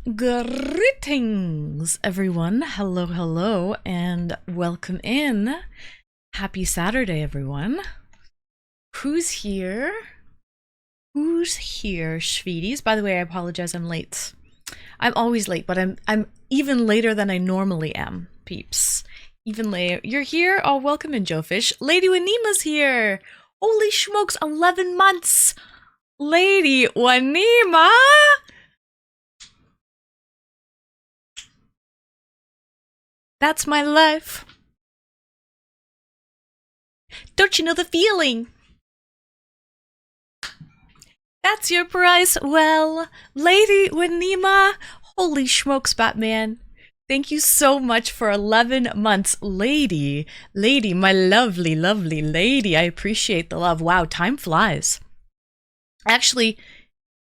Greetings, everyone. Hello, hello, and welcome in. Happy Saturday, everyone. Who's here? Who's here, sweeties? By the way, I apologize, I'm late. I'm always late, but I'm even later than I normally am, peeps. Even later. You're here? Oh, welcome in, Joe Fish. Lady Wanima's here. Holy smokes, 11 months. Lady Wanima! That's my life. Don't you know the feeling? That's your price. Well, Lady Wanima, holy smokes, Batman. Thank you so much for 11 months. Lady, my lovely, lovely lady. I appreciate the love. Wow, time flies. Actually,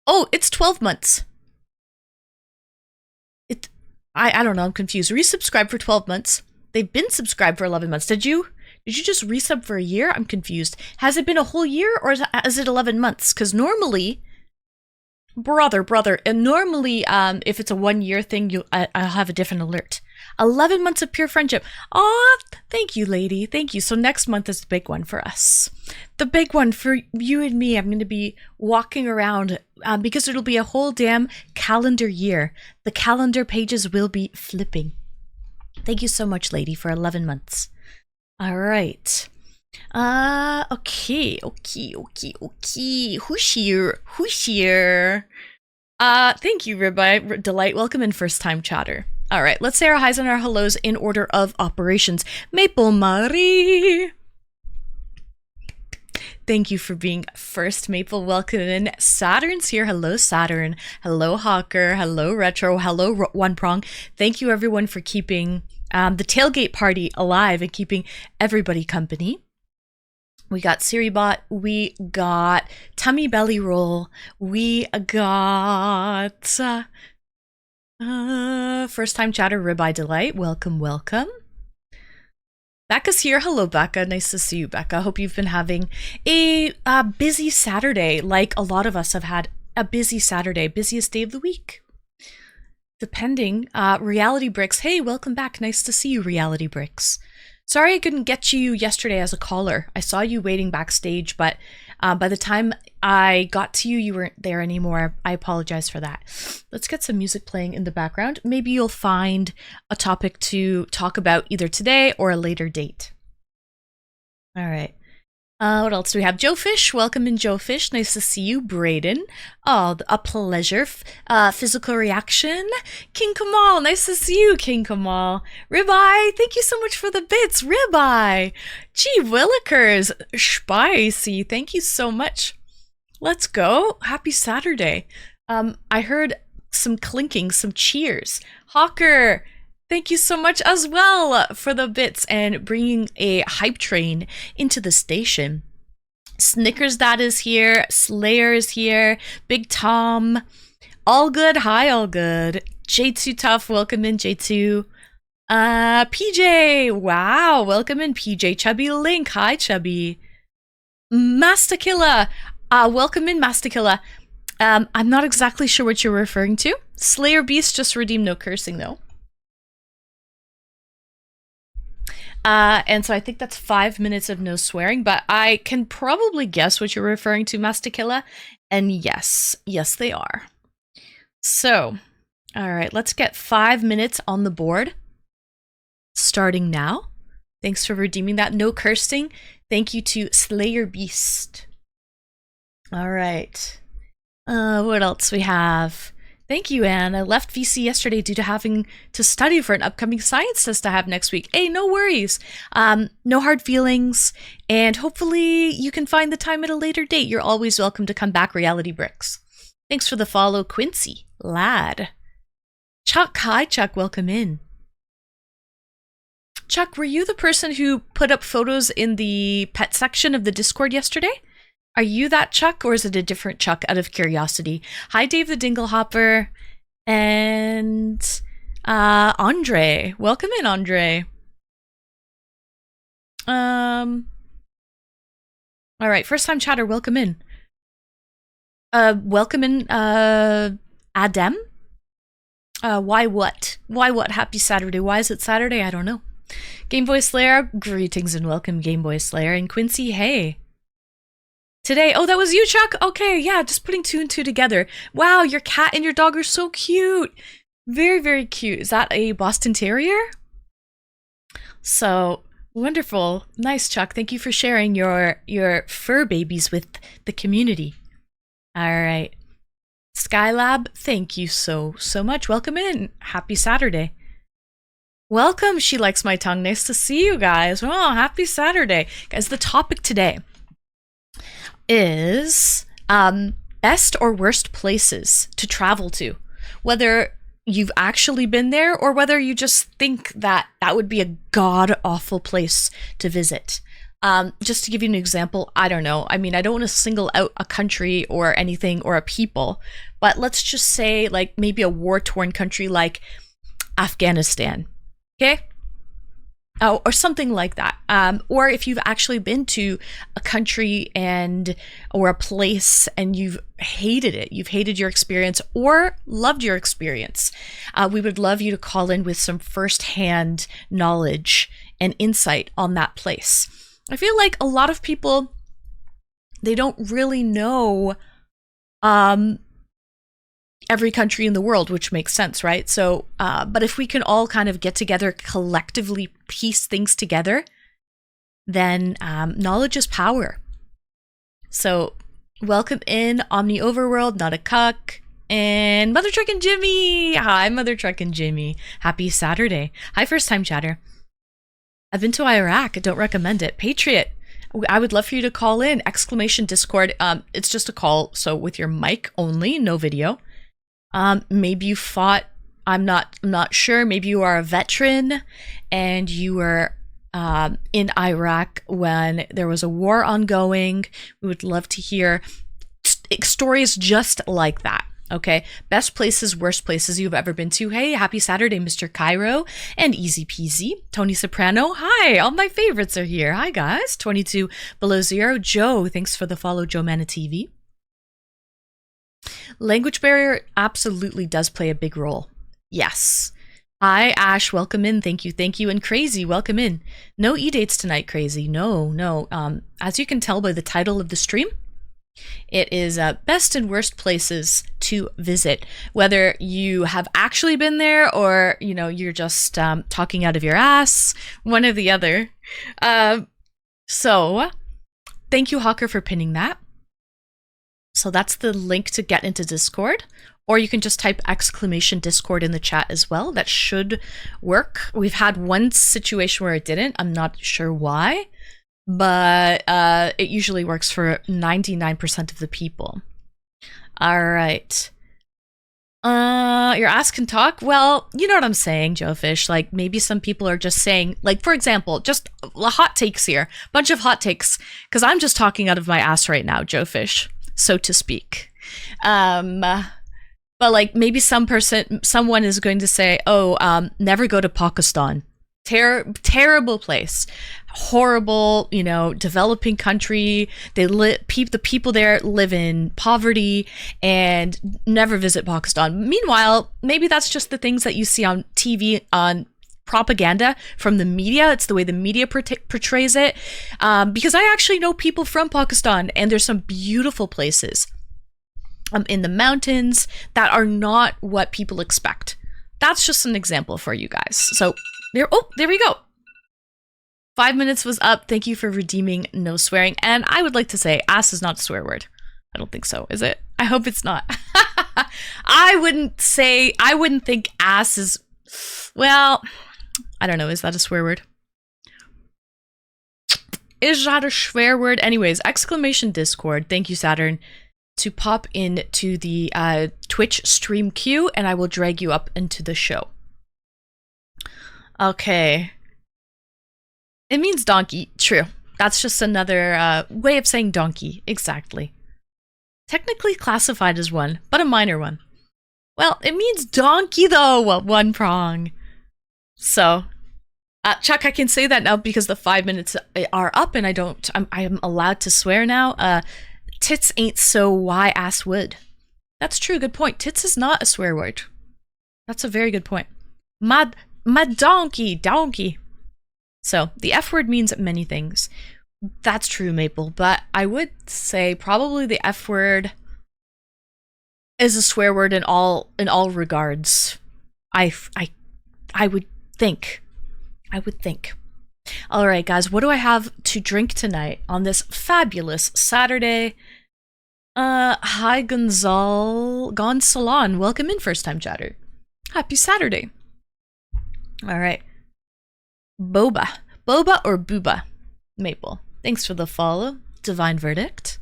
oh, it's 12 months. I don't know, I'm confused. Resubscribe for 12 months. They've been subscribed for 11 months. Did you just resub for a year? I'm confused. Has it been a whole year or is it 11 months? Because normally, brother, and normally, if it's a 1 year thing, I'll have a different alert. 11 months of pure friendship. Aw, thank you, lady. Thank you. So next month is the big one for us. The big one for you and me. I'm going to be walking around because it'll be a whole damn calendar year. The calendar pages will be flipping. Thank you so much, lady, for 11 months. All right. Okay. Who's here? Thank you, Ribeye Delight. Welcome in, first time chatter. All right, let's say our highs and our hellos in order of operations. Maple Marie. Thank you for being first, Maple. Welcome in. Saturn's here. Hello, Saturn. Hello, Hawker. Hello, Retro. Hello, One Prong. Thank you, everyone, for keeping the tailgate party alive and keeping everybody company. We got Siribot. We got Tummy Belly Roll. We got first time chatter, Ribeye Delight. Welcome. Becca's here. Hello, Becca. Nice to see you, Becca. Hope you've been having a busy Saturday, like a lot of us have had a busy Saturday, busiest day of the week. Depending. Reality Bricks. Hey, welcome back. Nice to see you, Reality Bricks. Sorry I couldn't get you yesterday as a caller. I saw you waiting backstage, but by the time I got to you, you weren't there anymore. I apologize for that. Let's get some music playing in the background. Maybe you'll find a topic to talk about either today or a later date. All right. What else do we have? Joe Fish, welcome in, Joe Fish. Nice to see you, Brayden. Oh, a pleasure. Physical reaction. King Kamal, nice to see you, King Kamal. Ribeye, thank you so much for the bits, Ribeye. Gee, Willikers, spicy. Thank you so much. Let's go. Happy Saturday. I heard some clinking, some cheers. Hawker, thank you so much as well for the bits and bringing a hype train into the station. Snickers Dad is here. Slayer is here. Big Tom. All good. Hi, all good. J2 Tough. Welcome in, J2. PJ. Wow. Welcome in, PJ. Chubby Link. Hi, Chubby. Mastakilla. Welcome in, Mastakilla. I'm not exactly sure what you're referring to. Slayer Beast just redeemed no cursing, though. And so I think that's 5 minutes of no swearing, but I can probably guess what you're referring to, Mastakilla. And yes, they are. So, all right, let's get 5 minutes on the board. Starting now. Thanks for redeeming that. No cursing. Thank you to Slayer Beast. All right. What else we have? Thank you, Anne. I left VC yesterday due to having to study for an upcoming science test I have next week. Hey, no worries. No hard feelings. And hopefully you can find the time at a later date. You're always welcome to come back, Reality Bricks. Thanks for the follow, Quincy. Lad. Chuck, hi, Chuck. Welcome in. Chuck, were you the person who put up photos in the pet section of the Discord yesterday? Are you that Chuck, or is it a different Chuck, out of curiosity? Hi, Dave the Dinglehopper. And Andre. Welcome in, Andre. All right, first time chatter, welcome in. Welcome in, Adam. Why what? Why what? Happy Saturday. Why is it Saturday? I don't know. Game Boy Slayer, greetings and welcome, Game Boy Slayer. And Quincy, hey. Today, oh, that was you, Chuck? Okay, yeah, just putting two and two together. Wow, your cat and your dog are so cute. Very, very cute. Is that a Boston Terrier? So, wonderful. Nice, Chuck. Thank you for sharing your fur babies with the community. All right. Skylab, thank you so much. Welcome in. Happy Saturday. Welcome, She Likes My Tongue. Nice to see you guys. Oh, happy Saturday. Guys, the topic today is best or worst places to travel to. Whether you've actually been there or whether you just think that that would be a god-awful place to visit. Just to give you an example, I don't know. I mean, I don't want to single out a country or anything or a people, but let's just say like maybe a war-torn country like Afghanistan. Okay? Oh, or something like that. Or if you've actually been to a country or a place and you've hated it, you've hated your experience or loved your experience, we would love you to call in with some firsthand knowledge and insight on that place. I feel like a lot of people, they don't really know every country in the world, which makes sense, right? So, but if we can all kind of get together, collectively piece things together, then knowledge is power. So, welcome in, Omni Overworld, Not a Cuck, and Mother Truck and Jimmy. Hi, Mother Truck and Jimmy. Happy Saturday. Hi, first time chatter. I've been to Iraq. I don't recommend it. Patriot, I would love for you to call in. !Discord. It's just a call, so with your mic only, no video. Maybe you fought, I'm not sure, maybe you are a veteran and you were in Iraq when there was a war ongoing. We would love to hear stories just like that. Okay, best places, worst places you've ever been to. Hey, happy Saturday, Mr. Cairo and Easy Peasy. Tony Soprano, hi, all my favorites are here. Hi guys, 22 below zero. Joe, thanks for the follow, Joe Mana TV. Language barrier absolutely does play a big role. Yes. Hi, Ash, welcome in. Thank you. And Crazy, welcome in. No E-dates tonight, Crazy. No. As you can tell by the title of the stream, it is best and worst places to visit. Whether you have actually been there or, you're just talking out of your ass, one or the other. So, thank you, Hawker, for pinning that. So that's the link to get into Discord, or you can just type !Discord in the chat as well. That should work. We've had one situation where it didn't. I'm not sure why, but it usually works for 99% of the people. All right. Your ass can talk? Well, you know what I'm saying, Joe Fish. Like, maybe some people are just saying, like, for example, just hot takes here. Bunch of hot takes, because I'm just talking out of my ass right now, Joe Fish, so to speak. But like maybe someone is going to say, never go to Pakistan. Terrible place. Horrible, developing country. The people there live in poverty and never visit Pakistan. Meanwhile, maybe that's just the things that you see on TV, on propaganda from the media. It's the way the media portrays it. Because I actually know people from Pakistan, and there's some beautiful places in the mountains that are not what people expect. That's just an example for you guys. So there we go. 5 minutes was up. Thank you for redeeming no swearing. And I would like to say ass is not a swear word. I don't think so. Is it? I hope it's not. I wouldn't think ass is, well, I don't know. Is that a swear word? Is that a swear word? Anyways, !Discord. Thank you, Saturn, to pop into the Twitch stream queue, and I will drag you up into the show. Okay. It means donkey. True. That's just another way of saying donkey. Exactly. Technically classified as one, but a minor one. Well, it means donkey though. Well, one prong. So, Chuck, I can say that now because the 5 minutes are up, and I am allowed to swear now. Tits ain't so why ass would. That's true. Good point. Tits is not a swear word. That's a very good point. My donkey. So the F word means many things. That's true, Maple, but I would say probably the F word is a swear word in all regards. I would think. All right, guys, what do I have to drink tonight on this fabulous Saturday? Hi, Gonsalon. Welcome in, first time chatter. Happy Saturday. All right. Boba or booba? Maple. Thanks for the follow. Divine Verdict.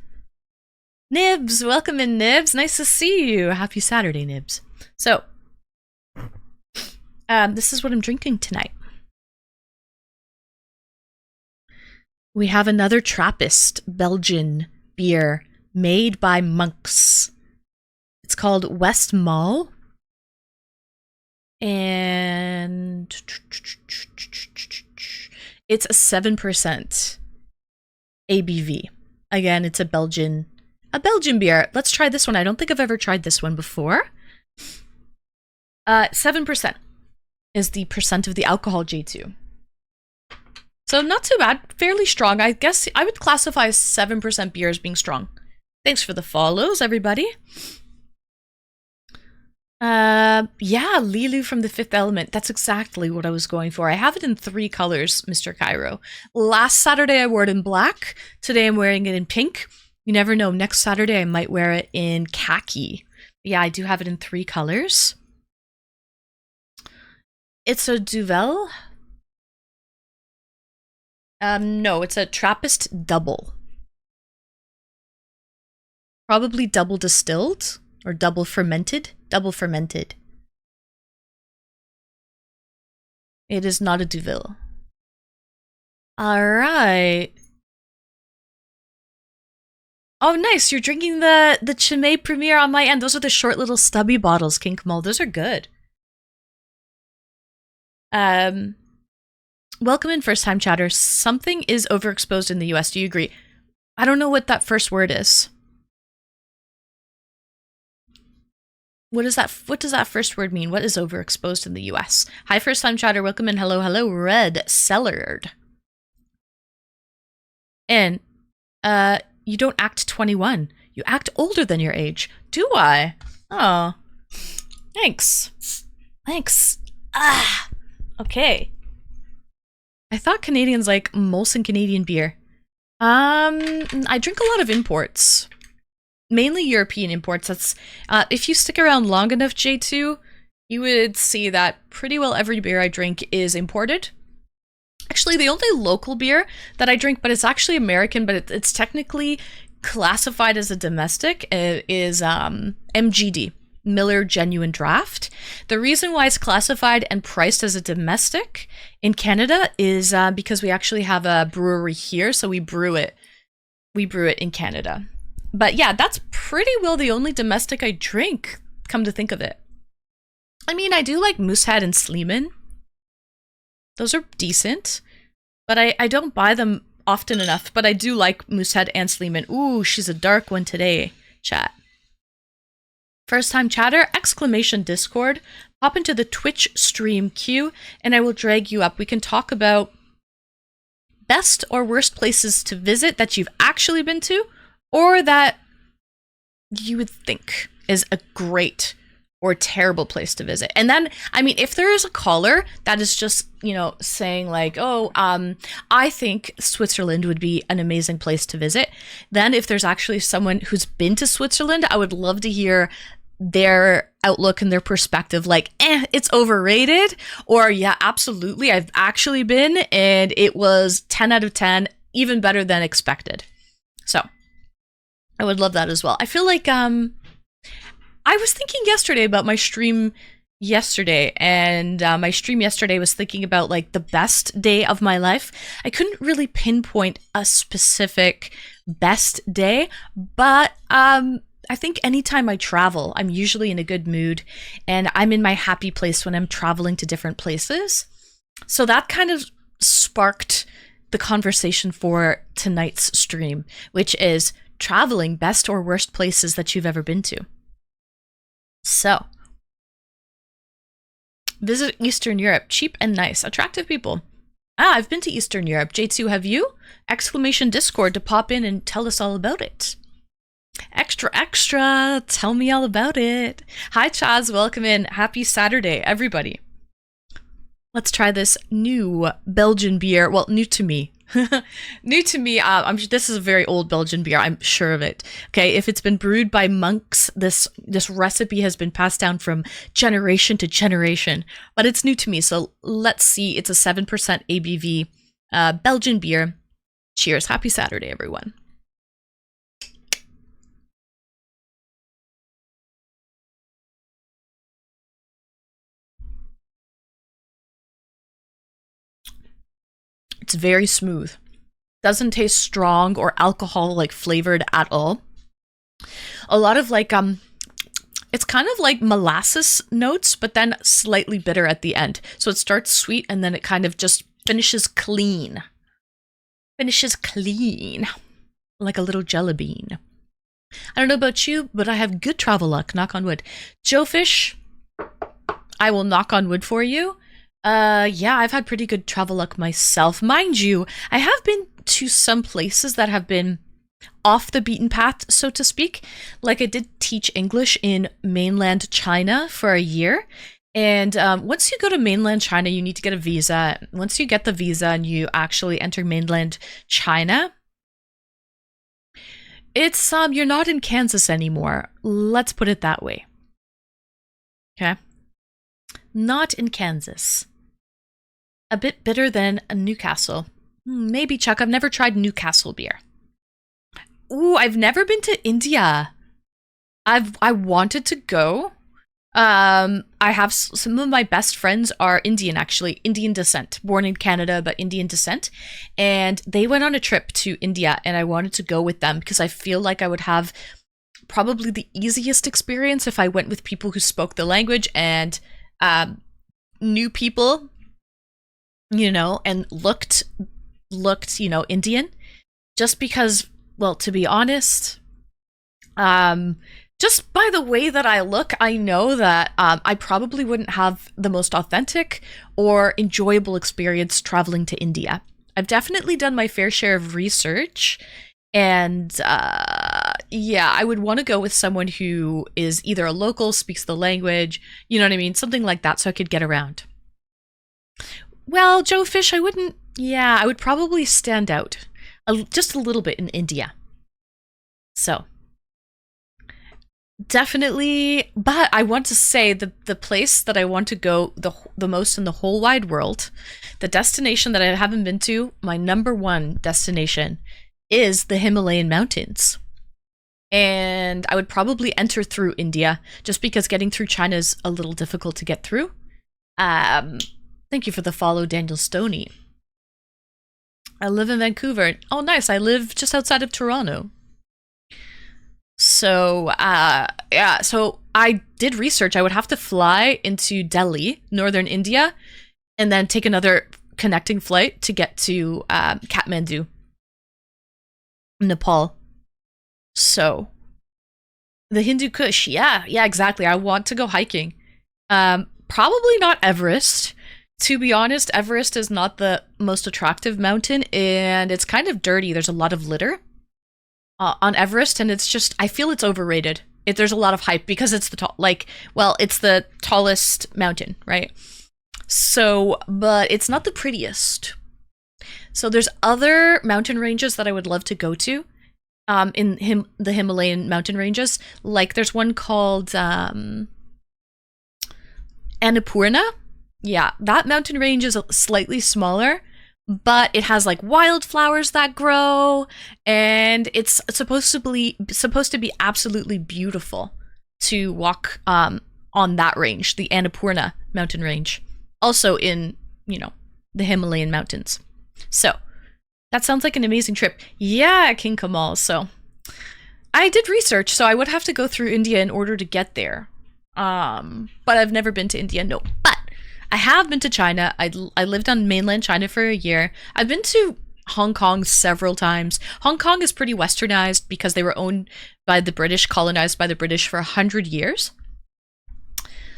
Nibs, welcome in, Nibs. Nice to see you. Happy Saturday, Nibs. So, this is what I'm drinking tonight. We have another Trappist Belgian beer made by monks. It's called West Mall. And it's a 7% ABV. Again, it's a Belgian beer. Let's try this one. I don't think I've ever tried this one before. 7% is the percent of the alcohol, J2. So not too bad, fairly strong. I guess I would classify 7% beer as being strong. Thanks for the follows, everybody. Yeah, Lilu from The Fifth Element. That's exactly what I was going for. I have it in 3 colors, Mr. Cairo. Last Saturday I wore it in black. Today I'm wearing it in pink. You never know. Next Saturday I might wear it in khaki. Yeah, I do have it in 3 colors. It's a Duvel. No, it's a Trappist double. Probably double distilled or double fermented. Double fermented. It is not a Duvel. Alright. Oh, nice. You're drinking the Chimay Premier on my end. Those are the short little stubby bottles, Kink Mole. Those are good. Welcome in, first time chatter. Something is overexposed in the US. Do you agree? I don't know what that first word is. What does that first word mean? What is overexposed in the US? Hi, first time chatter. Welcome in. Hello, Red Cellared. And you don't act 21. You act older than your age. Do I? Oh. Thanks. Ah. Okay. I thought Canadians like Molson Canadian beer. I drink a lot of imports. Mainly European imports. That's if you stick around long enough, J2, you would see that pretty well every beer I drink is imported. Actually, the only local beer that I drink, but it's actually American, but it's technically classified as a domestic, is MGD, Miller Genuine Draft. The reason why it's classified and priced as a domestic in Canada is because we actually have a brewery here, so we brew it in Canada. But yeah, that's pretty well the only domestic I drink, come to think of it. I mean, I do like Moosehead and Sleeman. Those are decent, but I don't buy them often enough, but I do like Moosehead and Sleeman. Ooh, she's a dark one today, chat. First time chatter, exclamation Discord, pop into the Twitch stream queue, and I will drag you up. We can talk about best or worst places to visit that you've actually been to, or that you would think is a great or terrible place to visit. And then, I mean, if there is a caller that is just, saying like, oh, I think Switzerland would be an amazing place to visit, then if there's actually someone who's been to Switzerland, I would love to hear their outlook and their perspective, like, it's overrated, or yeah, absolutely, I've actually been, and it was 10 out of 10, even better than expected. So, I would love that as well. I feel like, I was thinking yesterday about my stream yesterday, and my stream yesterday was thinking about like the best day of my life. I couldn't really pinpoint a specific best day, but I think anytime I travel, I'm usually in a good mood, and I'm in my happy place when I'm traveling to different places. So that kind of sparked the conversation for tonight's stream, which is traveling best or worst places that you've ever been to. So, Visit Eastern Europe. Cheap and nice. Attractive people. Ah, I've been to Eastern Europe. J2, have you? Exclamation Discord to pop in and tell us all about it. Extra, extra. Tell me all about it. Hi, Chaz. Welcome in. Happy Saturday, everybody. Let's try this new Belgian beer. Well, new to me. New to me. This is a very old Belgian beer. I'm sure of it. Okay, if it's been brewed by monks, this recipe has been passed down from generation to generation. But it's new to me, so let's see. It's a 7% ABV Belgian beer. Cheers! Happy Saturday, everyone. It's very smooth. Doesn't taste strong or alcohol like flavored at all. A lot of like it's kind of like molasses notes, but then slightly bitter at the end. So it starts sweet and then it kind of just finishes clean. Finishes clean. Like a little jelly bean. I don't know about you, but I have good travel luck, knock on wood. Joe Fish, I will knock on wood for you. Yeah, I've had pretty good travel luck myself. Mind you, I have been to some places that have been off the beaten path, so to speak. Like I did teach English in mainland China for a year. And once you go to mainland China, you need to get a visa. Once you get the visa and you actually enter mainland China, it's, you're not in Kansas anymore. Let's put it that way. Okay? Not in Kansas. A bit bitter than a Newcastle. Maybe, Chuck. I've never tried Newcastle beer. Ooh, I've never been to India. I wanted to go. I have some of my best friends are Indian, actually. Indian descent. Born in Canada, but Indian descent. And they went on a trip to India, and I wanted to go with them because I feel like I would have probably the easiest experience if I went with people who spoke the language and knew people, you know, and looked, you know, Indian. Just because, well, to be honest, just by the way that I look, I know that I probably wouldn't have the most authentic or enjoyable experience traveling to India. I've definitely done my fair share of research, and yeah, I would want to go with someone who is either a local, speaks the language, you know what I mean? Something like that so I could get around. Well, Joe Fish, I would probably stand out just a little bit in India. So, definitely, but I want to say the place that I want to go the most in the whole wide world, the destination that I haven't been to, my number one destination, is the Himalayan mountains. And I would probably enter through India, just because getting through China is a little difficult to get through. Thank you for the follow, Daniel Stoney. I live in Vancouver. Oh, nice. I live just outside of Toronto. So, yeah, so I did research. I would have to fly into Delhi, northern India, and then take another connecting flight to get to Kathmandu, Nepal. So, the Hindu Kush, yeah, exactly. I want to go hiking. Probably not Everest. To be honest, Everest is not the most attractive mountain, and it's kind of dirty. There's a lot of litter on Everest, and it's just, I feel it's overrated. There's a lot of hype because it's it's the tallest mountain, right? So, but it's not the prettiest. So there's other mountain ranges that I would love to go to in the Himalayan mountain ranges. Like there's one called Annapurna. Yeah, that mountain range is slightly smaller, but it has like wildflowers that grow, and it's supposed to be absolutely beautiful to walk on that range, the Annapurna mountain range, also in, you know, the Himalayan mountains. So that sounds like an amazing trip. Yeah, King Kamal. So I did research, so I would have to go through India in order to get there. But I've never been to India, no. But I have been to China. I lived on mainland China for a year. I've been to Hong Kong several times. Hong Kong is pretty westernized because they were owned by the British, colonized by the British for 100 years.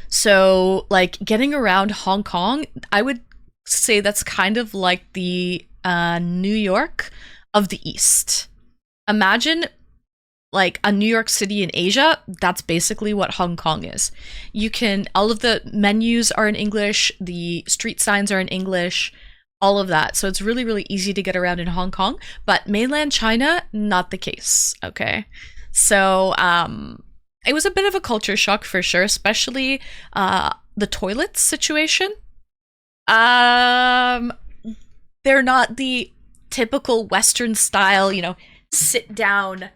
So, like, getting around Hong Kong, I would say that's kind of like the New York of the East. Imagine like a New York City in Asia, that's basically what Hong Kong is. You can, all of the menus are in English, the street signs are in English, all of that. So it's really, really easy to get around in Hong Kong. But mainland China, not the case. Okay. So it was a bit of a culture shock for sure, especially the toilets situation. They're not the typical Western style, sit down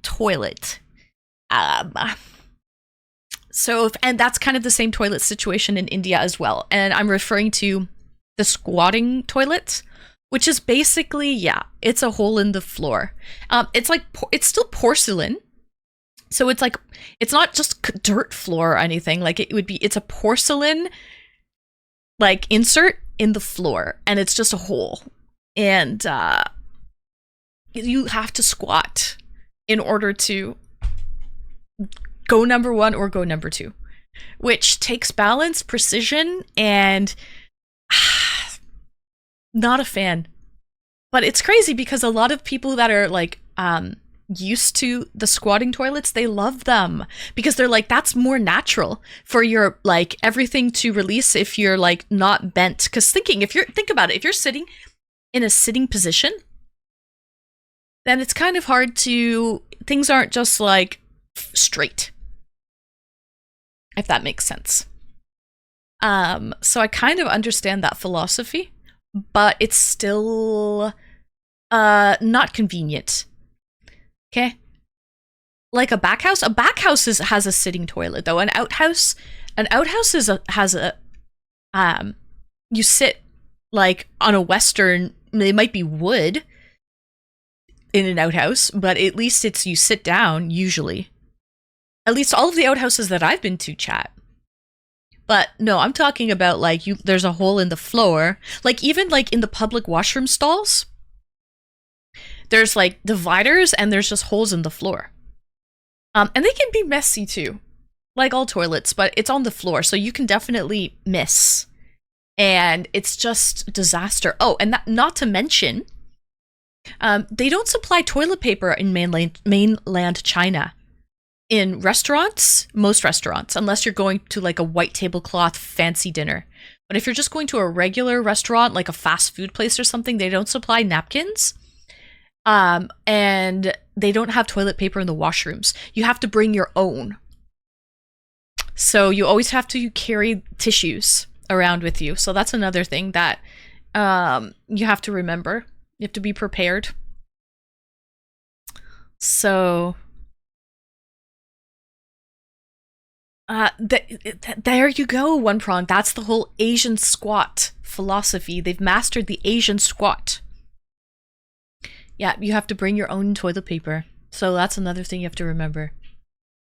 toilet. And that's kind of the same toilet situation in India as well. And I'm referring to the squatting toilet, which is basically, it's a hole in the floor. It's still porcelain. So it's not just dirt floor or anything. Like it's a porcelain like insert in the floor, and it's just a hole. And you have to squat in order to go number one or go number two, which takes balance, precision, and not a fan. But it's crazy because a lot of people that are like used to the squatting toilets, they love them because they're like, that's more natural for your like everything to release if you're like not bent. Because think about it, if you're sitting in a sitting position, then it's kind of hard to, things aren't just like straight, if that makes sense. So I kind of understand that philosophy, but it's still not convenient. Okay? Like a back house has a sitting toilet though. An outhouse has a you sit like on a Western, it might be wood in an outhouse, but at least it's you sit down usually. At least all of the outhouses that I've been to, chat. But no, I'm talking about like there's a hole in the floor. Like even like in the public washroom stalls, there's like dividers and there's just holes in the floor. And they can be messy too, like all toilets, but it's on the floor, so you can definitely miss. And it's just disaster. Oh, and not to mention, they don't supply toilet paper in mainland China. In restaurants, most restaurants, unless you're going to like a white tablecloth fancy dinner. But if you're just going to a regular restaurant, like a fast food place or something, they don't supply napkins. And they don't have toilet paper in the washrooms. You have to bring your own. So you always have to carry tissues around with you. So that's another thing that you have to remember. You have to be prepared. So there you go, One Prong. That's the whole Asian squat philosophy. They've mastered the Asian squat. Yeah, you have to bring your own toilet paper. So that's another thing you have to remember.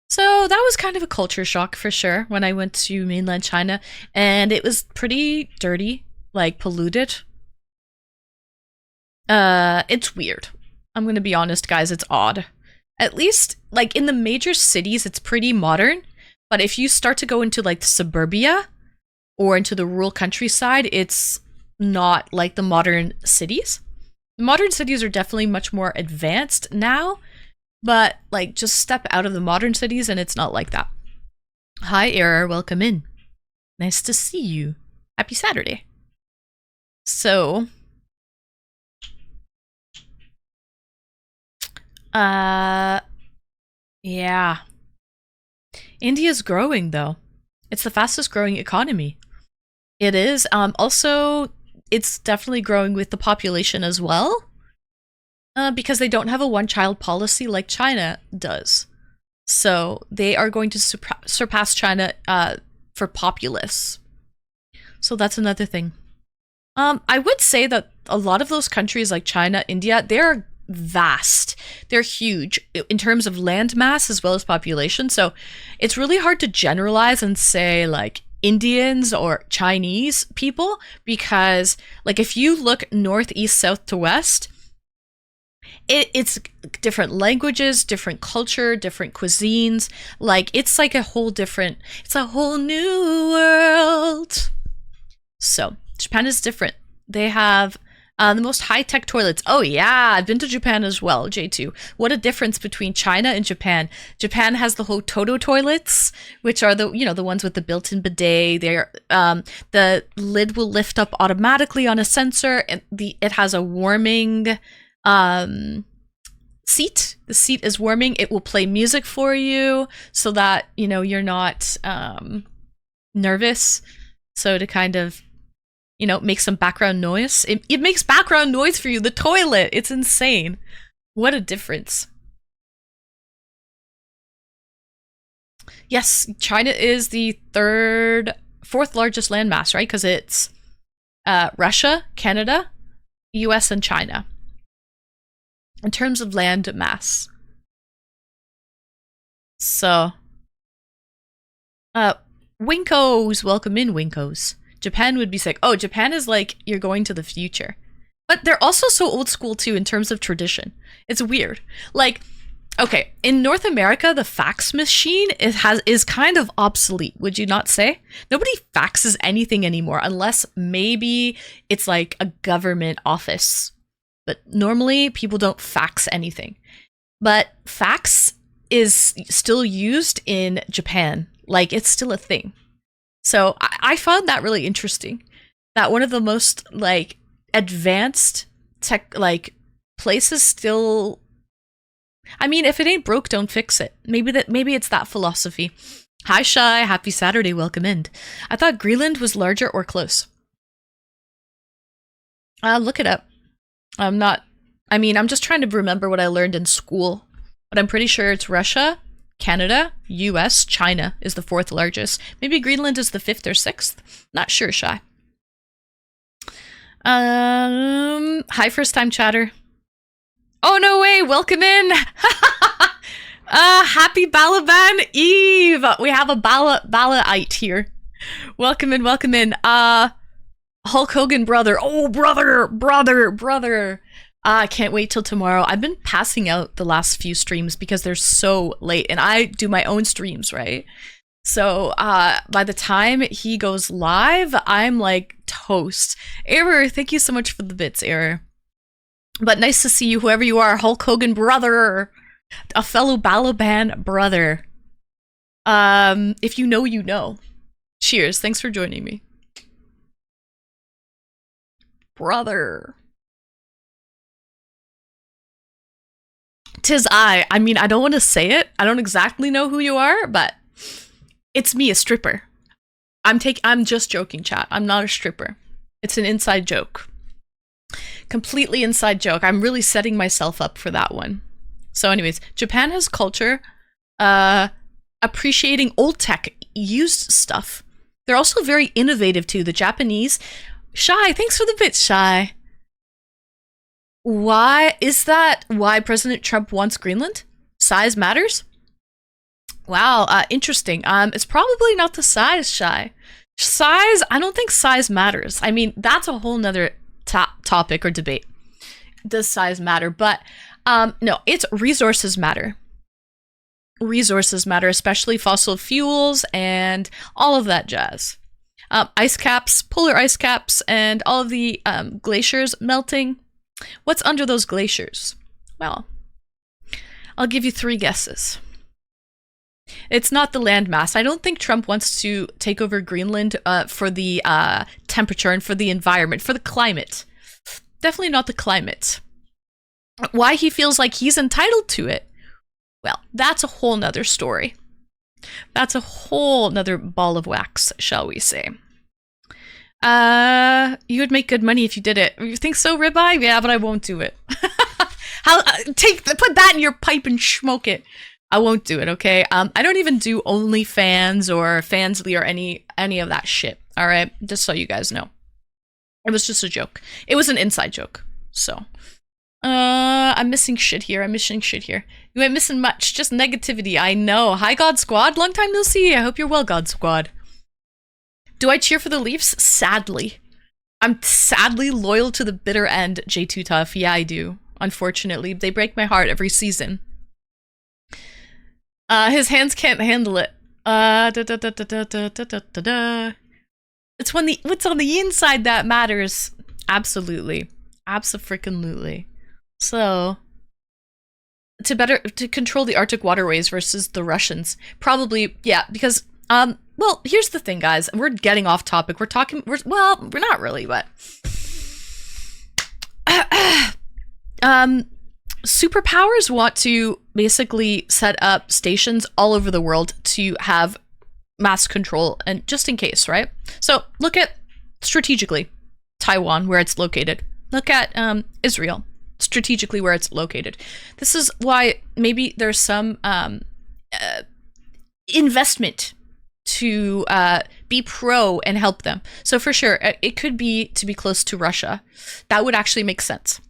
So that was kind of a culture shock for sure when I went to mainland China, and it was pretty dirty, like polluted. It's weird. I'm gonna be honest, guys, it's odd. At least, like, in the major cities, it's pretty modern, but if you start to go into, like, suburbia or into the rural countryside, it's not like the modern cities. The modern cities are definitely much more advanced now, but, like, just step out of the modern cities and it's not like that. Hi, Error, welcome in. Nice to see you. Happy Saturday. So, yeah. India's growing, though. It's the fastest growing economy. It is. Also, it's definitely growing with the population as well. Because they don't have a one-child policy like China does. So they are going to surpass China for populace. So that's another thing. I would say that a lot of those countries like China, India, they're vast. They're huge in terms of land mass as well as population. So it's really hard to generalize and say like Indians or Chinese people, because like if you look north, east, south to west, it's different languages, different culture, different cuisines. Like it's like it's a whole new world. So Japan is different. They have the most high-tech toilets. Oh yeah, I've been to Japan as well, J2. What a difference between China and Japan. Japan has the Hototo toilets, which are the ones with the built-in bidet. They're the lid will lift up automatically on a sensor, and it has a warming seat. The seat is warming. It will play music for you so that you're not nervous. So to kind of make some background noise. It makes background noise for you. The toilet. It's insane. What a difference. Yes, China is the fourth largest landmass, right? Because it's Russia, Canada, US, and China. In terms of land mass. So, Winkos, welcome in, Winkos. Japan would be sick. Oh, Japan is like you're going to the future. But they're also so old school too in terms of tradition. It's weird. Like, okay, in North America, the fax machine is kind of obsolete, would you not say? Nobody faxes anything anymore unless maybe it's like a government office. But normally people don't fax anything. But fax is still used in Japan. Like it's still a thing. So I found that really interesting. That one of the most like advanced tech like places still. I mean, if it ain't broke, don't fix it. Maybe it's that philosophy. Hi Shy, happy Saturday, welcome in. I thought Greenland was larger or close. Look it up. I'm just trying to remember what I learned in school, but I'm pretty sure it's Russia, Canada, US, China is the fourth largest. Maybe Greenland is the fifth or sixth. Not sure, Shy. Hi, first time chatter. Oh, no way. Welcome in. Happy Balaban Eve. We have a Balaite here. Welcome in, welcome in. Hulk Hogan brother. Oh, brother. I can't wait till tomorrow. I've been passing out the last few streams because they're so late, and I do my own streams, right? So by the time he goes live, I'm like toast. Error, thank you so much for the bits, Error. But nice to see you, whoever you are, Hulk Hogan brother, a fellow Balaban brother. If you know, you know. Cheers, thanks for joining me. Brother. 'Tis I. I mean, I don't want to say it. I don't exactly know who you are, but it's me, a stripper. I'm just joking, chat. I'm not a stripper. It's an inside joke. Completely inside joke. I'm really setting myself up for that one. So anyways, Japan has culture, appreciating old tech, used stuff. They're also very innovative too. The Japanese. Shy, thanks for the bits, Shy. Why President Trump wants Greenland? Size matters? Wow, interesting. It's probably not the size, Shy. Size, I don't think size matters. I mean, that's a whole nother topic or debate. Does size matter? But no, it's resources matter. Resources matter, especially fossil fuels and all of that jazz. Ice caps, polar ice caps, and all of the glaciers melting. What's under those glaciers? Well, I'll give you 3 guesses. It's not the landmass. I don't think Trump wants to take over Greenland for the temperature and for the environment, for the climate. Definitely not the climate. Why he feels like he's entitled to it? Well, that's a whole nother story. That's a whole nother ball of wax, shall we say. You would make good money if you did it. You think so, Ribeye? Yeah, but I won't do it. Put that in your pipe and smoke it. I won't do it, okay? I don't even do OnlyFans or Fansly or any of that shit, all right? Just so you guys know. It was just a joke. It was an inside joke, so. I'm missing shit here. You ain't missing much, just negativity, I know. Hi, God Squad. Long time no see. I hope you're well, God Squad. Do I cheer for the Leafs? Sadly. I'm sadly loyal to the bitter end, J2 Tough. Yeah, I do. unfortunately. They break my heart every season. His hands can't handle it. It's what's on the inside that matters. Absolutely. Abso-freaking-lutely. So, to control the Arctic waterways versus the Russians. Probably, yeah, because, well, here's the thing, guys. We're getting off topic. We're not really, but... superpowers want to basically set up stations all over the world to have mass control, and just in case, right? So look at strategically Taiwan, where it's located. Look at Israel, strategically where it's located. This is why maybe there's some investment to be pro and help them. So for sure, it could be to be close to Russia. That would actually make sense.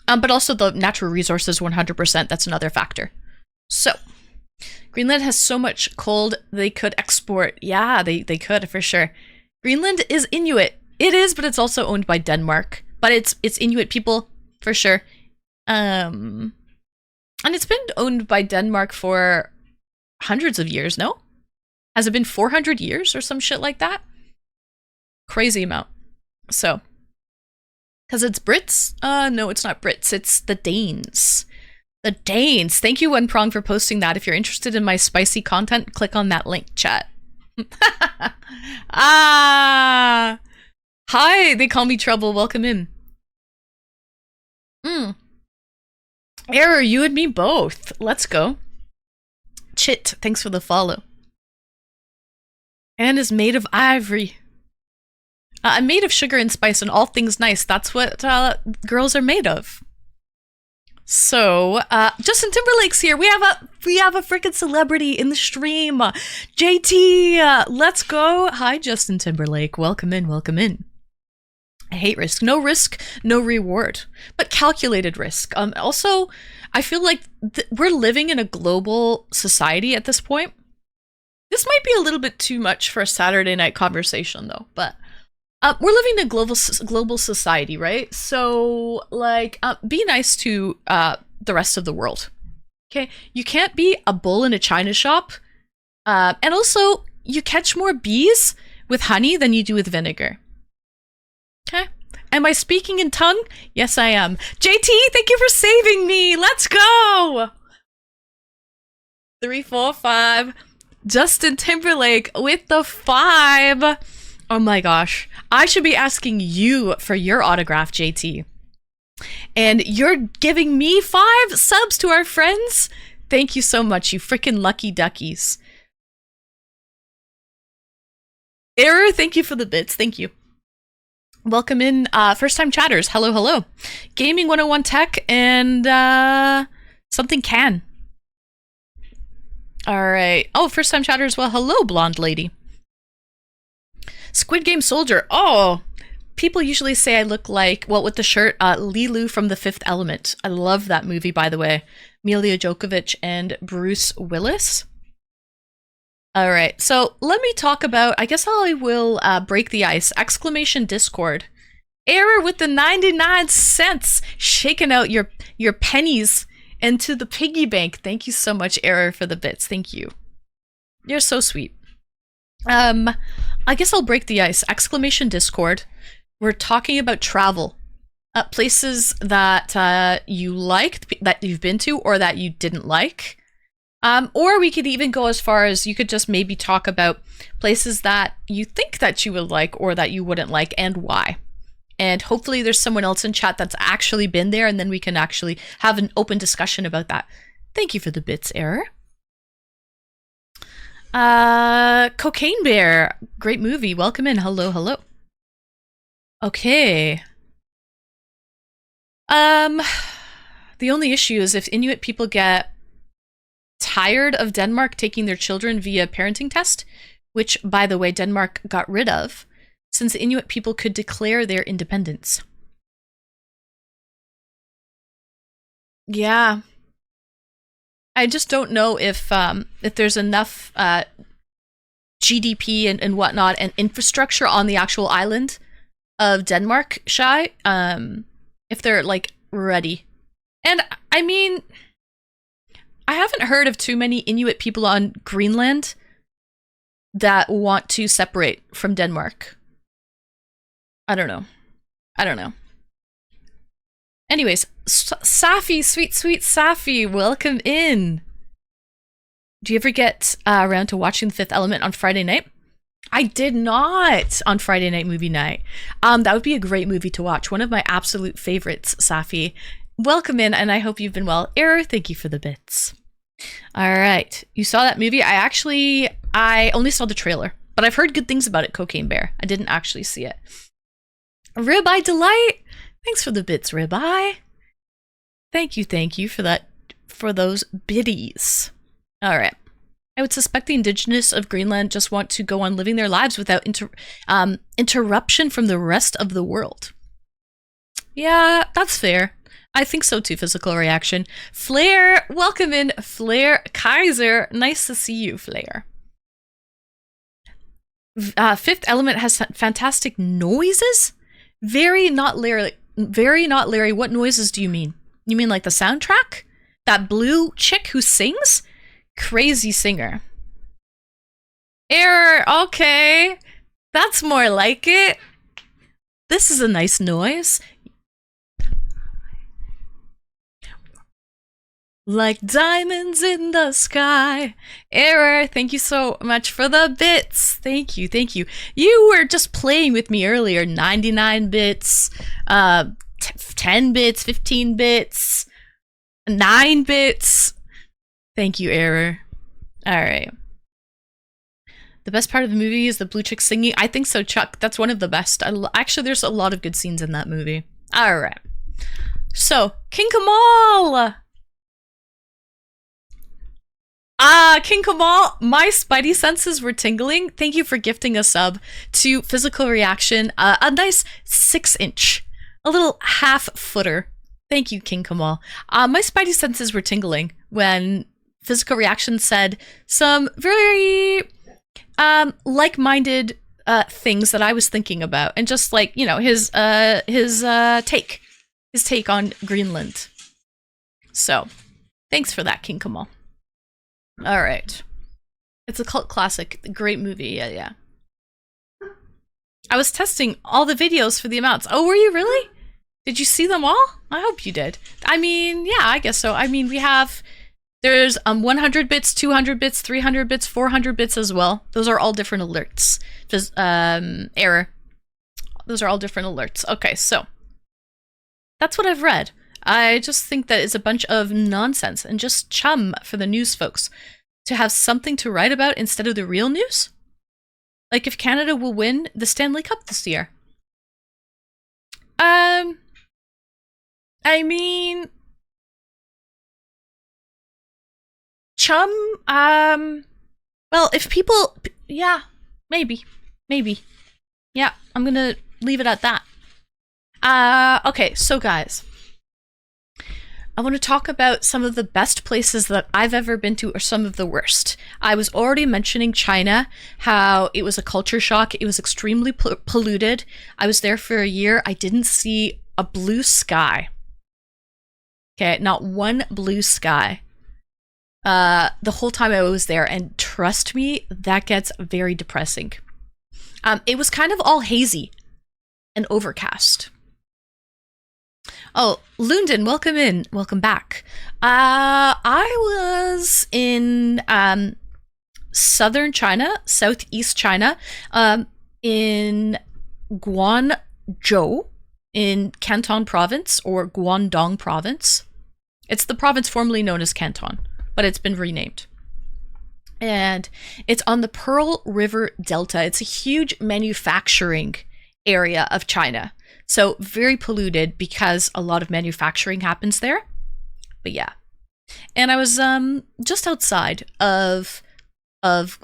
But also the natural resources, 100%, that's another factor. So, Greenland has so much cold they could export. Yeah, they could, for sure. Greenland is Inuit. It is, but it's also owned by Denmark. But it's Inuit people, for sure. And it's been owned by Denmark for hundreds of years, no? Has it been 400 years or some shit like that? Crazy amount. So... because it's Brits? No, it's not Brits. It's the Danes. The Danes. Thank you, One Prong, for posting that. If you're interested in my spicy content, click on that link, chat. Hi, they call me Trouble. Welcome in. Error, you and me both. Let's go. Chit, thanks for the follow. And is made of ivory. I'm made of sugar and spice and all things nice. That's what girls are made of. So, Justin Timberlake's here. We have a freaking celebrity in the stream. JT, let's go. Hi, Justin Timberlake. Welcome in, welcome in. I hate risk. No risk, no reward. But calculated risk. Also, I feel like we're living in a global society at this point. This might be a little bit too much for a Saturday night conversation, though, but... we're living in a global society, right? So, like, be nice to the rest of the world. Okay? You can't be a bull in a china shop. And also, you catch more bees with honey than you do with vinegar. Okay? Am I speaking in tongue? Yes, I am. JT, thank you for saving me! Let's go! 3, 4, 5. Justin Timberlake with the 5. Oh my gosh. I should be asking you for your autograph, JT. And you're giving me 5 subs to our friends? Thank you so much, you freaking lucky duckies. Error, thank you for the bits. Thank you. Welcome in, first-time chatters. Hello, hello. Gaming 101 Tech and something can. All right. Oh, first-time chatters. Well, hello, blonde lady. Squid Game Soldier. Oh, people usually say I look like, well, with the shirt, Lilu from The Fifth Element. I love that movie, by the way. Milla Jovovich and Bruce Willis. All right, so let me talk about, I guess I will break the ice. Exclamation Discord. Error with the 99 cents. Shaking out your pennies into the piggy bank. Thank you so much, Error, for the bits. Thank you. You're so sweet. I guess I'll break the ice. Exclamation Discord. We're talking about travel. Places that you liked, that you've been to, or that you didn't like. Or we could even go as far as you could just maybe talk about places that you think that you would like or that you wouldn't like and why. And hopefully there's someone else in chat that's actually been there and then we can actually have an open discussion about that. Thank you for the bits, Error. Cocaine Bear. Great movie. Welcome in. Hello, hello. Okay. The only issue is if Inuit people get tired of Denmark taking their children via parenting test, which, by the way, Denmark got rid of, since the Inuit people could declare their independence. Yeah. I just don't know if there's enough GDP and whatnot and infrastructure on the actual island of Denmark, Shy. If they're like ready. And I mean, I haven't heard of too many Inuit people on Greenland that want to separate from Denmark. I don't know. Anyways, Safi, sweet Safi, welcome in. Do you ever get around to watching The Fifth Element on Friday night? I did not on Friday night movie night. That would be a great movie to watch. One of my absolute favorites, Safi. Welcome in, and I hope you've been well. Error, thank you for the bits. All right. You saw that movie? I only saw the trailer, but I've heard good things about it, Cocaine Bear. I didn't actually see it. Ribeye Delight, thanks for the bits, Ribeye. Thank you for that, for those biddies. All right. I would suspect the indigenous of Greenland just want to go on living their lives without interruption from the rest of the world. Yeah, that's fair. I think so too, Physical Reaction. Flair, welcome in, Flair Kaiser. Nice to see you, Flair. Fifth Element has fantastic noises. Very not Larry. What noises do you mean? You mean like the soundtrack? That blue chick who sings? Crazy singer. Error, okay. That's more like it. This is a nice noise. Like diamonds in the sky. Error, thank you so much for the bits. Thank you. You were just playing with me earlier. 99 bits, 10 bits, 15 bits, 9 bits. Thank you, Error. All right. The best part of the movie is the blue chick singing. I think so, Chuck. That's one of the best. Actually, there's a lot of good scenes in that movie. All right. So, King Kamal. King Kamal, my spidey senses were tingling. Thank you for gifting a sub to Physical Reaction. A nice 6-inch, a little half-footer. Thank you, King Kamal. My spidey senses were tingling when Physical Reaction said some very like-minded things that I was thinking about, and just like, you know, his take on Greenland. So, thanks for that, King Kamal. All right. It's a cult classic. Great movie. Yeah. I was testing all the videos for the amounts. Oh, were you really? Did you see them all? I hope you did. I mean, yeah, I guess so. I mean, there's 100 bits, 200 bits, 300 bits, 400 bits as well. Those are all different alerts. Just error. Those are all different alerts. Okay, so that's what I've read. I just think that it's a bunch of nonsense and just chum for the news folks to have something to write about instead of the real news. Like if Canada will win the Stanley Cup this year. I mean, chum, well, if people, yeah, maybe. Yeah, I'm gonna leave it at that. Okay, so guys, I want to talk about some of the best places that I've ever been to, or some of the worst. I was already mentioning China, how it was a culture shock. It was extremely polluted. I was there for a year. I didn't see a blue sky. Okay, not one blue sky. The whole time I was there, and trust me, that gets very depressing. It was kind of all hazy and overcast. Oh, Lundin, welcome in. Welcome back. I was in southern China, southeast China, in Guangzhou, in Canton Province, or Guangdong Province. It's the province formerly known as Canton, but it's been renamed. And it's on the Pearl River Delta. It's a huge manufacturing area of China. So very polluted because a lot of manufacturing happens there. But yeah. And I was just outside of Guangzhou,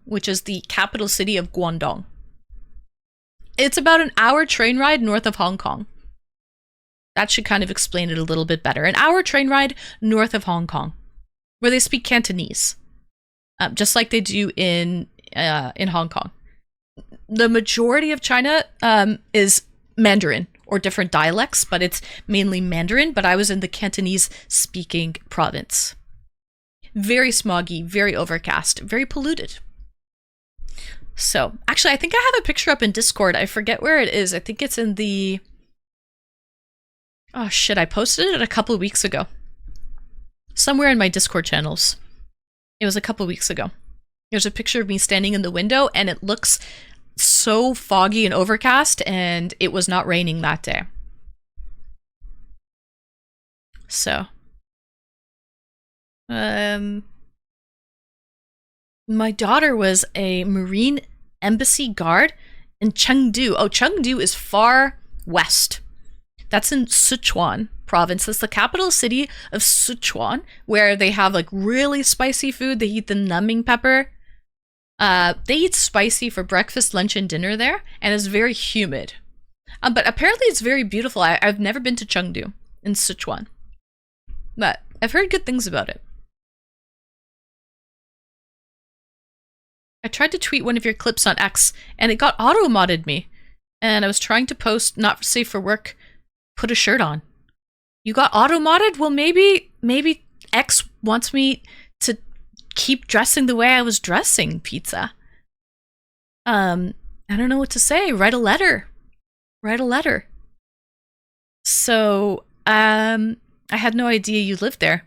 which is the capital city of Guangdong. It's about an hour train ride north of Hong Kong. That should kind of explain it a little bit better. An hour train ride north of Hong Kong, where they speak Cantonese, just like they do in Hong Kong. The majority of China is Mandarin or different dialects, but it's mainly Mandarin. But I was in the Cantonese speaking province. Very smoggy, very overcast, very polluted. So, actually, I think I have a picture up in Discord. I forget where it is. I think it's in the... Oh shit, I posted it a couple of weeks ago. Somewhere in my Discord channels. It was a couple of weeks ago. There's a picture of me standing in the window, and it looks so foggy and overcast, and it was not raining that day. So... my daughter was a Marine Embassy guard in Chengdu. Oh, Chengdu is far west. That's in Sichuan province. That's the capital city of Sichuan, where they have like really spicy food. They eat the numbing pepper. They eat spicy for breakfast, lunch, and dinner there, and it's very humid. But apparently it's very beautiful. I've never been to Chengdu in Sichuan, but I've heard good things about it. I tried to tweet one of your clips on X, and it got auto-modded me. And I was trying to post, not safe for work, put a shirt on. You got auto-modded? Well, maybe X wants me to keep dressing the way I was dressing, Pizza. I don't know what to say. Write a letter. Write a letter. So, I had no idea you lived there.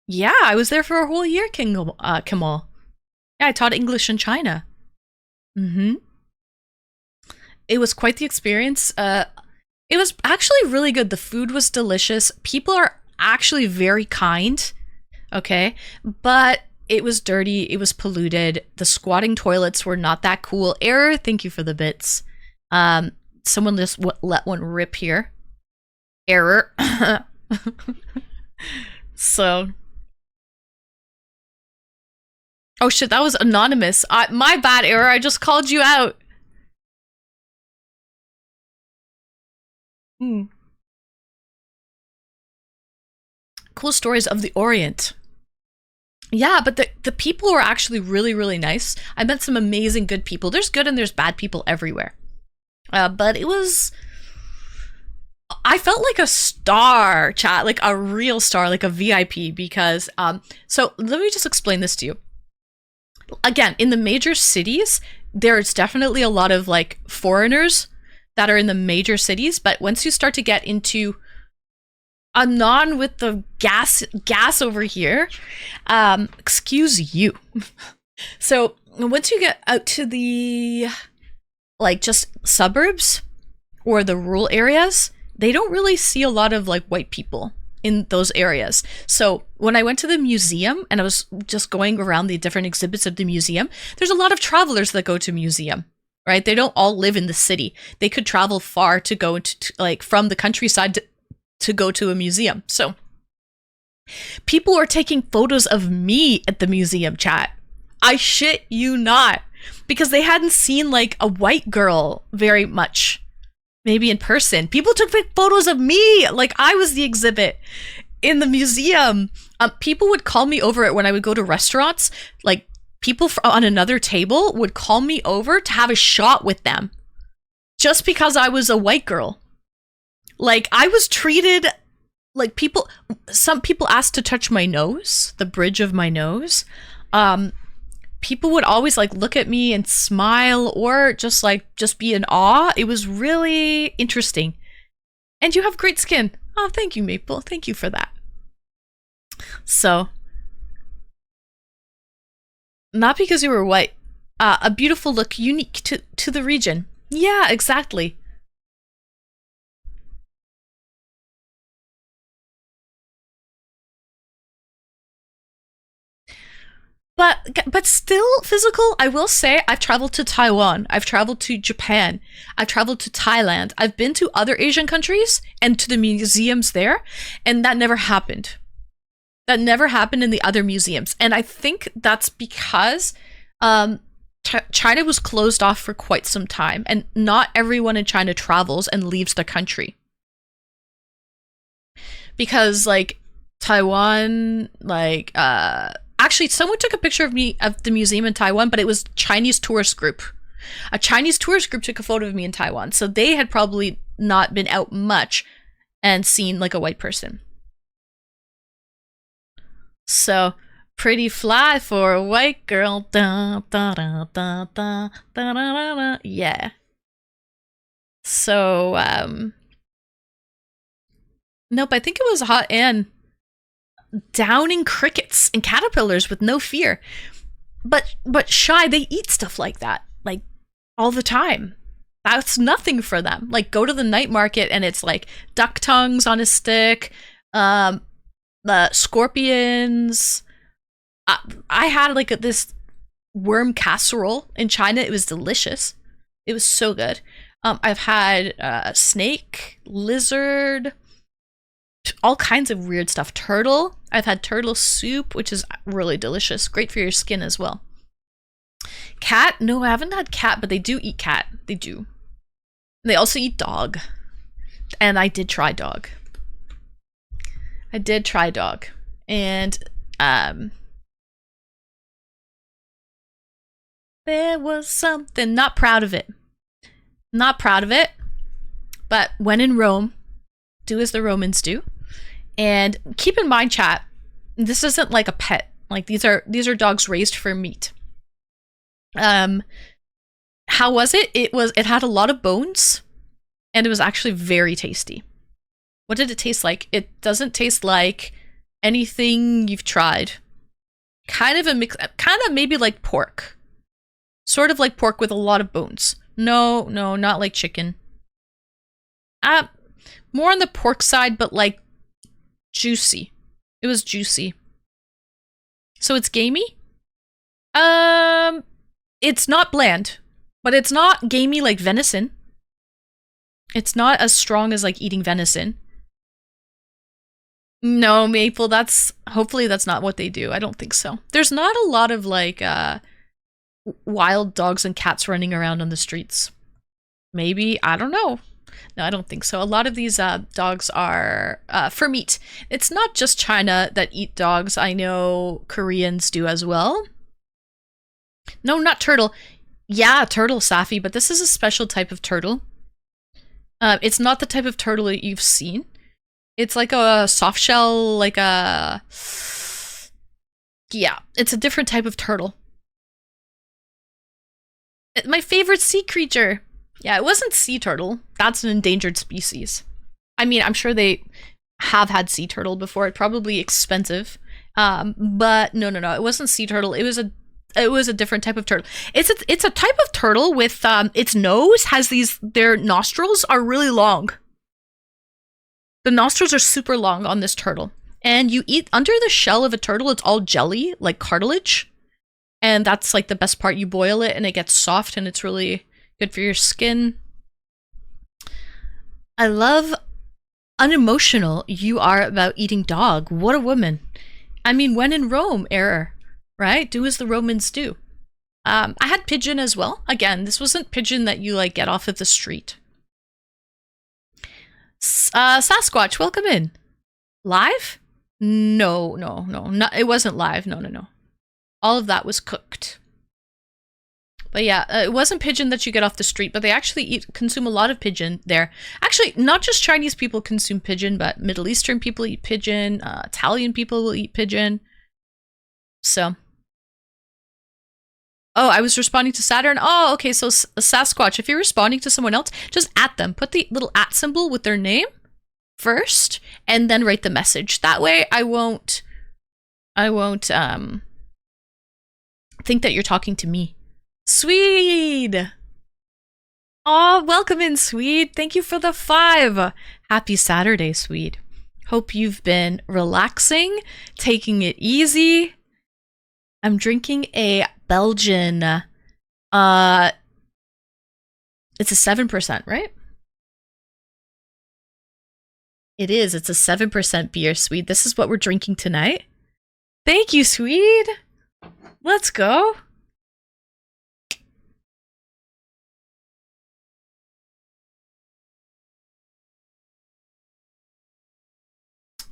Yeah, I was there for a whole year, Kamal. Yeah, I taught English in China. It was quite the experience. It was actually really good. The food was delicious. People are actually very kind. Okay. But it was dirty. It was polluted. The squatting toilets were not that cool. Error, thank you for the bits. Someone just let one rip here. Error. So... Oh shit, that was anonymous. My bad, Error. I just called you out. Cool stories of the Orient. Yeah, but the people were actually really, really nice. I met some amazing good people. There's good and there's bad people everywhere. But it was... I felt like a star, chat. Like a real star, like a VIP, because... So, let me just explain this to you. Again, in the major cities, there's definitely a lot of like foreigners that are in the major cities, but once you start to get into Anon with the gas over here, excuse you. So once you get out to the like just suburbs or the rural areas, they don't really see a lot of like white people in those areas. So when I went to the museum and I was just going around the different exhibits of the museum, there's a lot of travelers that go to museum, right? They don't all live in the city. They could travel far to go to like from the countryside to go to a museum. So people are taking photos of me at the museum, chat. I shit you not, because they hadn't seen like a white girl very much. Maybe in person. People took photos of me like I was the exhibit in the museum. People would call me over when I would go to restaurants. Like people on another table would call me over to have a shot with them just because I was a white girl. Like I was treated like some people asked to touch my nose, the bridge of my nose. People would always like look at me and smile or just be in awe. It was really interesting. And you have great skin. Oh, thank you, Maple. Thank you for that. So, not because you were white. A beautiful look unique to the region. Yeah, exactly. But still physical, I will say I've traveled to Taiwan, I've traveled to Japan, I've traveled to Thailand, I've been to other Asian countries and to the museums there, and that never happened. That never happened in the other museums. And I think that's because China was closed off for quite some time, and not everyone in China travels and leaves the country. Because like Taiwan, like actually, someone took a picture of me of the museum in Taiwan, but it was Chinese tourist group. A Chinese tourist group took a photo of me in Taiwan, so they had probably not been out much and seen like a white person. So pretty fly for a white girl. Da, da, da, da, da, da, da, da. Yeah. So nope, I think it was Hot Ann downing crickets and caterpillars with no fear. But Shy, they eat stuff like that, like all the time. That's nothing for them. Like, go to the night market and it's like duck tongues on a stick, the scorpions. I had like this worm casserole in China. It was delicious. It was so good. I've had snake, lizard, all kinds of weird stuff. Turtle. I've had turtle soup, which is really delicious. Great for your skin as well. Cat? No, I haven't had cat, but they do eat cat. They do. They also eat dog. And I did try dog. And there was something. Not proud of it. But when in Rome, do as the Romans do. And keep in mind, chat, this isn't like a pet. Like, these are dogs raised for meat. How was it? It had a lot of bones, and it was actually very tasty. What did it taste like? It doesn't taste like anything you've tried. Kind of a mix, kind of maybe like pork. Sort of like pork with a lot of bones. No, not like chicken. More on the pork side, but like juicy. It was juicy. So it's gamey? It's not bland, but it's not gamey like venison. It's not as strong as like eating venison. No, Maple, hopefully that's not what they do. I don't think so. There's not a lot of like wild dogs and cats running around on the streets. Maybe, I don't know. No, I don't think so. A lot of these dogs are for meat. It's not just China that eat dogs. I know Koreans do as well. No, not turtle. Yeah, turtle, Safi, but this is a special type of turtle. It's not the type of turtle that you've seen. It's like a soft shell, like a... Yeah, it's a different type of turtle. My favorite sea creature. Yeah, it wasn't sea turtle. That's an endangered species. I mean, I'm sure they have had sea turtle before. It's probably expensive. But no. It wasn't sea turtle. It was a different type of turtle. It's a type of turtle with its nose has their nostrils are really long. The nostrils are super long on this turtle. And you eat under the shell of a turtle, it's all jelly, like cartilage. And that's like the best part. You boil it and it gets soft and it's really good for your skin. I love unemotional you are about eating dog. What a woman. I mean, when in Rome, error, right? Do as the Romans do. I had pigeon as well. Again, this wasn't pigeon that you like get off of the street. Sasquatch, welcome in. Live? No. It wasn't live. No. All of that was cooked. But yeah, it wasn't pigeon that you get off the street, but they actually consume a lot of pigeon there. Actually, not just Chinese people consume pigeon, but Middle Eastern people eat pigeon. Italian people will eat pigeon. So. Oh, I was responding to Saturn. Oh, okay, so Sasquatch, if you're responding to someone else, just at them. Put the little at symbol with their name first, and then write the message. That way, I won't think that you're talking to me. Swede! Oh, welcome in, Swede. Thank you for the 5. Happy Saturday, Swede. Hope you've been relaxing, taking it easy. I'm drinking a Belgian. It's a 7%, right? It is. It's a 7% beer, Swede. This is what we're drinking tonight. Thank you, Swede. Let's go.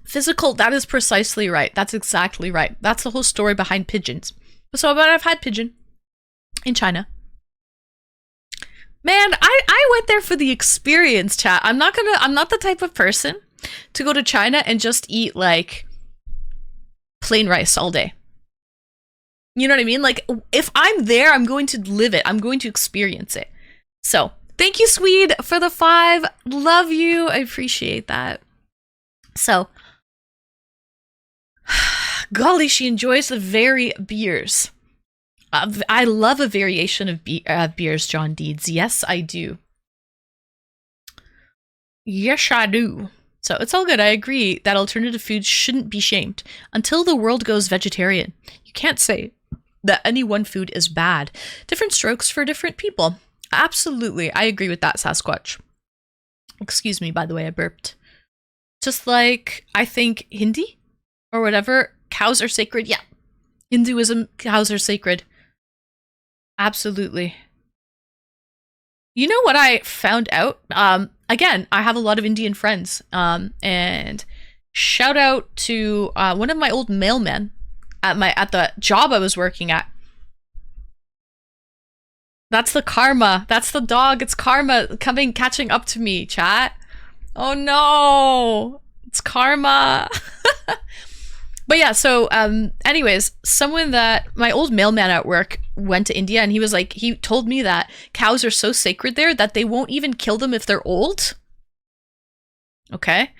Physical, that is precisely right. That's exactly right. That's the whole story behind pigeons. So, but I've had pigeon in China. Man, I went there for the experience, chat. I'm not the type of person to go to China and just eat like plain rice all day. You know what I mean? Like, if I'm there, I'm going to live it. I'm going to experience it. So, thank you, Swede, for the 5. Love you. I appreciate that. So, golly, she enjoys the very beers. I love a variation of beers, John Deeds. Yes, I do. Yes, I do. So it's all good. I agree that alternative foods shouldn't be shamed until the world goes vegetarian. You can't say that any one food is bad. Different strokes for different people. Absolutely. I agree with that, Sasquatch. Excuse me, by the way, I burped. Just like, I think Hindi or whatever, cows are sacred. Yeah. Hinduism, cows are sacred. Absolutely. You know what I found out? Again, I have a lot of Indian friends. And shout out to one of my old mailmen at the job I was working at. That's the karma. That's the dog. It's karma catching up to me, chat. Oh no. It's karma. But yeah, so anyways, someone that my old mailman at work went to India, and he told me that cows are so sacred there that they won't even kill them if they're old. Okay.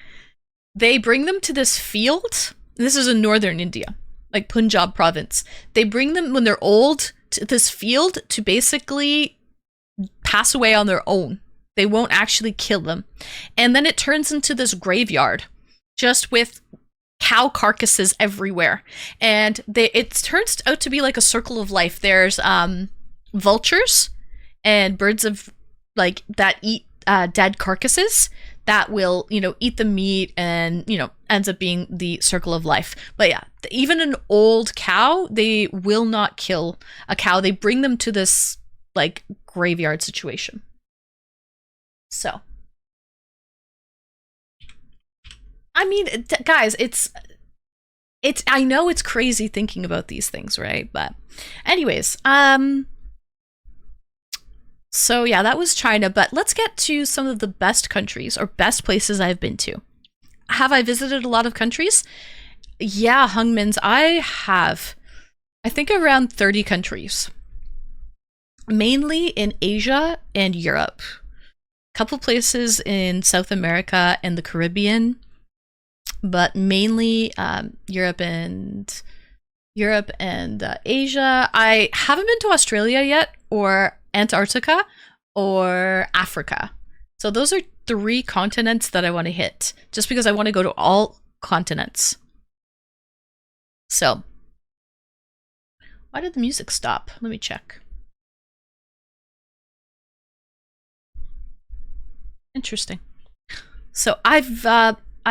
They bring them to this field. This is in northern India, like Punjab province. They bring them when they're old to this field to basically pass away on their own. They won't actually kill them. And then it turns into this graveyard just with cow carcasses everywhere. And it turns out to be like a circle of life. There's vultures and birds of like that eat dead carcasses that will, eat the meat and, ends up being the circle of life. But yeah, even an old cow, they will not kill a cow. They bring them to this like graveyard situation. So, I mean, guys, it's I know it's crazy thinking about these things, right? But anyways, so yeah, that was China, but let's get to some of the best countries or best places I've been to. Have I visited a lot of countries? Yeah, Hungmins, I have. I think around 30 countries. Mainly in Asia and Europe. A couple places in South America and the Caribbean, but mainly Europe and Asia. I haven't been to Australia yet, or Antarctica, or Africa. So those are 3 continents that I want to hit, just because I want to go to all continents. So, why did the music stop? Let me check. Interesting. So I've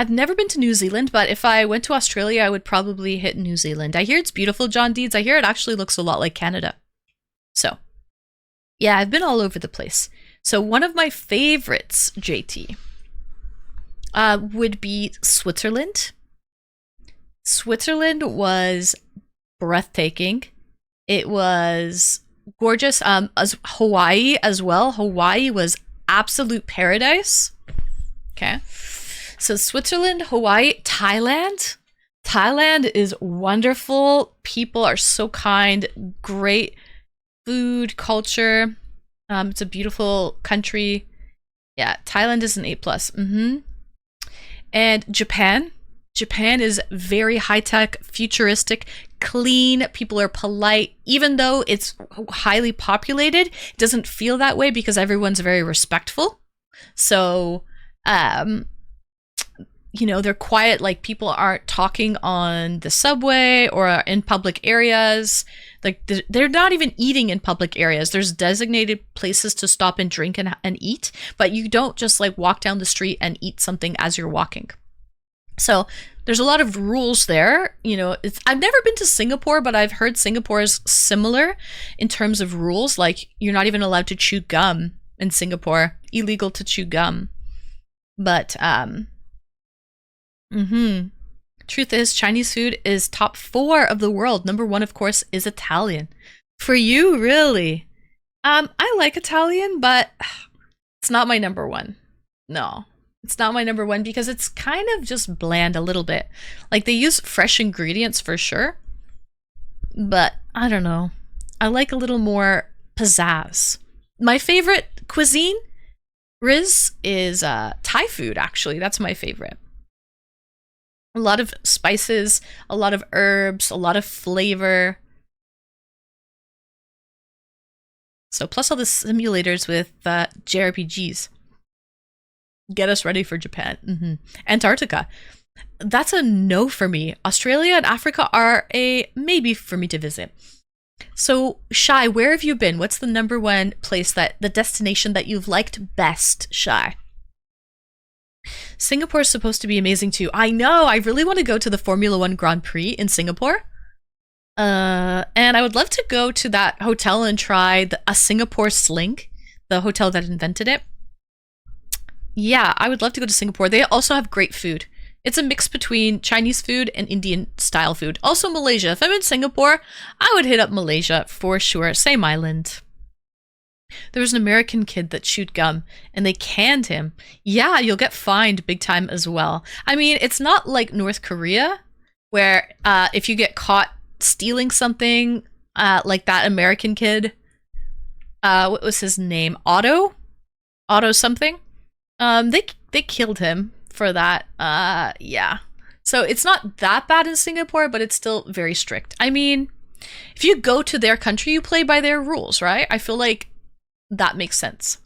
never been to New Zealand, but if I went to Australia, I would probably hit New Zealand. I hear it's beautiful, John Deeds. I hear it actually looks a lot like Canada. So, yeah, I've been all over the place. So one of my favorites, JT, would be Switzerland. Switzerland was breathtaking. It was gorgeous. As Hawaii as well. Hawaii was absolute paradise. Okay. So Switzerland, Hawaii, Thailand. Thailand is wonderful. People are so kind. Great food, culture. It's a beautiful country. Yeah, Thailand is an A+. And Japan. Japan is very high-tech, futuristic, clean. People are polite. Even though it's highly populated, it doesn't feel that way because everyone's very respectful. So, they're quiet, like people aren't talking on the subway or in public areas. Like they're not even eating in public areas. There's designated places to stop and drink and eat, but you don't just like walk down the street and eat something as you're walking. So there's a lot of rules there. I've never been to Singapore, but I've heard Singapore is similar in terms of rules. Like you're not even allowed to chew gum in Singapore. Illegal to chew gum. But truth is, Chinese food is top 4 of the world. Number 1, of course, is Italian. For you, really? I like Italian, but it's not my number one. No, it's not my number one because it's kind of just bland a little bit. Like they use fresh ingredients for sure, but I don't know. I like a little more pizzazz. My favorite cuisine, Riz, is Thai food, actually. That's my favorite. A lot of spices, a lot of herbs, a lot of flavor. So plus all the simulators with JRPGs. Get us ready for Japan. Antarctica. That's a no for me. Australia and Africa are a maybe for me to visit. So, Shy, where have you been? What's the number one place the destination that you've liked best, Shy? Singapore is supposed to be amazing too. I know. I really want to go to the Formula One Grand Prix in Singapore. And I would love to go to that hotel and try a Singapore Sling, the hotel that invented it. Yeah, I would love to go to Singapore. They also have great food. It's a mix between Chinese food and Indian style food. Also Malaysia. If I'm in Singapore, I would hit up Malaysia for sure. Same island. There was an American kid that chewed gum and they canned him. Yeah, you'll get fined big time as well. I mean, it's not like North Korea where if you get caught stealing something like that American kid, what was his name? Otto something. They killed him for that. Yeah. So it's not that bad in Singapore, but it's still very strict. I mean, if you go to their country, you play by their rules, right? I feel like that makes sense.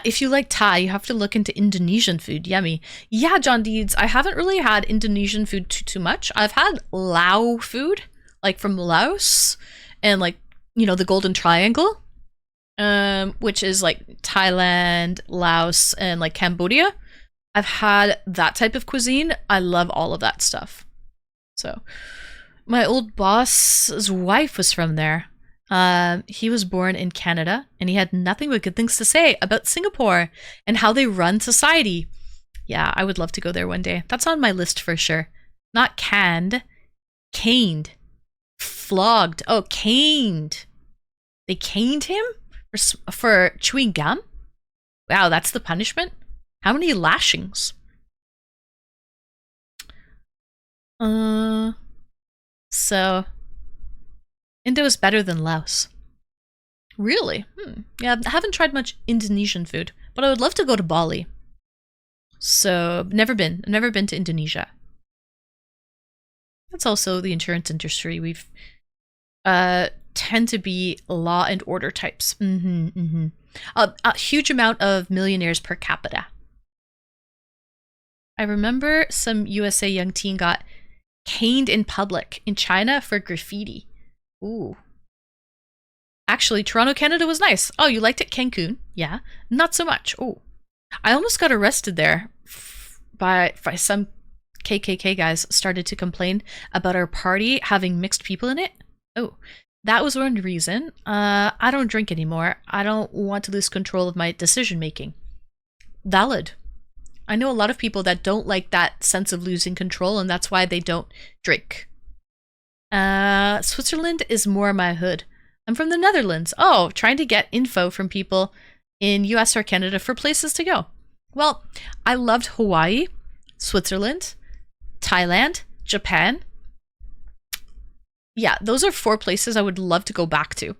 If you like Thai, you have to look into Indonesian food. Yummy. Yeah, John Deeds, I haven't really had Indonesian food too much. I've had Lao food, like from Laos, and like, you know, the Golden Triangle, which is like Thailand, Laos, and like Cambodia. I've had that type of cuisine. I love all of that stuff. So, my old boss's wife was from there. He was born in Canada and he had nothing but good things to say about Singapore and how they run society. Yeah, I would love to go there one day. That's on my list for sure. Not canned, caned, flogged. Oh, caned. They caned him for chewing gum? Wow, that's the punishment? How many lashings? So Indo is better than Laos. Really? Yeah, I haven't tried much Indonesian food, but I would love to go to Bali. So, never been to Indonesia. That's also the insurance industry. We've tend to be law and order types. A huge amount of millionaires per capita. I remember some USA young teen got caned in public in China for graffiti. Ooh. Actually, Toronto, Canada was nice. Oh, you liked it? Cancun? Yeah. Not so much. Oh. I almost got arrested there by some KKK guys started to complain about our party having mixed people in it. Oh. That was one reason. I don't drink anymore. I don't want to lose control of my decision making. Valid. I know a lot of people that don't like that sense of losing control, and that's why they don't drink. Switzerland is more my hood. I'm from the Netherlands. Oh, trying to get info from people in US or Canada for places to go. Well, I loved Hawaii, Switzerland, Thailand, Japan. Yeah, those are 4 places I would love to go back to.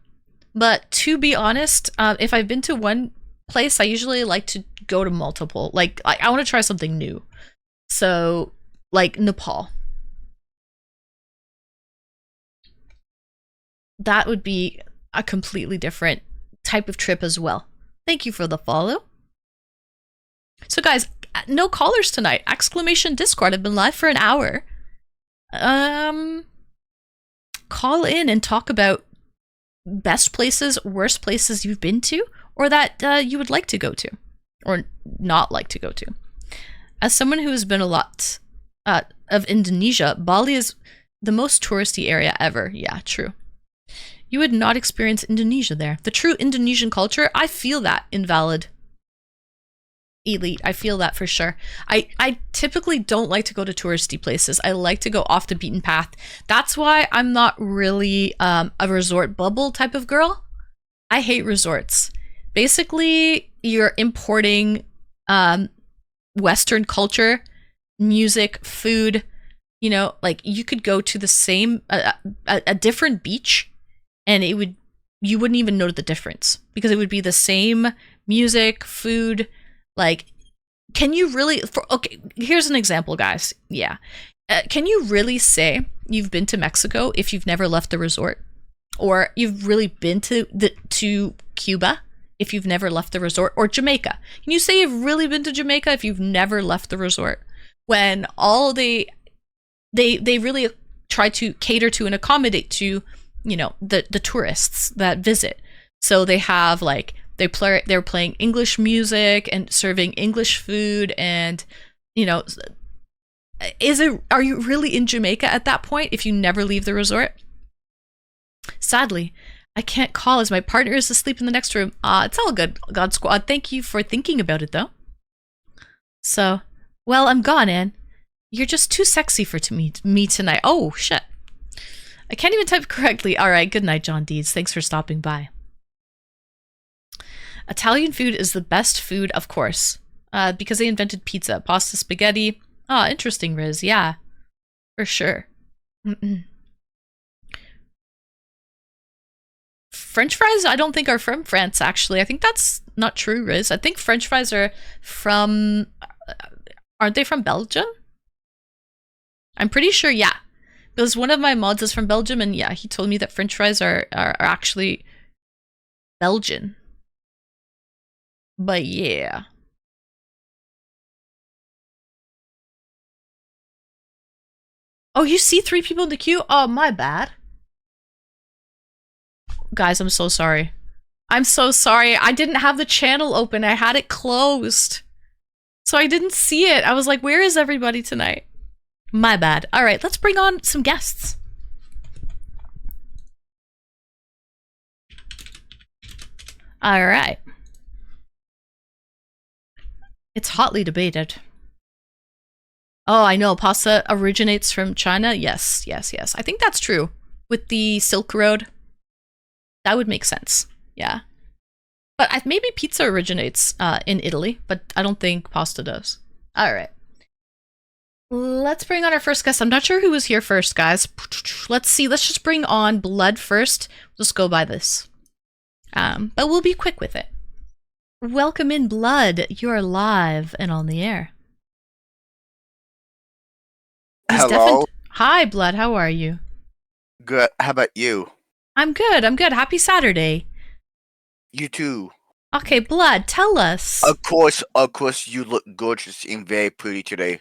But to be honest, if I've been to one place, I usually like to go to multiple. Like I want to try something new. So, like Nepal. That would be a completely different type of trip as well. Thank you for the follow. So guys, no callers tonight. Exclamation Discord. I've been live for an hour. Call in and talk about best places, worst places you've been to, or that you would like to go to, or not like to go to. As someone who has been a lot of Indonesia, Bali is the most touristy area ever. Yeah, true. You would not experience Indonesia there. The true Indonesian culture, I feel that invalid. Elite, I feel that for sure. I typically don't like to go to touristy places. I like to go off the beaten path. That's why I'm not really a resort bubble type of girl. I hate resorts. Basically, you're importing Western culture, music, food. Like you could go to the same a different beach, and you wouldn't even know the difference because it would be the same music, food. Like, can you really? Okay, here's an example, guys. Yeah, can you really say you've been to Mexico if you've never left the resort? Or you've really been to Cuba if you've never left the resort, or Jamaica? Can you say you've really been to Jamaica if you've never left the resort? When all they really try to cater to and accommodate to, the tourists that visit. So they have like they're playing English music and serving English food, and are you really in Jamaica at that point if you never leave the resort? Sadly, I can't call as my partner is asleep in the next room. It's all good, God Squad. Thank you for thinking about it, though. So, well, I'm gone, Anne. You're just too sexy for me tonight. Oh, shit. I can't even type correctly. All right, good night, John Deeds. Thanks for stopping by. Italian food is the best food, of course, because they invented pizza, pasta, spaghetti. Interesting, Riz. Yeah, for sure. French fries, I don't think are from France, actually. I think that's not true, Riz. I think French fries are from... Aren't they from Belgium? I'm pretty sure, yeah. Because one of my mods is from Belgium, and yeah, he told me that French fries are actually Belgian. But yeah. Oh, you see 3 people in the queue? Oh, my bad. Guys, I'm so sorry. I'm so sorry. I didn't have the channel open. I had it closed. So I didn't see it. I was like, where is everybody tonight? My bad. All right, let's bring on some guests. All right. It's hotly debated. Oh, I know. Pasta originates from China. Yes. I think that's true. With the Silk Road, that would make sense. Yeah. But maybe pizza originates in Italy, but I don't think pasta does. All right. Let's bring on our first guest. I'm not sure who was here first, guys. Let's see. Let's just bring on Blood first. We'll just go by this. But we'll be quick with it. Welcome in, Blood. You're live and on the air. Hello. Hi, Blood. How are you? Good. How about you? I'm good. Happy Saturday. You too. Okay, Blood, tell us. Of course, you look gorgeous and very pretty today.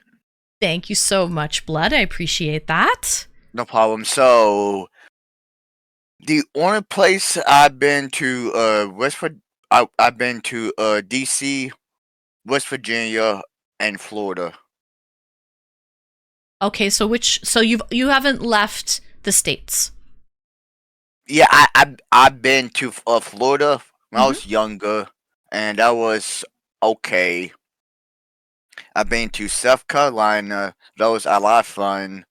Thank you so much, Blood. I appreciate that. No problem. So, the only place I've been to, I've been to DC, West Virginia, and Florida. Okay, so you haven't left the States? Yeah, I've been to Florida when I was younger, and that was okay. I've been to South Carolina. That was a lot of fun.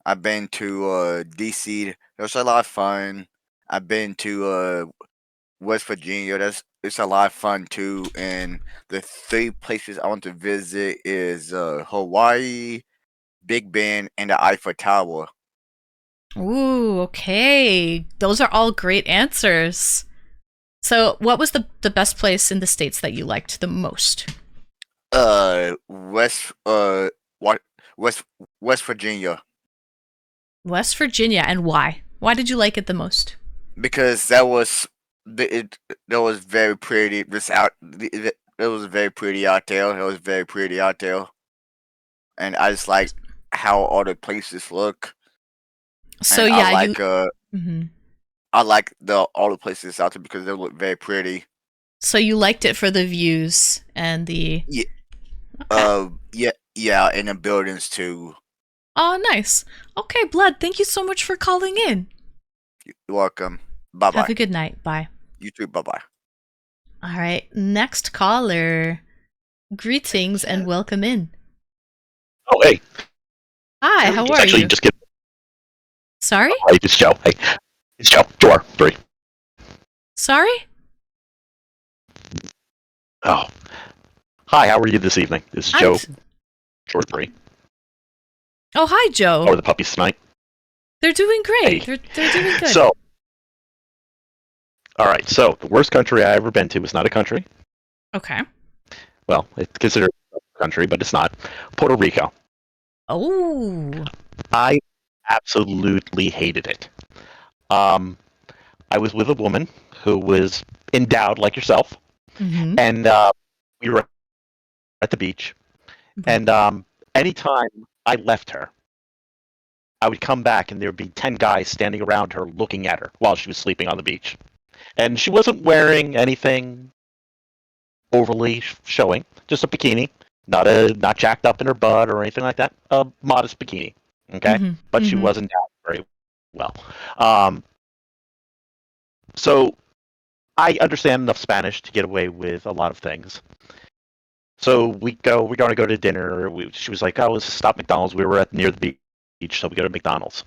I've been to DC. That was a lot of fun. I've been to West Virginia. It's a lot of fun too. And the 3 places I want to visit is Hawaii, Big Ben, and the Eiffel Tower. Ooh, okay. Those are all great answers. So, what was the best place in the States that you liked the most? West Virginia. West Virginia, and why? Why did you like it the most? Because that was very pretty. It was very pretty out there. It was very pretty out there, and I just like how all the places look. So and yeah, I like all the places out there because they look very pretty. So you liked it for the views and the yeah, and the buildings too. Oh, nice. Okay, Blood, thank you so much for calling in. You're welcome. Bye bye. Have a good night. Bye. You too. Bye bye. All right, next caller. Greetings and welcome in. Oh, hey. Hi, how are you? Just get. Sorry? Hey, it's Joe. Hey, it's Joe. 3. Sorry? Oh. Hi, how are you this evening? This is Joe Shortbury. Oh, hi, Joe. How are the puppies tonight? They're doing great. Hey. They're doing good. So, all right. So, the worst country I ever been to was not a country. Okay. Well, it's considered a country, but it's not. Puerto Rico. Oh. I absolutely hated it. I was with a woman who was endowed like yourself, Mm-hmm. and we were at the beach. And anytime I left her, I would come back and there would be 10 guys standing around her looking at her while she was sleeping on the beach. And she wasn't wearing anything overly showing, just a bikini, not jacked up in her butt or anything like that. A modest bikini, okay? Mm-hmm. But she wasn't down very well. So I understand enough Spanish to get away with a lot of things. So we're going to go to dinner. She was like, "Oh, let's stop McDonald's." We were near the beach, so we go to McDonald's.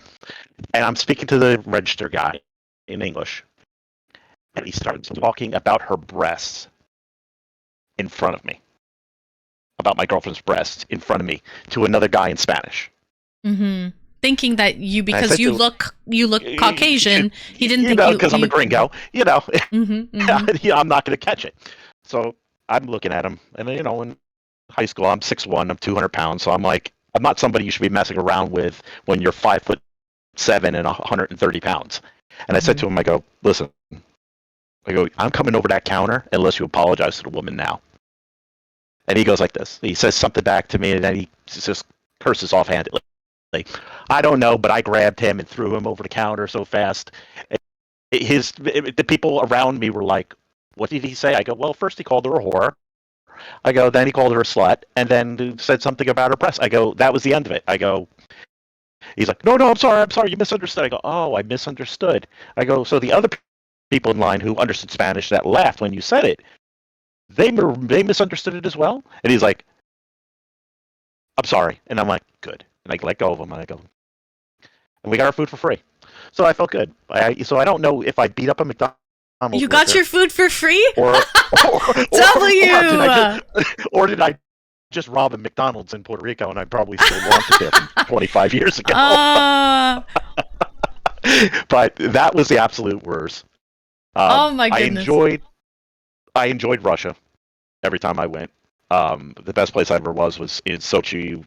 And I'm speaking to the register guy in English, and he starts talking about her breasts in front of me, about my girlfriend's breasts in front of me, to another guy in Spanish. Mm-hmm. Thinking that because you look Caucasian, he didn't think because I'm a gringo, Mm-hmm. I'm not going to catch it. So I'm looking at him, and in high school, I'm 6'1", I'm 200 pounds, so I'm like, I'm not somebody you should be messing around with when you're 5'7" and 130 pounds. And I said to him, I go, listen, I'm coming over that counter unless you apologize to the woman now. And he goes like this. He says something back to me, and then he just curses offhandedly. I don't know, but I grabbed him and threw him over the counter so fast. The people around me were like, what did he say? I go, well, first he called her a whore. I go, then he called her a slut, and then said something about her breasts. I go, that was the end of it. I go, he's like, no, I'm sorry, you misunderstood. I go, oh, I misunderstood. I go, so the other people in line who understood Spanish that laughed when you said it, they misunderstood it as well? And he's like, I'm sorry. And I'm like, good. And I let go of him, and I go, and we got our food for free. So I felt good. So I don't know if I beat up a McDonald's. You got your food for free? Or did I just rob a McDonald's in Puerto Rico, and I probably still wanted there from 25 years ago. But that was the absolute worst. Oh my goodness! I enjoyed Russia every time I went. The best place I ever was in Sochi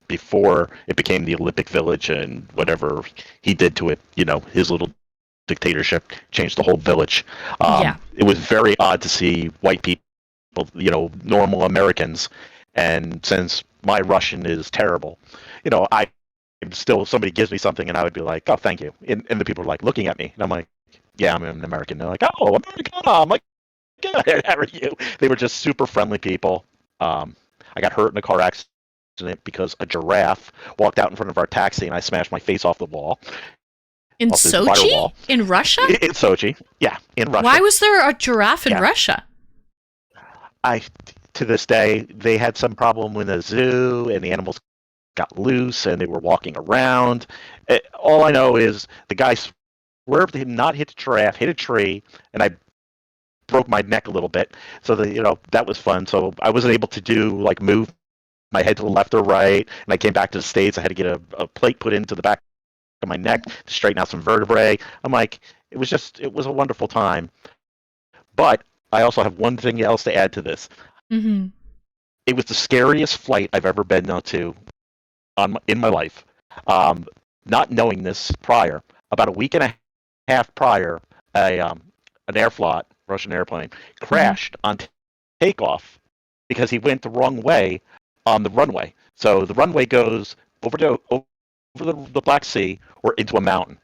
before it became the Olympic Village, and whatever he did to it, his little dictatorship changed the whole village. It was very odd to see white people, normal Americans, and since my Russian is terrible, I still, somebody gives me something and I would be like, oh, thank you, and the people are like looking at me, and I'm like, yeah, I'm an American. They're like, oh, Americana. I'm like, good, how are you? They were just super friendly people. I got hurt in a car accident because a giraffe walked out in front of our taxi and I smashed my face off the wall. In Sochi? In Russia? In Sochi, yeah, in Russia. Why was there a giraffe in Russia? To this day, they had some problem with a zoo and the animals got loose and they were walking around. All I know is the guy swerved him, not hit the giraffe, hit a tree, and I broke my neck a little bit. So that was fun. So I wasn't able to move my head to the left or right. And I came back to the States. I had to get a plate put into the back of my neck to straighten out some vertebrae. I'm like, it was a wonderful time. But I also have one thing else to add to this. Mm-hmm. It was the scariest flight I've ever been to in my life. Not knowing this prior, about a week and a half prior, an Aeroflot, Russian airplane, crashed on takeoff because he went the wrong way on the runway. So the runway goes over the Black Sea or into a mountain.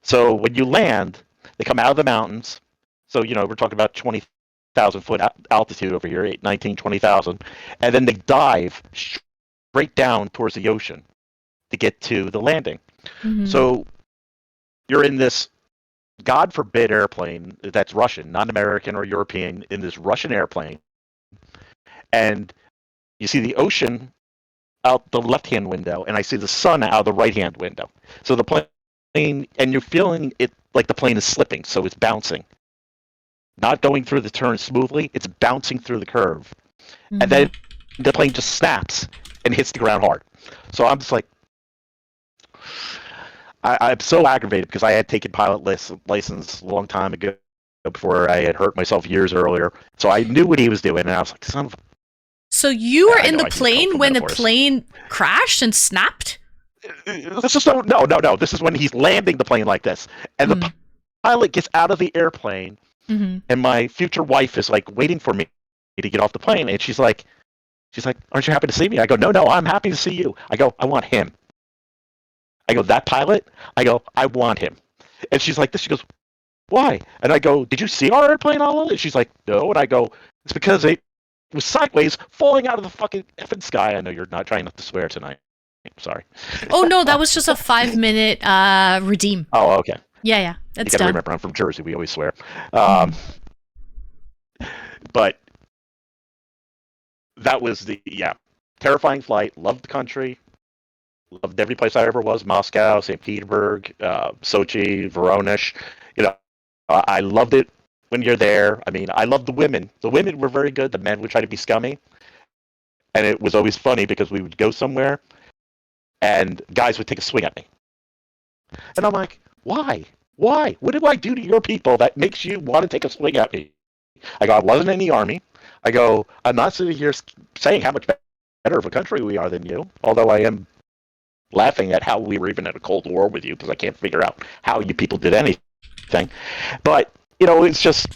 So when you land, they come out of the mountains. So, we're talking about 20,000 foot altitude over here, 20,000. And then they dive straight down towards the ocean to get to the landing. Mm-hmm. So you're in this, God forbid, airplane that's Russian, not American or European, in this Russian airplane. And you see the ocean out the left-hand window, and I see the sun out of the right-hand window. So the plane, and you're feeling it, like the plane is slipping, so it's bouncing, not going through the turn smoothly. It's bouncing through the curve, and then the plane just snaps and hits the ground hard. So I'm just like, I'm so aggravated because I had taken pilot license a long time ago before I had hurt myself years earlier. So I knew what he was doing, and I was like, son of a... So you were I in know the I can plane cope when the with metaphors. plane crashed and snapped? This is no. This is when he's landing the plane like this, and the pilot gets out of the airplane, and my future wife is like waiting for me to get off the plane, and she's like, "Aren't you happy to see me?" I go, "No, I'm happy to see you." I go, "I want him." I go, "That pilot?" I go, "I want him." And she's like this. She goes, "Why?" And I go, "Did you see our airplane all along?" And she's like, "No." And I go, "It's because it was sideways, falling out of the fucking effing sky." I know you're not trying not to swear tonight. Sorry. Oh no, that was just a 5-minute redeem. Oh, okay. Yeah, You it's gotta done. remember, I'm from Jersey. We always swear. But that was the terrifying flight. Loved the country. Loved every place I ever was: Moscow, St. Petersburg, Sochi, Voronezh. I loved it when you're there. I mean, I loved the women. The women were very good. The men would try to be scummy, and it was always funny because we would go somewhere, and guys would take a swing at me, and I'm like, why? Why? What did I do to your people that makes you want to take a swing at me? I go, I wasn't in the army. I go, I'm not sitting here saying how much better of a country we are than you, although I am laughing at how we were even in a Cold War with you because I can't figure out how you people did anything. But, it's just,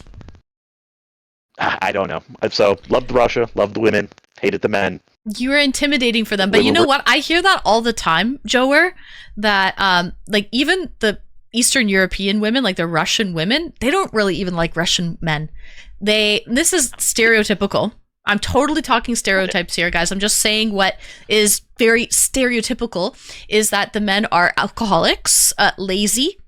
I don't know. So, loved Russia, loved the women, hated the men. You were intimidating for them, but you know what? I hear that all the time, Joer, that like even the Eastern European women, like the Russian women, they don't really even like Russian men. This is stereotypical. I'm totally talking stereotypes here, guys. I'm just saying what is very stereotypical is that the men are alcoholics, lazy,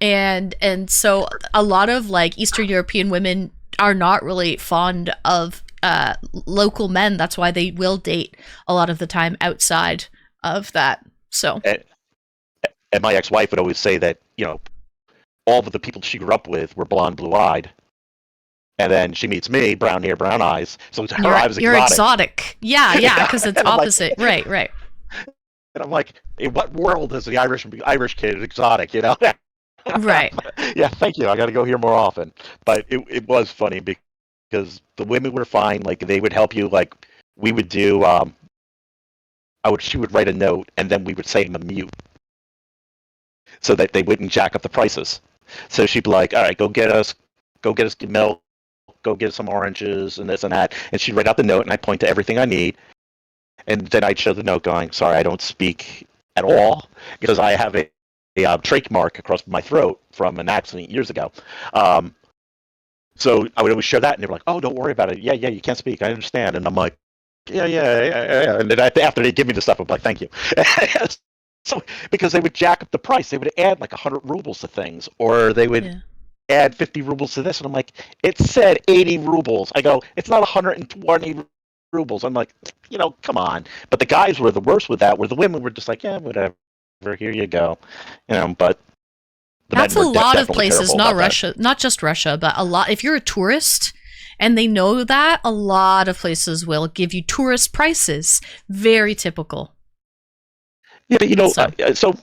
and so a lot of like Eastern European women are not really fond of local men. That's why they will date a lot of the time outside of that. So, and my ex-wife would always say that all of the people she grew up with were blonde, blue-eyed. And then she meets me, brown hair, brown eyes. So to her, I was exotic. You're exotic. Yeah, because it's opposite. Like, right. And I'm like, in what world is the Irish kid exotic, Right. Yeah, thank you. I got to go here more often. But it was funny because the women were fine. Like, they would help you. Like, we would do, she would write a note, and then we would say them a mute so that they wouldn't jack up the prices. So she'd be like, all right, go get us milk. Go get some oranges and this and that. And she'd write out the note, and I'd point to everything I need. And then I'd show the note going, sorry, I don't speak at all because I have a trach mark across my throat from an accident years ago. So I would always show that, and they were like, oh, don't worry about it. Yeah, you can't speak. I understand. And I'm like, yeah. And then after they give me the stuff, I'm like, thank you. So because they would jack up the price. They would add like 100 rubles to things, or they would add 50 rubles to this, and I'm like, it said 80 rubles. I go, it's not 120 rubles. I'm like, come on. But the guys were the worst with that, where the women were just like, yeah, whatever, here you go. But that's a lot of places, not Russia, not just Russia, but a lot. If you're a tourist and they know that, a lot of places will give you tourist prices. Very typical. Yeah, so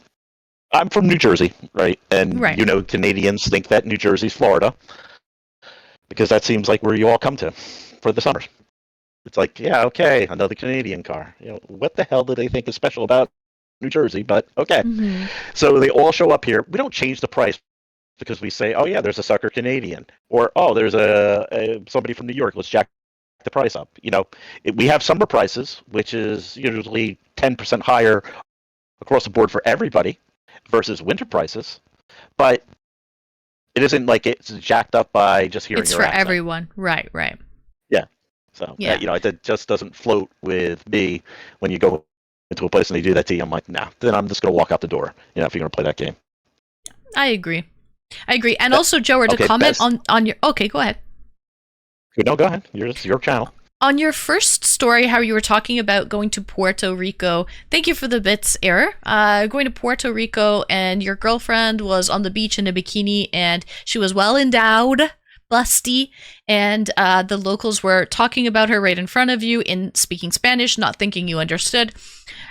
I'm from New Jersey, right? And Canadians think that New Jersey's Florida because that seems like where you all come to for the summers. It's like, yeah, okay, another Canadian car. What the hell do they think is special about New Jersey? But okay. Mm-hmm. So they all show up here. We don't change the price because we say, oh yeah, there's a sucker Canadian, or oh, there's a somebody from New York. Let's jack the price up. We have summer prices, which is usually 10% higher across the board for everybody versus winter prices, but it isn't like it's jacked up by just hearing your accent. It's for everyone. Right. Yeah. So, it just doesn't float with me when you go into a place and they do that to you. I'm like, nah, then I'm just going to walk out the door, if you're going to play that game. I agree. And also, Joer, to comment on your... Okay, go ahead. No, go ahead. It's your channel. On your first story, how you were talking about going to Puerto Rico, thank you for the bits, Error. Going to Puerto Rico and your girlfriend was on the beach in a bikini and she was well endowed, busty, and the locals were talking about her right in front of you in speaking Spanish, not thinking you understood.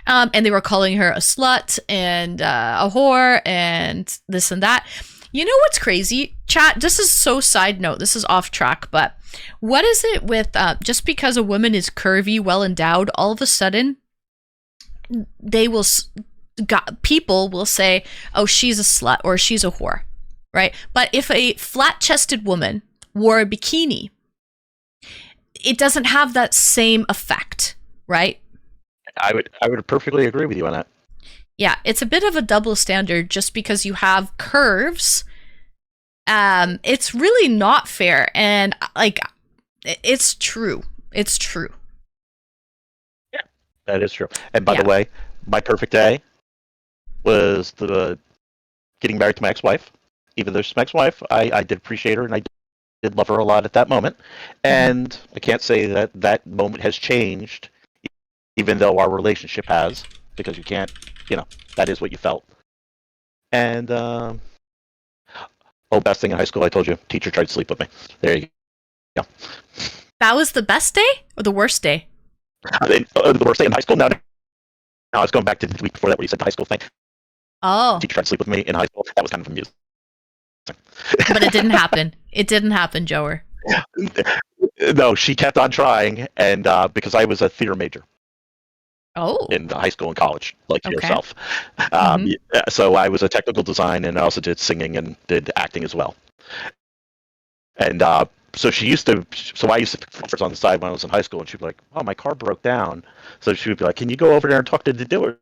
And they were calling her a slut and a whore and this and that. You know what's crazy? Chat, this is so side note, this is off track, but what is it with just because a woman is curvy, well endowed, all of a sudden they will, people will say, oh, she's a slut or she's a whore, right? But if a flat chested woman wore a bikini, it doesn't have that same effect, right? I would perfectly agree with you on that. Yeah, it's a bit of a double standard just because you have curves. It's really not fair, and like, it's true. It's true. Yeah, that is true. And by the way, my perfect day was the getting married to my ex-wife. Even though she's my ex-wife, I did appreciate her, and I did love her a lot at that moment. And I can't say that that moment has changed, even though our relationship has, because you can't, that is what you felt. And, best thing in high school, I told you, teacher tried to sleep with me. There you go. That was the best day or the worst day? The worst day in high school? No, I was going back to the week before that where you said the high school thing. Oh. Teacher tried to sleep with me in high school. That was kind of amusing. But it didn't happen. It didn't happen, Joer. No, she kept on trying, and because I was a theater major. Oh. In high school and college, like yourself. So I was a technical design, and I also did singing and did acting as well. And so I used to pick flowers on the side when I was in high school, and she'd be like, "Oh, my car broke down." So she would be like, "Can you go over there and talk to the dealer?"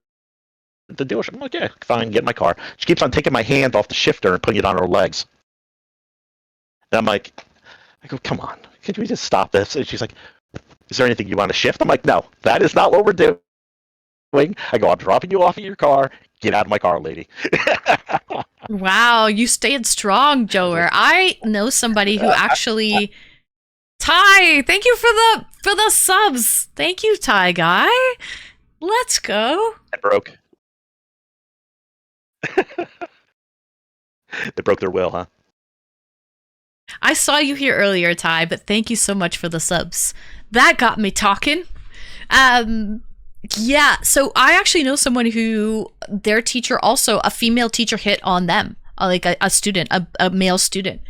I'm like, "Yeah, fine, get in my car." She keeps on taking my hand off the shifter and putting it on her legs. And I'm like, I go, "Come on, could we just stop this?" And she's like, "Is there anything you want to shift?" I'm like, "No, that is not what we're doing." I go, "I'm dropping you off at your car. Get out of my car, lady." Wow, you stayed strong, Joer. I know somebody who actually. Ty, thank you for the subs. Thank you, Ty guy. Let's go. It broke. They broke their will, huh? I saw you here earlier, Ty, but thank you so much for the subs. That got me talking. Yeah, so I actually know someone who their teacher, also a female teacher, hit on them, like a student, a male student.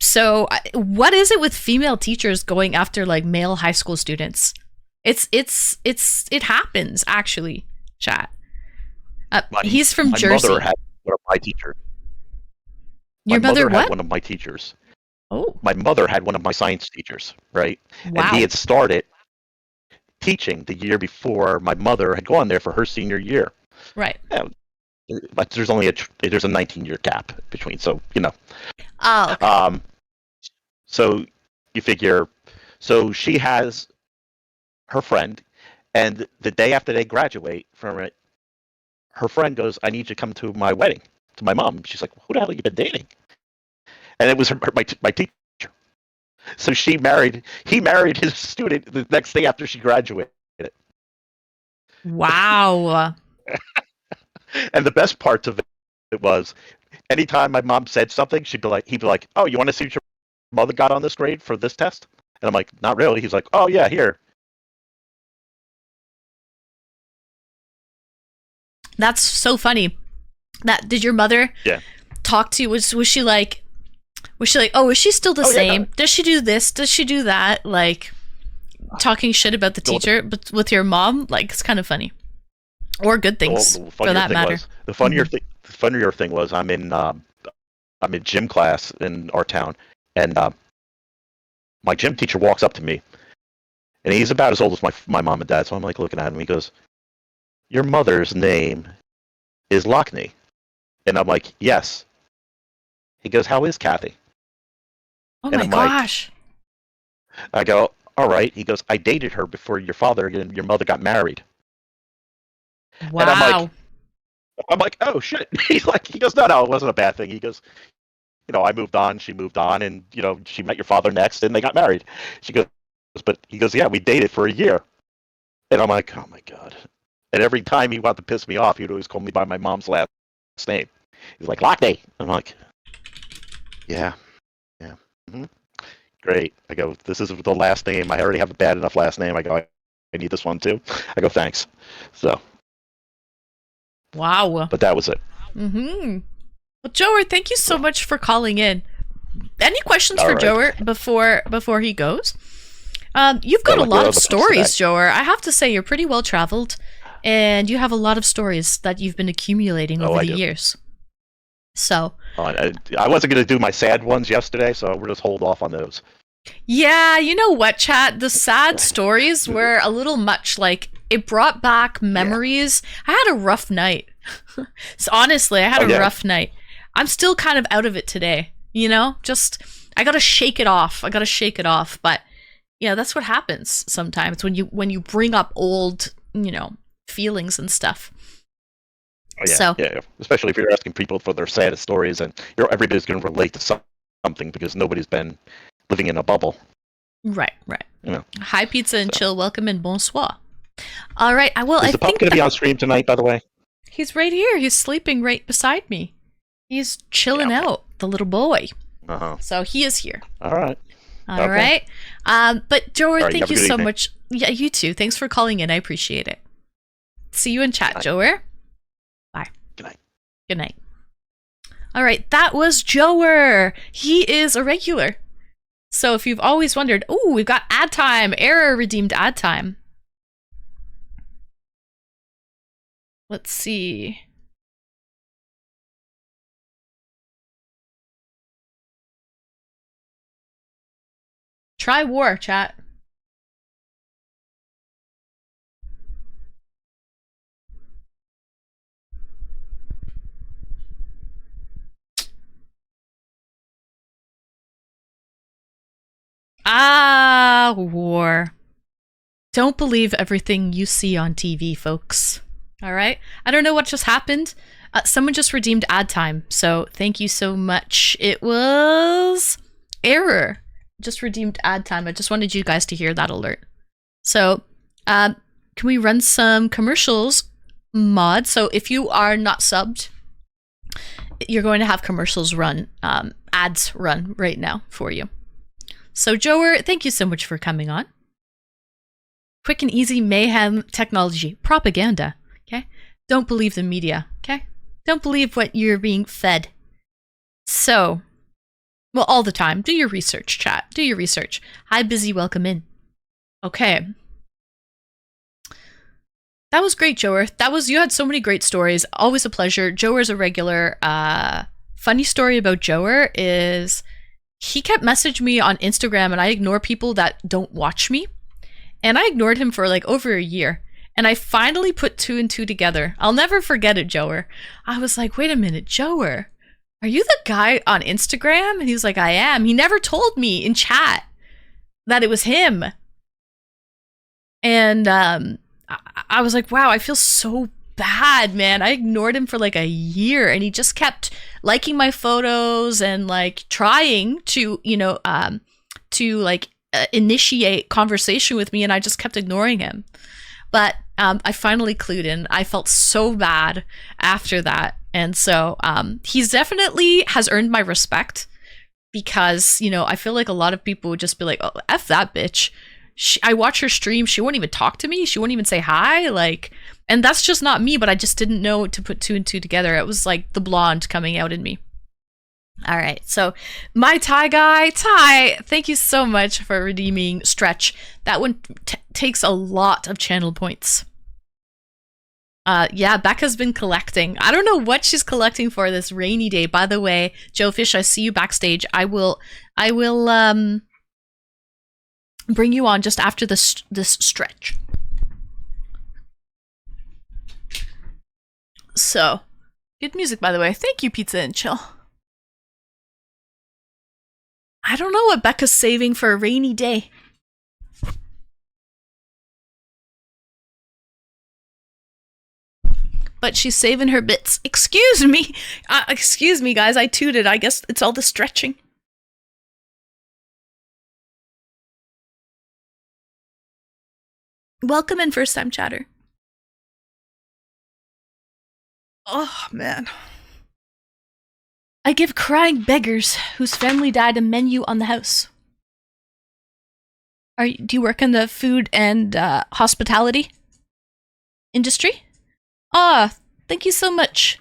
So what is it with female teachers going after like male high school students? It happens actually, chat. He's from Jersey. My mother had one of my teachers. Your mother had what? one of my teachers. Oh. My mother had one of my science teachers, right? Wow. And he had started teaching the year before my mother had gone there for her senior year. Right. But there's only there's a 19-year gap between, so Oh. Okay. So you figure, so she has her friend, and the day after they graduate from it, her friend goes, "I need you to come to my wedding," to my mom. She's like, "Who the hell have you been dating?" And it was my teacher. So he married his student the next day after she graduated. Wow. And the best part of it was, anytime my mom said something, he'd be like, "Oh, you want to see what your mother got on this grade for this test?" And I'm like, "Not really." He's like, "Oh yeah, here." That's so funny. Did your mother talk to you? Was she like, oh, is she still the same? Yeah. Does she do this? Does she do that? Like, talking shit about the teacher, but with your mom, like, it's kind of funny. Or good things, for that matter. The funnier thing was, I'm in gym class in our town, and my gym teacher walks up to me, and he's about as old as my mom and dad. So I'm like looking at him. He goes, "Your mother's name is Lockney," and I'm like, "Yes." He goes, "How is Kathy?" Oh my gosh! I go, "All right." He goes, "I dated her before your father and your mother got married." Wow. And I'm like, "Oh shit." He goes, No, it wasn't a bad thing. He goes, I moved on, she moved on, and she met your father next, and they got married. She goes, but he goes, yeah, we dated for a year. And I'm like, oh my God. And every time he wanted to piss me off, he'd always call me by my mom's last name. He's like, Lockney. I'm like, yeah. Mm-hmm. Great. I go, this is the last name. I already have a bad enough last name. I go, I need this one too. I go, thanks. So. Wow. But that was it. Mm-hmm. Well, Joer, thank you so much for calling in. Any questions for right. Joer before he goes? You've got a lot of stories, Joer. I have to say, you're pretty well traveled, and you have a lot of stories that you've been accumulating over the years. So I wasn't going to do my sad ones yesterday, so we'll just hold off on those. Yeah, you know what, chat? The sad stories were a little much. Like, it brought back memories. Yeah. I had a rough night. So honestly, I had a rough night. I'm still kind of out of it today. You know, just I gotta shake it off. But yeah, that's what happens sometimes when you bring up old, feelings and stuff. Oh, yeah, so, yeah, especially if you're asking people for their saddest stories, and everybody's going to relate to something because nobody's been living in a bubble. Right. Hi, Pizza and Chill. Welcome and bonsoir. All right. Is the pup going to be on stream tonight, by the way? He's right here. He's sleeping right beside me. He's chilling out, the little boy. Uh-huh. So he is here. All right. All right. But Joer, thank you so much. Yeah, you too. Thanks for calling in. I appreciate it. See you in chat, Joer. Bye. Good night. All right, that was Joer. He is a regular. So if you've always wondered, oh, we've got ad time. Error redeemed ad time. Let's see. Try war, chat. War. Don't believe everything you see on TV, folks. All right? I don't know what just happened. Someone just redeemed ad time, so thank you so much. It was Error. Just redeemed ad time. I just wanted you guys to hear that alert. So, can we run some commercials, Mod? So if you are not subbed, you're going to have commercials run, ads run right now for you. So, Joer, thank you so much for coming on. Quick and easy mayhem technology. Propaganda, okay? Don't believe the media, okay? Don't believe what you're being fed. So, well, all the time. Do your research, chat. Do your research. Hi, Busy, welcome in. Okay. That was great, Joer. You had so many great stories. Always a pleasure. Joer's a regular. Funny story about Joer is he kept messaging me on Instagram, and I ignore people that don't watch me. And I ignored him for like over a year. And I finally put 2 and 2 together. I'll never forget it, Joer. I was like, wait a minute, Joer, are you the guy on Instagram? And he was like, I am. He never told me in chat that it was him. And I was like, wow, I feel so bad, man. I ignored him for like a year, and he just kept liking my photos and like trying to, initiate conversation with me, and I just kept ignoring him. But I finally clued in. I felt so bad after that. And so he's definitely has earned my respect because, I feel like a lot of people would just be like, oh, F that bitch. I watch her stream. She won't even talk to me. She won't even say hi. And that's just not me, but I just didn't know to put 2 and 2 together. It was like the blonde coming out in me. All right. So my Ty guy, Ty, thank you so much for redeeming Stretch. That one takes a lot of channel points. Yeah, Becca's been collecting. I don't know what she's collecting for this rainy day. By the way, Joe Fish, I see you backstage. I will bring you on just after this stretch. So, good music, by the way. Thank you, Pizza and Chill. I don't know what Becca's saving for a rainy day. But she's saving her bits. Excuse me, guys. I tooted. I guess it's all the stretching. Welcome in, first time chatter. Oh, man. I give crying beggars whose family died a menu on the house. Do you work in the food and hospitality industry? Ah, thank you so much.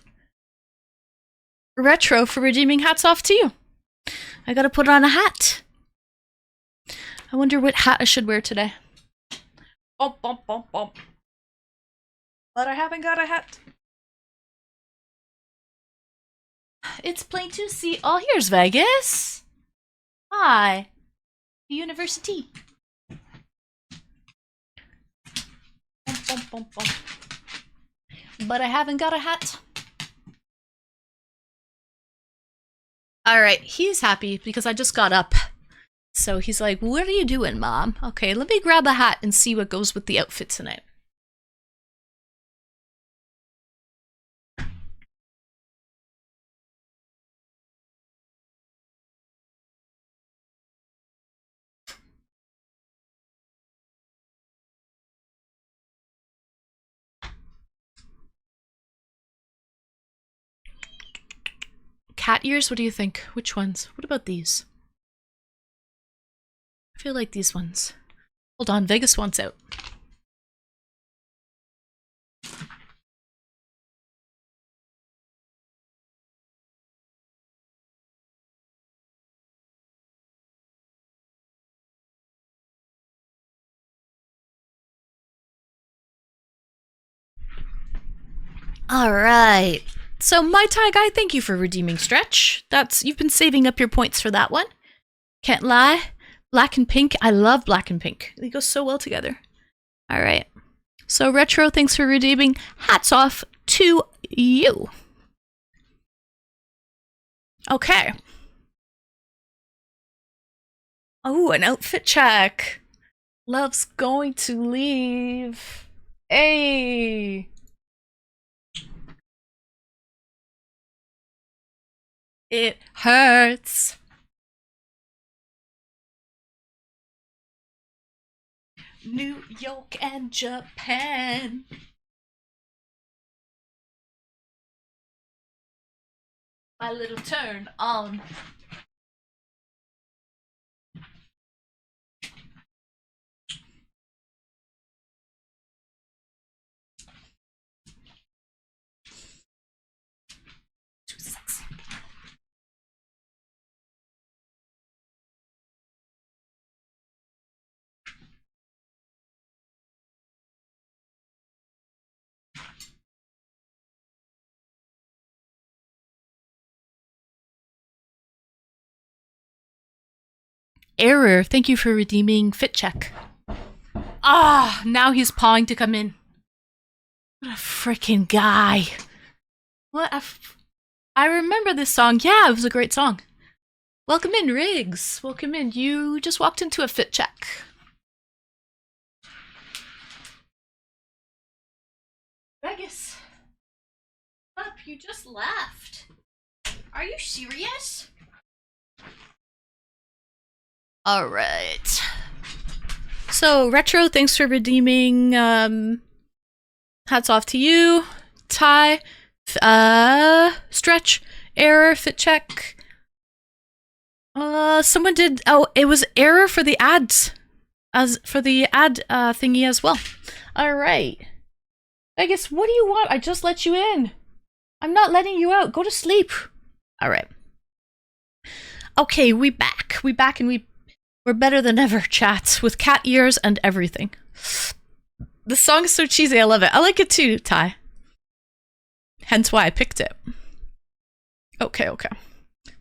Retro for redeeming hats off to you. I gotta put on a hat. I wonder what hat I should wear today. Bump, bump, bump, bump. But I haven't got a hat. It's plain to see. Oh, here's Vegas. Hi. The university. Bump, bump, bump, bump. But I haven't got a hat. Alright, he's happy because I just got up. So he's like, what are you doing, Mom? Okay, let me grab a hat and see what goes with the outfit tonight. Cat ears? What do you think? Which ones? What about these? I feel like these ones. Hold on, Vegas wants out. Alright. So, my Thai guy, thank you for redeeming Stretch. You've been saving up your points for that one. Can't lie. Black and pink. I love black and pink. They go so well together. Alright. So, Retro, thanks for redeeming. Hats off to you. Okay. Oh, an outfit check. Love's going to leave. Hey. It hurts. New York and Japan. My little turn on. Too sexy. Error. Thank you for redeeming Fit Check. Ah, now he's pawing to come in. What a freaking guy. I remember this song. Yeah, it was a great song. Welcome in, Riggs. Welcome in. You just walked into a Fit Check. Vegas. Up, you just left. Are you serious? Alright. So, Retro, thanks for redeeming. Hats off to you. Ty. Stretch. Error. Fit Check. Someone did. Oh, it was error for the ads. As for the ad thingy as well. Alright. Vegas, what do you want? I just let you in. I'm not letting you out. Go to sleep. Alright. Okay, we back. And we're better than ever, chat, with cat ears and everything. The song is so cheesy, I love it. I like it too, Ty. Hence why I picked it. Okay.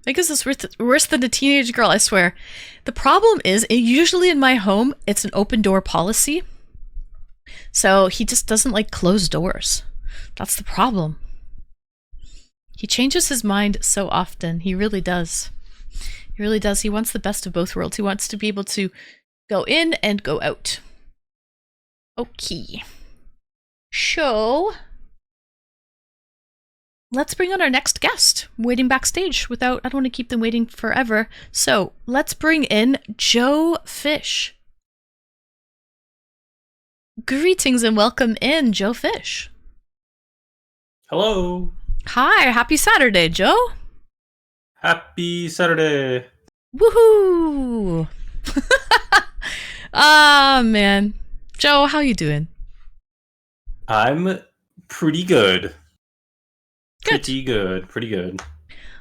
Vegas is worse than a teenage girl, I swear. The problem is, usually in my home, it's an open door policy. So he just doesn't like closed doors. That's the problem. He changes his mind so often. He really does. He really does. He wants the best of both worlds. He wants to be able to go in and go out. Okay. So, let's bring on our next guest. I'm waiting backstage I don't want to keep them waiting forever. So, let's bring in Joe Fish. Greetings and welcome in, Joe Fish. Hello. Hi, happy Saturday, Joe. Happy Saturday. Woohoo! Ah, man. Joe, how you doing? I'm pretty good. Good. Pretty good.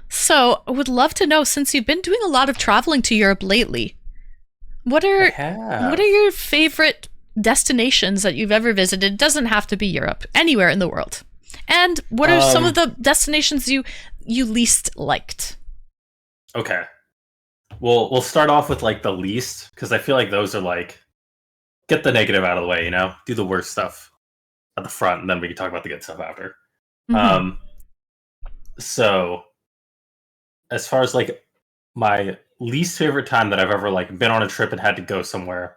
So, I would love to know, since you've been doing a lot of traveling to Europe lately, what are your favorite destinations that you've ever visited? It doesn't have to be Europe, anywhere in the world. And what are some of the destinations you least liked? Okay. Well, we'll start off with like the least, because I feel like those are like, get the negative out of the way, you know? Do the worst stuff at the front, and then we can talk about the good stuff after. Mhm. So as far as like my least favorite time that I've ever like been on a trip and had to go somewhere,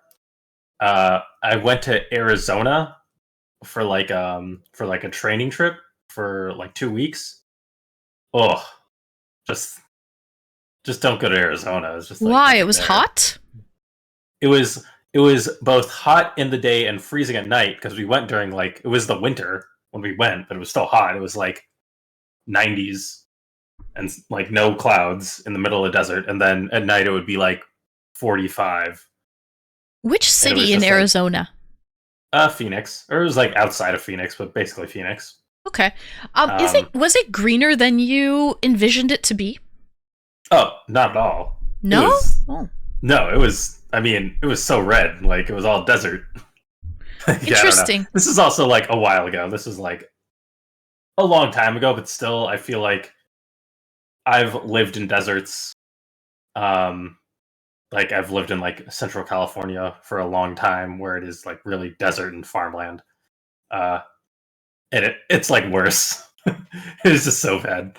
I went to Arizona for like a training trip for like 2 weeks. Oh, just don't go to Arizona. It's just like Why? It nothing was there. hot? It was both hot in the day and freezing at night, because we went during like, it was the winter when we went, but it was still hot. It was like 90s and like no clouds in the middle of the desert, and then at night it would be like 45. Which And it was city in just, like, Arizona? Phoenix, or it was like outside of Phoenix, but basically Phoenix. Okay. Was it greener than you envisioned it to be? Oh, not at all. No? It was, Oh. no, it was. I mean, it was so red, like it was all desert. Yeah, I don't know. Interesting. This is also like a while ago. This is like a long time ago, but still, I feel like I've lived in deserts. Like I've lived in like Central California for a long time, where it is like really desert and farmland. And it's like worse. It is just so bad.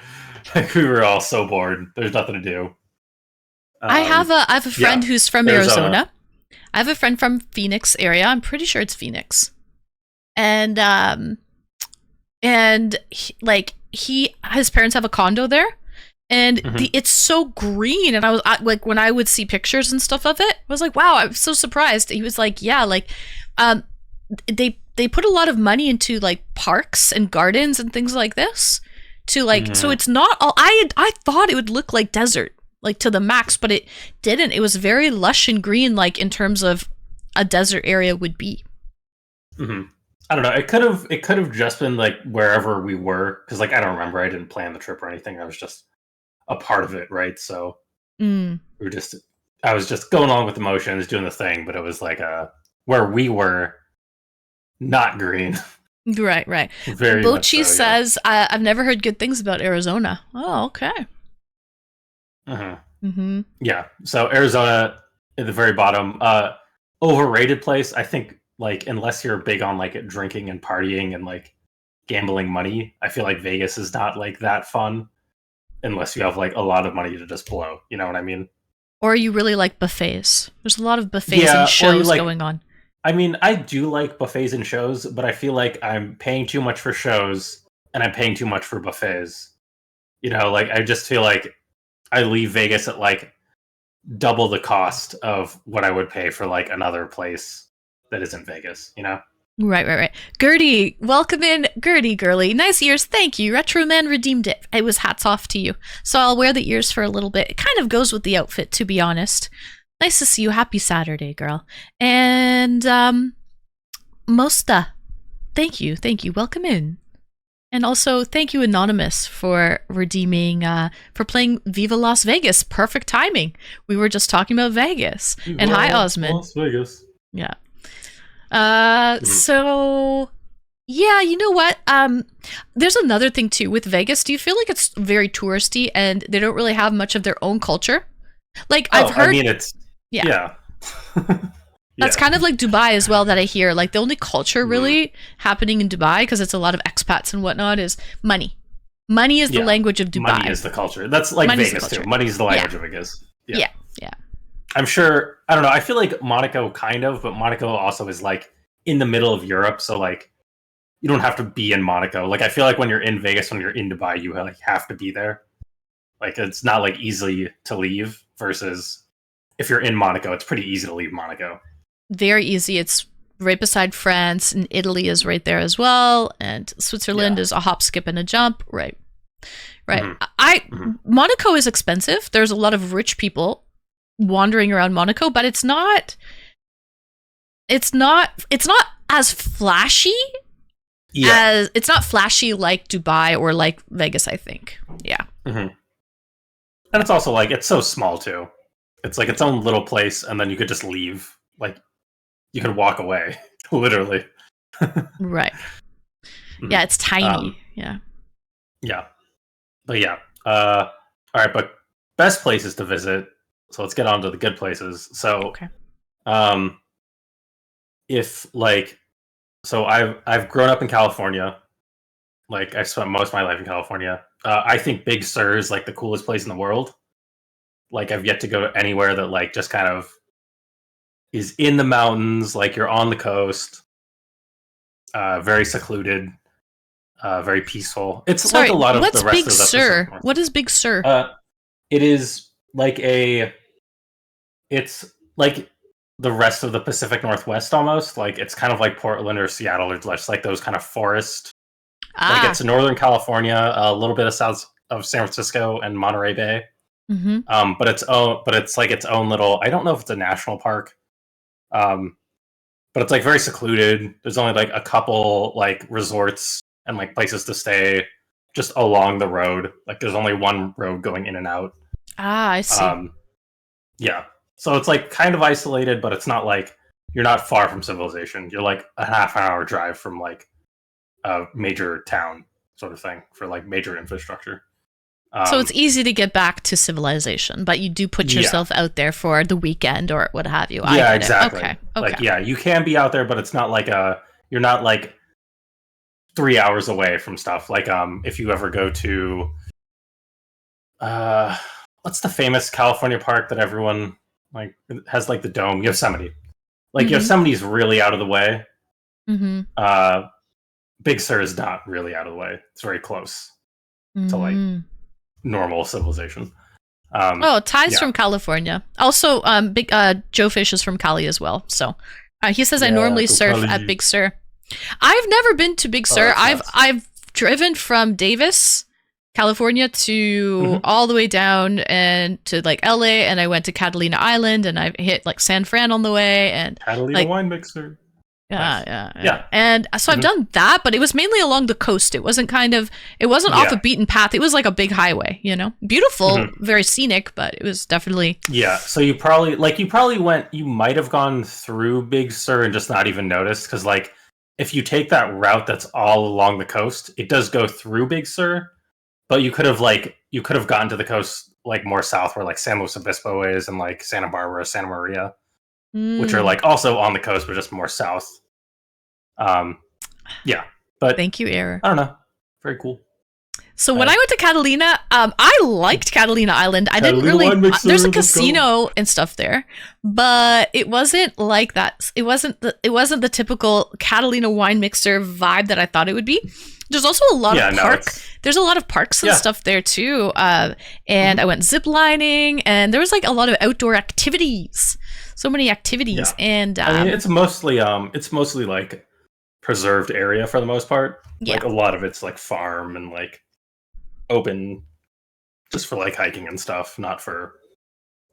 Like, we were all so bored. There's nothing to do. I have a friend who's from Arizona. Arizona. I have a friend from Phoenix area. I'm pretty sure it's Phoenix. And his parents have a condo there, and Mhm. it's so green. And like, when I would see pictures and stuff of it, I was like, wow, I'm so surprised. He was like, yeah, like they put a lot of money into like parks and gardens and things like this to like, so it's not all, I thought it would look like desert, like to the max, but it didn't. It was very lush and green, like in terms of a desert area would be. Mm-hmm. I don't know. It could have just been like wherever we were, because like I don't remember. I didn't plan the trip or anything. I was just a part of it, right? So Mm. I was just going along with the motions, doing the thing, but it was like where we were, not green. Right. Very much Bochi so, yeah. says, I've never heard good things about Arizona. Oh, okay. Mm-hmm. Yeah. So Arizona at the very bottom, overrated place. I think like unless you're big on like drinking and partying and like gambling money, I feel like Vegas is not like that fun unless you have like a lot of money to just blow. You know what I mean? Or you really like buffets. There's a lot of buffets Yeah, or and shows like- going on. I mean, I do like buffets and shows, but I feel like I'm paying too much for shows and I'm paying too much for buffets. You know, like I just feel like I leave Vegas at like double the cost of what I would pay for like another place that isn't Vegas, you know? Right. Gertie, welcome in. Gertie, girly. Nice ears. Thank you. Retro Man redeemed it. It was hats off to you. So I'll wear the ears for a little bit. It kind of goes with the outfit, to be honest. Nice to see you. Happy Saturday, girl. And Mosta, thank you. Welcome in. And also, thank you, Anonymous, for redeeming, for playing Viva Las Vegas. Perfect timing. We were just talking about Vegas. And hi, Osmond. Las Vegas. Yeah. So, yeah, you know what? There's another thing, too, with Vegas. Do you feel like it's very touristy and they don't really have much of their own culture? Like, I've heard... I mean, it's... Yeah. That's kind of like Dubai as well, that I hear. Like, the only culture really happening in Dubai, because it's a lot of expats and whatnot, is money. Money is the language of Dubai. Money is the culture. That's like Money's Vegas, too. Money's the language of Vegas. Yeah. I'm sure... I don't know. I feel like Monaco kind of, but Monaco also is like in the middle of Europe, so like you don't have to be in Monaco. Like, I feel like when you're in Vegas, when you're in Dubai, you like have to be there. Like, it's not like easily to leave, versus if you're in Monaco, it's pretty easy to leave Monaco. Very easy. It's right beside France, and Italy is right there as well, and Switzerland is a hop, skip, and a jump. Right. Monaco is expensive. There's a lot of rich people wandering around Monaco, but it's not as flashy as it's not flashy like Dubai or like Vegas, I think. Yeah. And it's also like it's so small too. It's like its own little place, and then you could just leave. Like you could walk away, literally. Right. Yeah, it's tiny. Yeah. But yeah. All right, but best places to visit. So let's get on to the good places. So, if like, so I've grown up in California. Like I've spent most of my life in California. I think Big Sur is like the coolest place in the world. Like I've yet to go anywhere that like just kind of is in the mountains. Like you're on the coast, very secluded, very peaceful. It's like a lot of the rest Big of the Sur? Pacific What is Big Sur? It is like it's like the rest of the Pacific Northwest almost. Like it's kind of like Portland or Seattle or just like those kind of forest. Like it's Northern California, a little bit of south of San Francisco and Monterey Bay. But it's like its own little. I don't know if it's a national park, but it's like very secluded. There's only like a couple like resorts and like places to stay just along the road. Like there's only one road going in and out. I see. Yeah. So it's like kind of isolated, but it's not like you're not far from civilization. You're like a half-hour drive from like a major town sort of thing for like major infrastructure. So it's easy to get back to civilization, but you do put yourself out there for the weekend or what have you. Yeah, exactly. Okay. Like, yeah, you can be out there, but it's not like you're not like 3 hours away from stuff. Like, if you ever go to, what's the famous California park that everyone like has like the dome? Yosemite. Like Yosemite's really out of the way. Big Sur is not really out of the way. It's very close to like normal civilization. Ty's from California. Also, big Joe Fish is from Cali as well. So he says I normally surf at Big Sur. I've never been to Big Sur. I've driven from Davis, California to all the way down and to like LA, and I went to Catalina Island, and I hit like San Fran on the way, and Catalina wine mixer. Yeah. And so I've done that, but it was mainly along the coast. It wasn't off a beaten path. It was like a big highway, you know, beautiful, very scenic, but it was definitely. Yeah. So you might have gone through Big Sur and just not even noticed. Cause like if you take that route, that's all along the coast, it does go through Big Sur, but you could have gotten to the coast like more south where like San Luis Obispo is and like Santa Barbara, Santa Maria. Which are like also on the coast, but just more south. Yeah, but thank you, Era. I don't know. Very cool. So when I went to Catalina, I liked Catalina Island. I didn't really. There's a casino and stuff there, but it wasn't like that. It wasn't the typical Catalina wine mixer vibe that I thought it would be. There's also a lot of parks. There's a lot of parks and stuff there too. And I went zip lining, and there was like a lot of outdoor activities. So many activities, and I mean, it's mostly like preserved area for the most part. Yeah. Like a lot of it's like farm and like open, just for like hiking and stuff. Not for.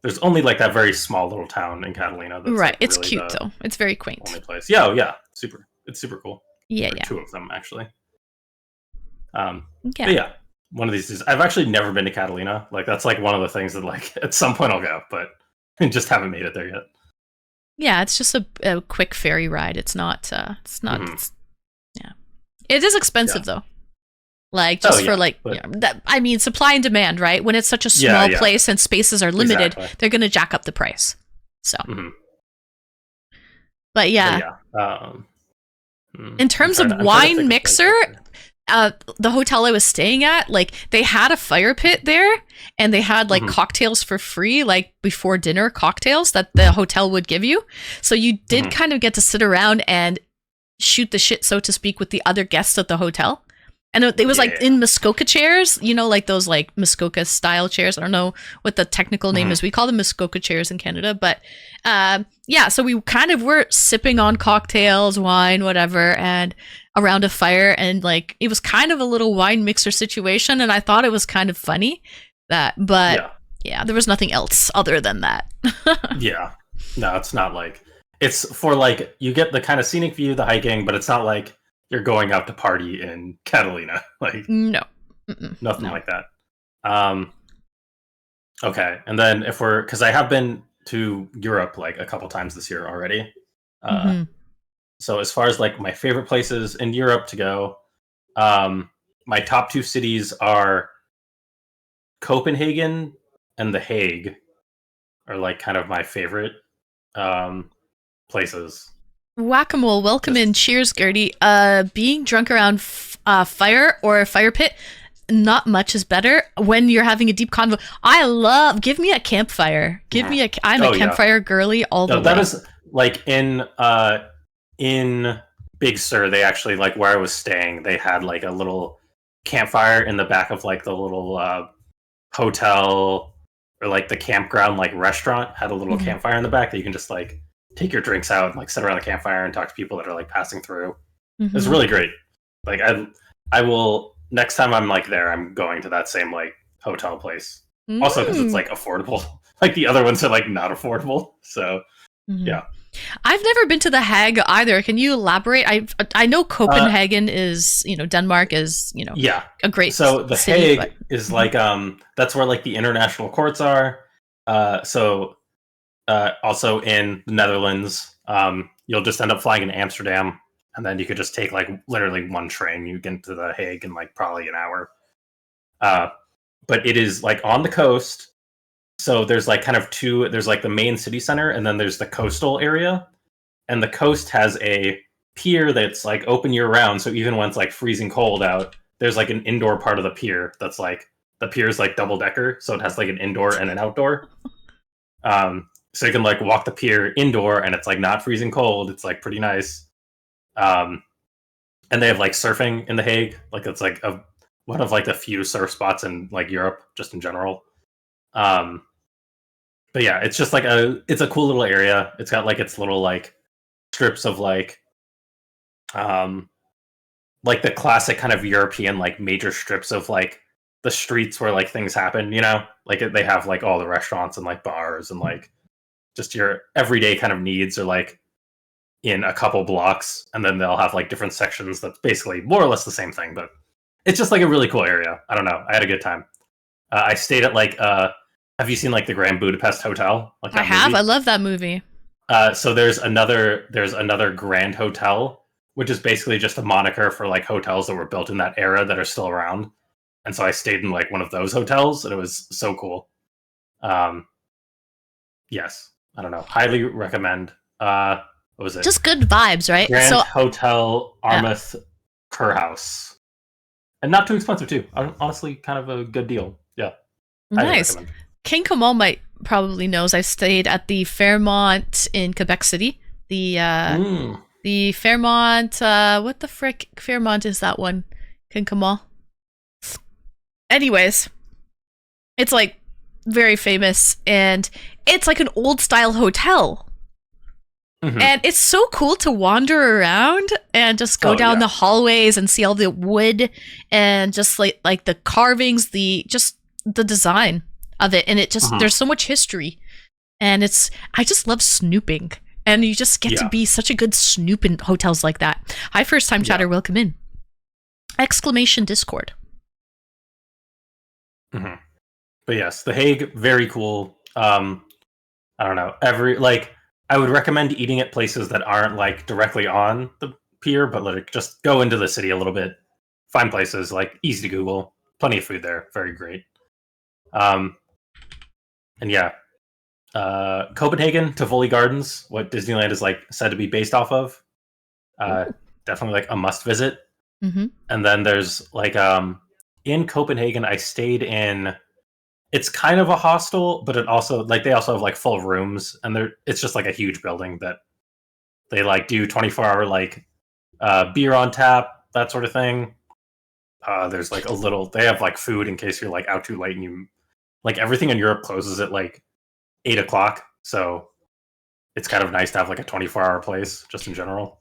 There's only like that very small little town in Catalina. That's right. Like it's really cute though. It's very quaint. Only place. Yeah. Yeah. Super. It's super cool. Yeah. Two of them actually. But yeah. One of these days. I've actually never been to Catalina. Like that's like one of the things that like at some point I'll go, but just haven't made it there yet. Yeah, it's just a quick ferry ride. It's not. It is expensive though. Like just for like that. I mean, supply and demand, right? When it's such a small place and spaces are limited, they're going to jack up the price. So. But yeah. In terms of wine mixer. The hotel I was staying at, like they had a fire pit there, and they had like cocktails for free, like before dinner cocktails that the hotel would give you. So you did kind of get to sit around and shoot the shit, so to speak, with the other guests at the hotel. And it was like Yeah. in Muskoka chairs, like those like Muskoka style chairs. I don't know what the technical name is. We call them Muskoka chairs in Canada, but yeah. So we kind of were sipping on cocktails, wine, whatever, and around a fire, and like it was kind of a little wine mixer situation. And I thought it was kind of funny but yeah, there was nothing else other than that. Yeah. No, it's not like it's for like you get the kind of scenic view, the hiking, but it's not like you're going out to party in Catalina. Like No. nothing No. like that. Okay, and then because I have been to Europe like a couple times this year already. Mhm. So as far as like my favorite places in Europe to go, my top 2 cities are Copenhagen and The Hague are like kind of my favorite places. Whack-a-mole, welcome in. Cheers, Gertie. Being drunk around fire or a fire pit, not much is better when you're having a deep convo. Give me a campfire. I'm a campfire girly all the way. That is like in Big Sur, they actually like where I was staying, they had like a little campfire in the back of like the little hotel or like the campground like restaurant had a little campfire in the back that you can just like take your drinks out and like sit around the campfire and talk to people that are like passing through. It's really great. Like I will next time I'm like there, I'm going to that same like hotel place. Also because it's like affordable. Like the other ones are like not affordable. So yeah. I've never been to The Hague either. Can you elaborate? I know Copenhagen is, Denmark is, yeah, a great so the city, Hague is like that's where like the international courts are. Also in the Netherlands, you'll just end up flying in Amsterdam, and then you could just take like literally one train. You get to The Hague in like probably an hour. But it is like on the coast. So there's like kind of there's like the main city center, and then there's the coastal area. And the coast has a pier that's like open year round. So even when it's like freezing cold out, there's like an indoor part of the pier that's like the pier is like double decker, so it has like an indoor and an outdoor. So you can like walk the pier indoor, and it's like not freezing cold. It's like pretty nice. And they have like surfing in The Hague. Like it's like one of like the few surf spots in like Europe, just in general. But yeah, it's just like it's a cool little area. It's got like its little like strips of like the classic kind of European like major strips of like the streets where like things happen, like they have like all the restaurants and like bars and like just your everyday kind of needs are like in a couple blocks, and then they'll have like different sections that's basically more or less the same thing, but it's just like a really cool area. I don't know. I had a good time. I stayed at like have you seen like the Grand Budapest Hotel? Like I have. movie? I love that movie. So there's another Grand Hotel, which is basically just a moniker for like hotels that were built in that era that are still around. And so I stayed in like one of those hotels, and it was so cool. Yes, I don't know. Highly recommend. What was it? Just good vibes, right? Grand Hotel Armouth Kurhaus, and not too expensive too. Honestly, kind of a good deal. Yeah, nice. King Kamal might probably knows I stayed at the Fairmont in Quebec City. The Fairmont. What the frick Fairmont is that one? King Kamal. Anyways, it's like very famous, and it's like an old style hotel. And it's so cool to wander around and just go down the hallways and see all the wood and just like the carvings, the design of it. And it just, there's so much history, and I just love snooping, and you just get to be such a good snoop in hotels like that. Hi, first time chatter, welcome in. Exclamation Discord. But yes, The Hague, very cool. I don't know, I would recommend eating at places that aren't like directly on the pier, but like just go into the city a little bit, find places like easy to Google, plenty of food there, very great. And yeah, Copenhagen, Tivoli Gardens, what Disneyland is like said to be based off of, definitely like a must visit. And then there's like in Copenhagen, I stayed in. It's kind of a hostel, but it also like they also have like full rooms, and it's just like a huge building that they like do 24-hour like beer on tap, that sort of thing. There's like they have like food in case you're like out too late and you like everything in Europe closes at like 8 o'clock. So it's kind of nice to have like a 24-hour place just in general.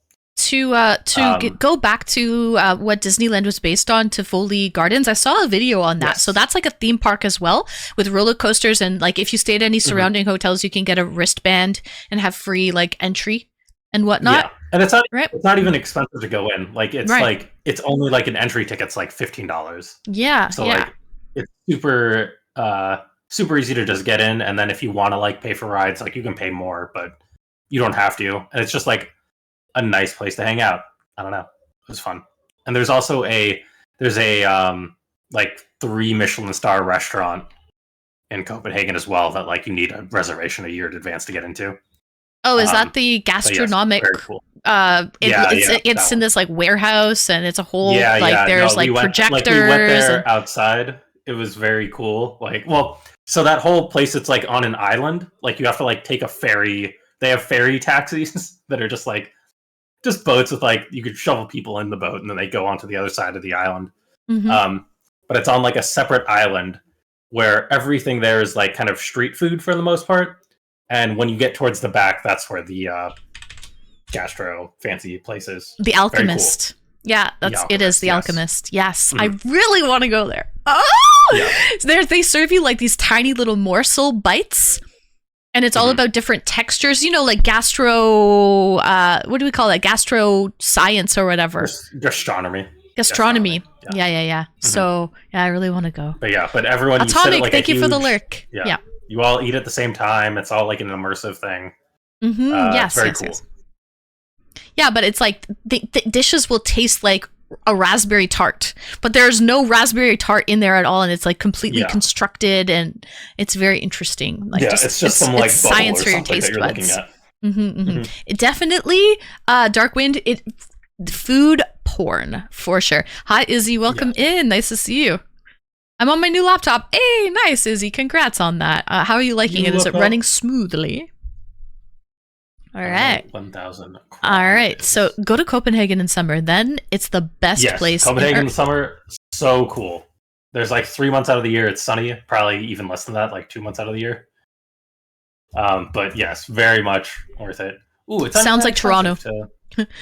Go back to what Disneyland was based on, to Foley Gardens. I saw a video on that. Yes. So that's like a theme park as well, with roller coasters, and like if you stay at any surrounding hotels, you can get a wristband and have free like entry and whatnot. Yeah, and it's not Right. it's not even expensive to go in. Like it's Right. like it's only like an entry ticket's like $15. Yeah, So yeah. like it's super easy to just get in, and then if you want to like pay for rides, like you can pay more, but you don't have to. And it's just like a nice place to hang out. I don't know. It was fun. And there's also there's a like 3 Michelin star restaurant in Copenhagen as well that like you need a reservation a year in advance to get into. Oh, is that the So yes, gastronomic? very cool. It's in this like warehouse, and it's a whole there's like projectors. Like we went there outside. It was very cool. So that whole place, it's like on an island. Like you have to like take a ferry. They have ferry taxis that are just boats with like you could shovel people in the boat and then they go onto the other side of the island. Mhm. But it's on like a separate island where everything there is like kind of street food for the most part. And when you get towards the back, that's where the gastro fancy place is. The Alchemist. Yeah, it is the Alchemist. Yes, I really want to go there. Oh, yeah. They serve you like these tiny little morsel bites, and it's all about different textures. You know, like gastro. What do we call that? Gastro science or whatever. Gastronomy. Gastronomy. Yeah. So I really want to go. But everyone. Atomic, like thank you for the lurk. Yeah. You all eat at the same time. It's all like an immersive thing. Yes, very yes, cool. yes. Yeah, but it's like the dishes will taste like a raspberry tart, but there's no raspberry tart in there at all, and it's like completely constructed, and it's very interesting. Like, it's just some like science for your taste buds. It definitely, Darkwind. Food porn for sure. Hi Izzy, welcome in. Nice to see you. I'm on my new laptop. Hey, nice Izzy. Congrats on that. How are you liking it? Is it running smoothly? All right. 1,000. All right. So go to Copenhagen in summer. Then it's the best place. Copenhagen in summer, so cool. There's like 3 months out of the year it's sunny. Probably even less than that, like 2 months out of the year. But yes, very much worth it. Ooh, it sounds like Toronto.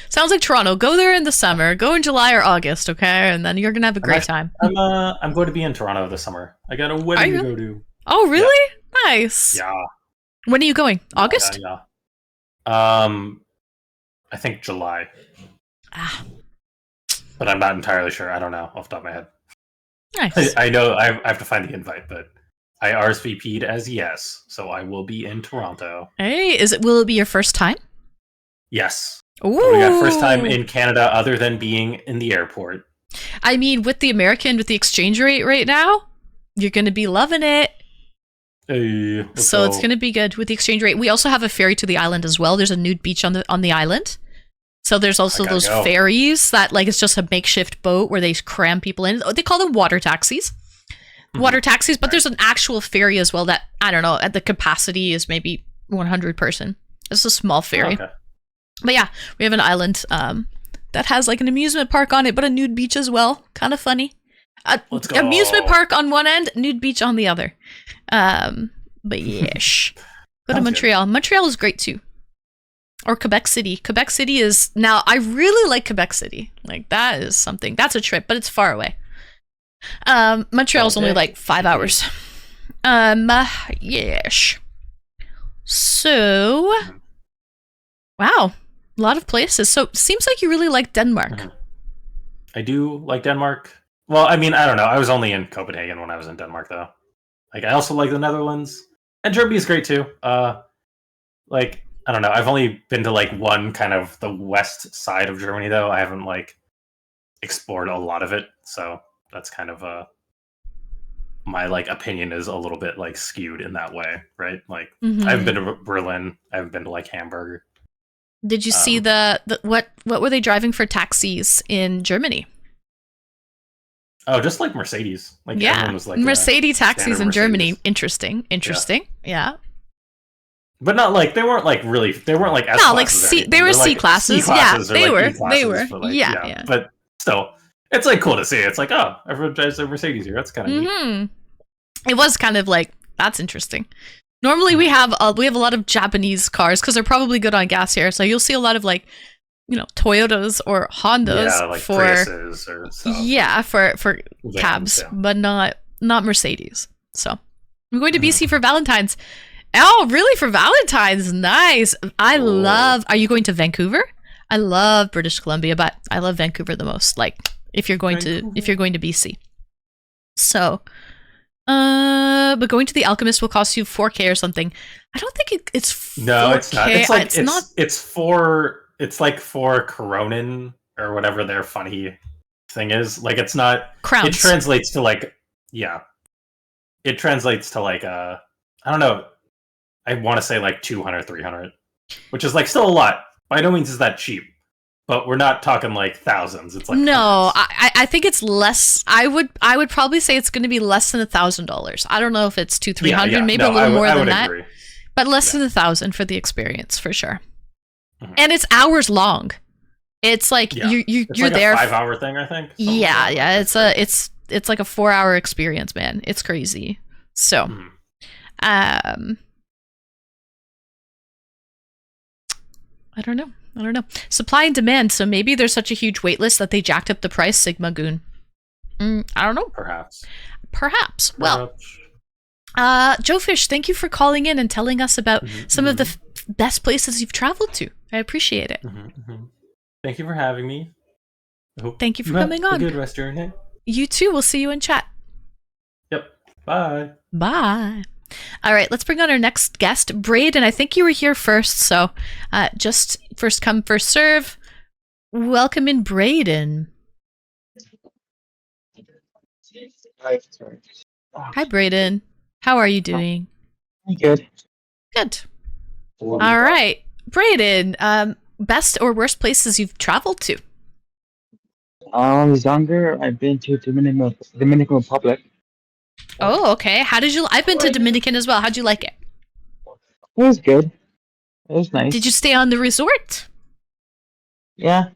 Sounds like Toronto. Go there in the summer. Go in July or August, okay? And then you're gonna have a great time. I'm going to be in Toronto this summer. I got a wedding to go to. Oh, really? Yeah. Nice. Yeah. When are you going? August? Yeah. I think July. But I'm not entirely sure. I don't know off the top of my head. Nice. I know I have to find the invite, but I RSVP'd as yes, so I will be in Toronto. Hey, will it be your first time? Yes. Ooh. We got first time in Canada other than being in the airport. I mean, with the exchange rate right now, you're going to be loving it. It's going to be good with the exchange rate. We also have a ferry to the island as well. There's a nude beach on the island. So there's also those ferries that like it's just a makeshift boat where they cram people in. They call them water taxis. But there's an actual ferry as well that, I don't know, at the capacity is maybe 100 person. It's a small ferry. Okay. But yeah, we have an island that has like an amusement park on it, but a nude beach as well. Kind of funny. Let's go. Amusement park on one end, nude beach on the other. But yesh. Go to Montreal. Good. Montreal is great too. Or Quebec City. Quebec City is now. I really like Quebec City. Like that is something. That's a trip, but it's far away. Montreal's only like 5 hours. Yesh. So, wow. A lot of places. So seems like you really like Denmark. I do like Denmark. Well, I mean, I don't know. I was only in Copenhagen when I was in Denmark, though. Like, I also like the Netherlands, and Germany is great too. Like, I don't know. I've only been to like one kind of the west side of Germany, though. I haven't like explored a lot of it, so that's kind of my like opinion is a little bit like skewed in that way, right? Like, I haven't been to Berlin. I haven't been to like Hamburg. Did you see the what were they driving for taxis in Germany? Oh, just like Mercedes. Like everyone was like Mercedes taxis in Germany. Interesting. Yeah. But not like they weren't like really. They weren't like S classes. No, like C. They were C classes. Yeah, they were. But like, yeah. But still, it's like cool to see. It's like, oh, everyone drives a Mercedes here. That's kind of neat. It was kind of like, that's interesting. Normally we have a lot of Japanese cars because they're probably good on gas here. So you'll see a lot of like, Toyotas or Hondas Yeah, like for Priuses or stuff. for Vans, cabs, yeah. but not Mercedes. So I'm going to BC for Valentine's. Oh, really? For Valentine's? Nice. I love. Are you going to Vancouver? I love British Columbia, but I love Vancouver the most. Like if you're going to BC. So, but going to the Alchemist will cost you $4K or something. I don't think it's 4K. No, it's not. It's like not. It's like for Coronin or whatever their funny thing is. Like it's not. Crowns. It translates to like It translates to like I don't know. I want to say like 200, 300, which is like still a lot. By no means is that cheap, but we're not talking like thousands. It's like no. hundreds. I think it's less. I would probably say it's going to be less than $1,000. I don't know if it's 200-300, maybe a little more than that. Agree. But less than 1,000 for the experience for sure. Mm-hmm. And it's hours long. It's like you're like there. A 5-hour thing, I think. Yeah. It's like a 4-hour experience, man. It's crazy. So, I don't know. Supply and demand. So maybe there's such a huge wait list that they jacked up the price. Sigma Goon. I don't know. Perhaps. Well. Joe Fish, thank you for calling in and telling us about some of the best places you've traveled to. I appreciate it. Thank you for having me. Thank you for coming on. Good rest of your day. You too. We'll see you in chat. Yep. Bye. All right, let's bring on our next guest, Braden. I think you were here first, so just first come, first serve. Welcome in, Braden. Hi, Braden. How are you doing? Good. All right. Braden, best or worst places you've traveled to? When I was younger, I've been to Dominican Republic. Oh, okay. I've been to Dominican as well. How'd you like it? It was good. It was nice. Did you stay on the resort? Yeah.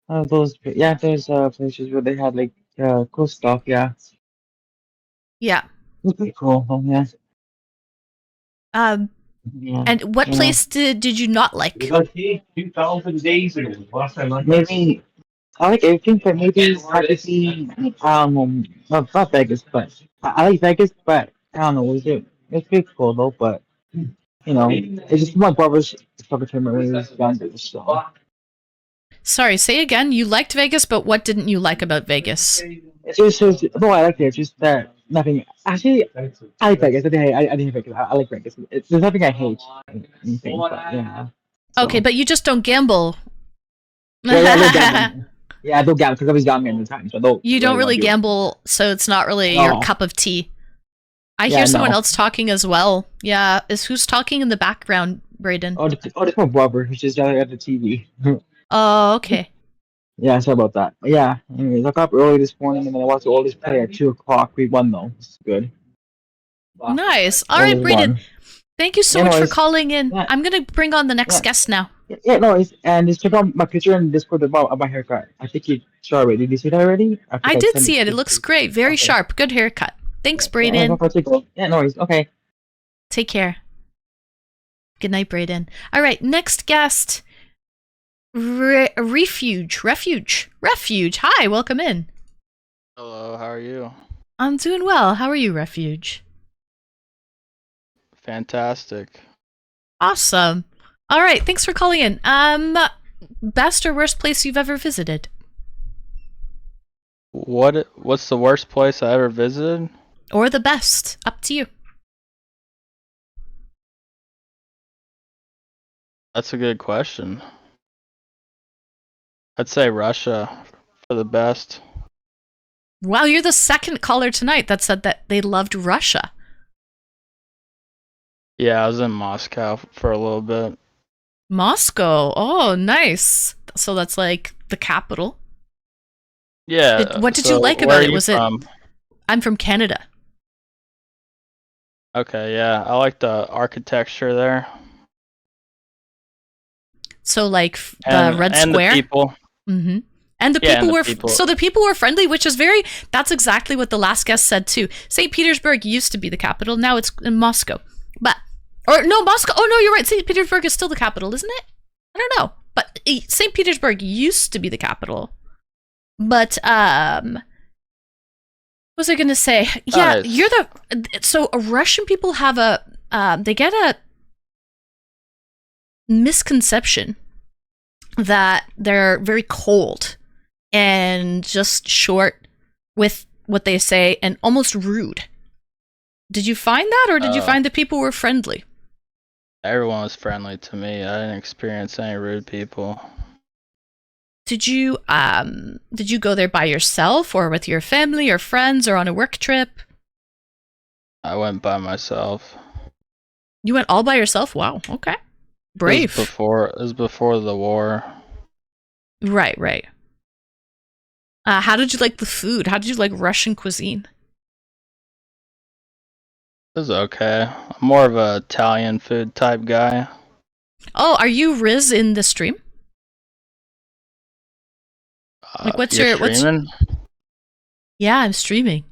There's places where they had like cool stuff, yeah. Yeah. It was pretty cool, yeah. Yeah. And what place did you not like? 2,000 days ago. Maybe I like everything, but maybe I could see not Vegas, but I like Vegas, but I don't know, it's pretty cool though, but it's just my brother's soccer tournament when he was younger, so. Sorry, say again. You liked Vegas, but what didn't you like about Vegas? I liked it. It's just that nothing. Actually, I like Vegas. I didn't hate Vegas. I like Vegas. There's nothing I hate. Anything, but, yeah. So. Okay, but you just don't gamble. I don't gamble because I was younger at the time. So you don't really gamble, so it's not really your cup of tea. I hear someone else talking as well. Yeah, who's talking in the background, Braden? That's my brother, who's just at the TV. Oh, okay. Yeah, sorry about that. But yeah, anyways, I woke up early this morning and then I watched all this play at 2 o'clock. We won though. It's good. Wow. Nice. All right, Braden. Thank you so much for calling in. Yeah. I'm gonna bring on the next guest now. And just check out my picture in Discord about my haircut. I think you saw it. Did you see that already? I did see it. It looks great. Very sharp. Good haircut. Thanks, Braden. Yeah, no worries. Okay. Take care. Good night, Braden. All right, next guest. Refuge. Hi, welcome in. Hello, how are you? I'm doing well. How are you, Refuge? Fantastic. Awesome. All right, thanks for calling in. Best or worst place you've ever visited? What's the worst place I ever visited? Or the best? Up to you. That's a good question. I'd say Russia for the best. Wow, you're the second caller tonight that said that they loved Russia. Yeah, I was in Moscow for a little bit. Moscow. Oh, nice. So that's like the capital. Yeah. What did you like about it? Was from? I'm from Canada. Okay, yeah. I like the architecture there. So like the Red Square? And the people. Mm-hmm. And the Yeah, people and were the people- so the people were friendly, which is that's exactly what the last guest said too. St. Petersburg used to be the capital, now it's in Moscow. Moscow. Oh no, you're right. St. Petersburg is still the capital, isn't it? I don't know. But St. Petersburg used to be the capital. But what was I going to say? Yeah, Nice. so Russian people have they get a misconception that they're very cold and just short with what they say and almost rude. Did you find that, or did you find that people were friendly? Everyone was friendly to me. I didn't experience any rude people. Did you go there by yourself or with your family or friends or on a work trip? I went by myself. You went all by yourself? Wow, okay. Brave. It was before the war. Right. How did you like the food? How did you like Russian cuisine? It was okay. I'm more of a Italian food type guy. Oh, are you Riz in the stream? Like, You're streaming? Yeah, I'm streaming.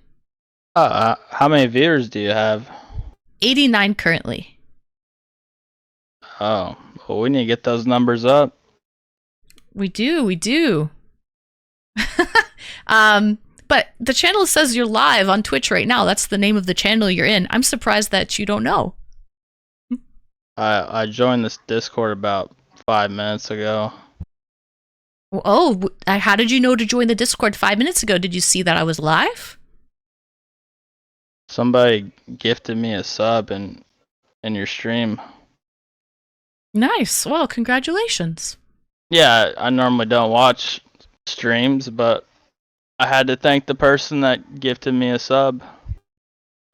How many viewers do you have? 89 currently. Oh, well, we need to get those numbers up. We do. But the channel says you're live on Twitch right now. That's the name of the channel you're in. I'm surprised that you don't know. I joined this Discord about 5 minutes ago. Oh, how did you know to join the Discord 5 minutes ago? Did you see that I was live? Somebody gifted me a sub in your stream. Nice. Well, congratulations. Yeah, I normally don't watch streams, but I had to thank the person that gifted me a sub.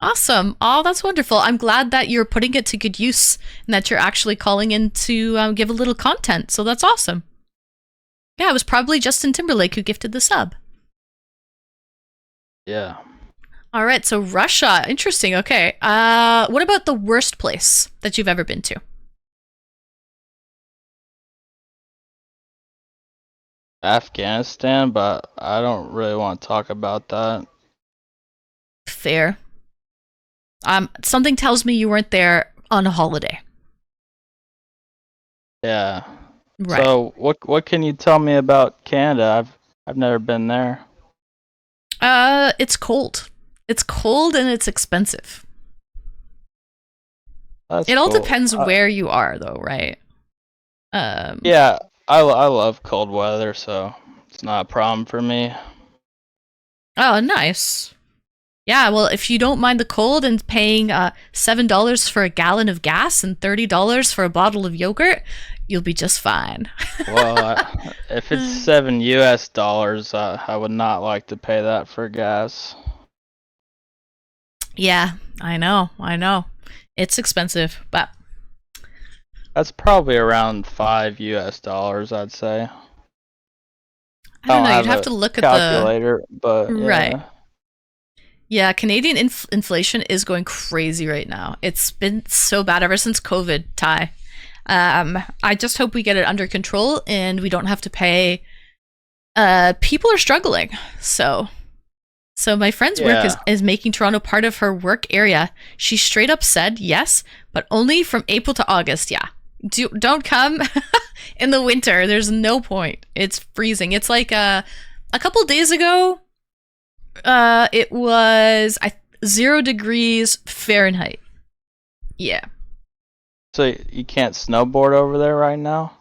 Awesome. Oh, that's wonderful. I'm glad that you're putting it to good use and that you're actually calling in to give a little content. So that's awesome. Yeah, it was probably Justin Timberlake who gifted the sub. Yeah. All right, so Russia. Interesting. Okay. What about the worst place that you've ever been to? Afghanistan, but I don't really want to talk about that. Fair. Something tells me you weren't there on a holiday. Yeah. Right. So what can you tell me about Canada? I've never been there. It's cold. It's cold and it's expensive. It all depends where you are, though, right? Yeah, I love cold weather, so it's not a problem for me. Oh, nice. Yeah, well, if you don't mind the cold and paying $7 for a gallon of gas and $30 for a bottle of yogurt, you'll be just fine. Well, if it's $7 US, I would not like to pay that for gas. Yeah, I know. It's expensive, but That's probably around $5 US, I'd say. I don't know. have You'd have a to look at calculator, but yeah. Right. Yeah, Canadian inflation is going crazy right now. It's been so bad ever since COVID, Ty. I just hope we get it under control and we don't have to pay. People are struggling. So my friend's work is making Toronto part of her work area. She straight up said yes, but only from April to August. Yeah. Don't come in the winter. There's no point. It's freezing. It's like a couple days ago, it was 0 degrees Fahrenheit. Yeah. So you can't snowboard over there right now?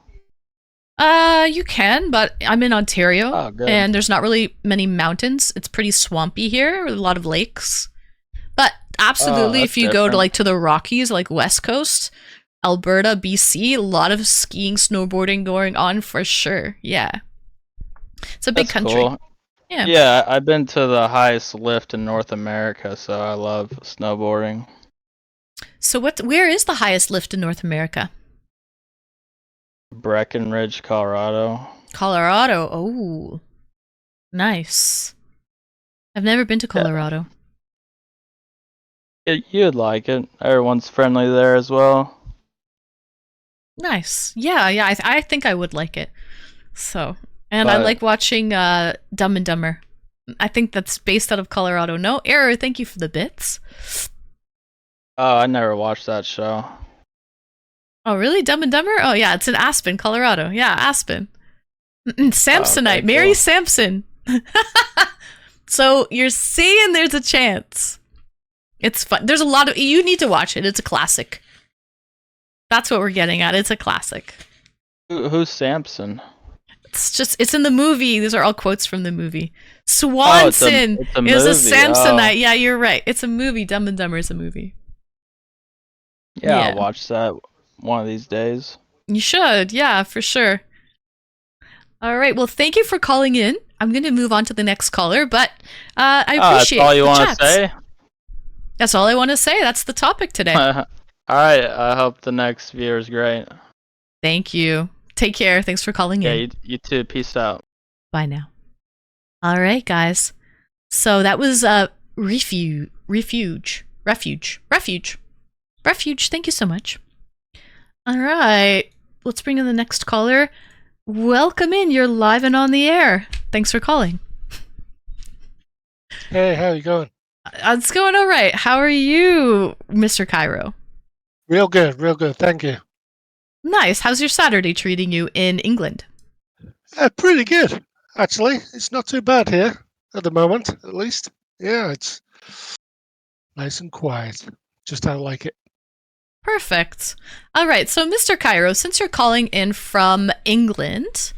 You can, but I'm in Ontario, Oh, good. and there's not really many mountains. It's pretty swampy here, with a lot of lakes. But absolutely, that's if you go to different. to the Rockies, like West Coast, Alberta, BC, a lot of skiing, snowboarding going on for sure. Yeah, it's a big That's country. cool. Yeah. Yeah, I've been to the highest lift in North America, so I love snowboarding. So where is the highest lift in North America? Breckenridge, Colorado. Colorado. Oh, nice. I've never been to Colorado. You'd like it. Everyone's friendly there as well. Nice. Yeah. I think I would like it. So, And I But- like watching Dumb and Dumber. I think that's based out of Colorado. No error. Thank you for the bits. Oh, I never watched that show. Oh, really? Dumb and Dumber? Oh, yeah. It's in Aspen, Colorado. Yeah, Aspen. Samsonite. okay, Mary cool. Sampson. So you're seeing there's a chance. It's fun. There's a lot of. You need to watch it. It's a classic. That's what we're getting at. It's a classic. Who's Samson? It's in the movie. These are all quotes from the movie. it's Swanson a is a movie. Samsonite. Oh. Yeah, you're right. It's a movie. Dumb and Dumber is a movie. Yeah, Yeah. I'll watch that one of these days. You should. Yeah, for sure. All right. Well, thank you for calling in. I'm going to move on to the next caller, but I appreciate That's all you the want chats. to say? That's all I want to say. That's the topic today. All right. I hope the next viewer's great. Thank you. Take care. Thanks for calling Yeah, in. you too. Peace out. Bye now. All right, guys. So that was refuge. Thank you so much. All right. Let's bring in the next caller. Welcome in. You're live and on the air. Thanks for calling. Hey, how you going? It's going all right. How are you, Mr. Cairo? Real good, thank you. Nice. How's your Saturday treating you in England? Pretty good, actually. It's not too bad here at the moment, at least. Yeah, it's nice and quiet. Just how I like it. Perfect. All right. So, Mr. Cairo, since you're calling in from England,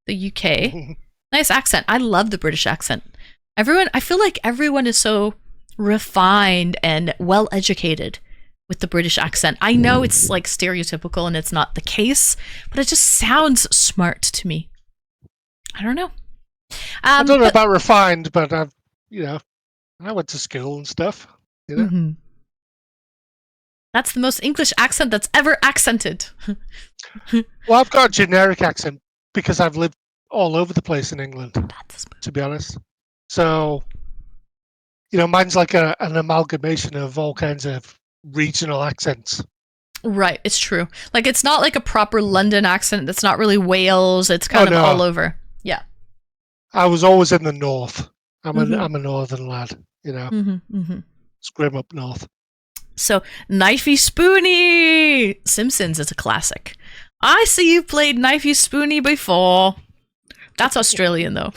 the UK, nice accent. I love the British accent. I feel like everyone is so refined and well educated with the British accent. I know it's like stereotypical and it's not the case, but it just sounds smart to me. I don't know. I don't know but- about refined, but I went to school and stuff. You know? Mhm. That's the most English accent that's ever accented. Well, I've got a generic accent because I've lived all over the place in England, That's to be honest. So, mine's like an amalgamation of all kinds of regional accents. right. It's true. Like it's not like a proper London accent. It's not really Wales. It's kind of no. all over. Yeah. I was always in the north. I'm Mhm. a northern lad, Mm-hmm. It's grim up north. So, Knifey Spoony! Simpsons is a classic. I see you played Knifey Spoony before. That's Australian, though.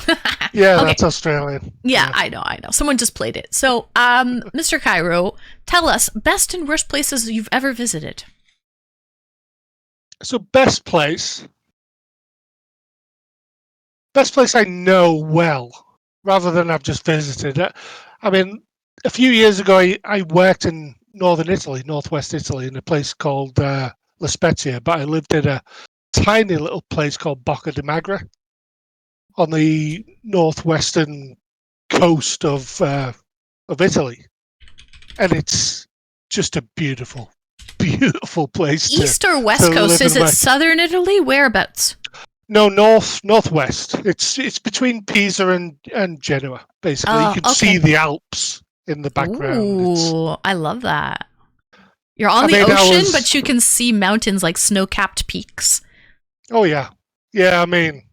Yeah, Okay. that's Australian. Yeah, I know. Someone just played it. So, Mr. Cairo, tell us best and worst places you've ever visited. So best place I know well, rather than I've just visited. I mean, a few years ago, I worked in northern Italy, northwest Italy, in a place called La Spezia, but I lived in a tiny little place called Bocca di Magra on the northwestern coast of Italy, and it's just a beautiful, beautiful place. East or West to Coast? live Is and it work. southern Italy? Whereabouts? No, northwest. It's between Pisa and Genoa. Basically, Oh, you can see okay. the Alps in the background. It's, Ooh, I love that. You're on I the mean, I ocean, was- but you can see mountains like snow-capped peaks. oh yeah. I mean,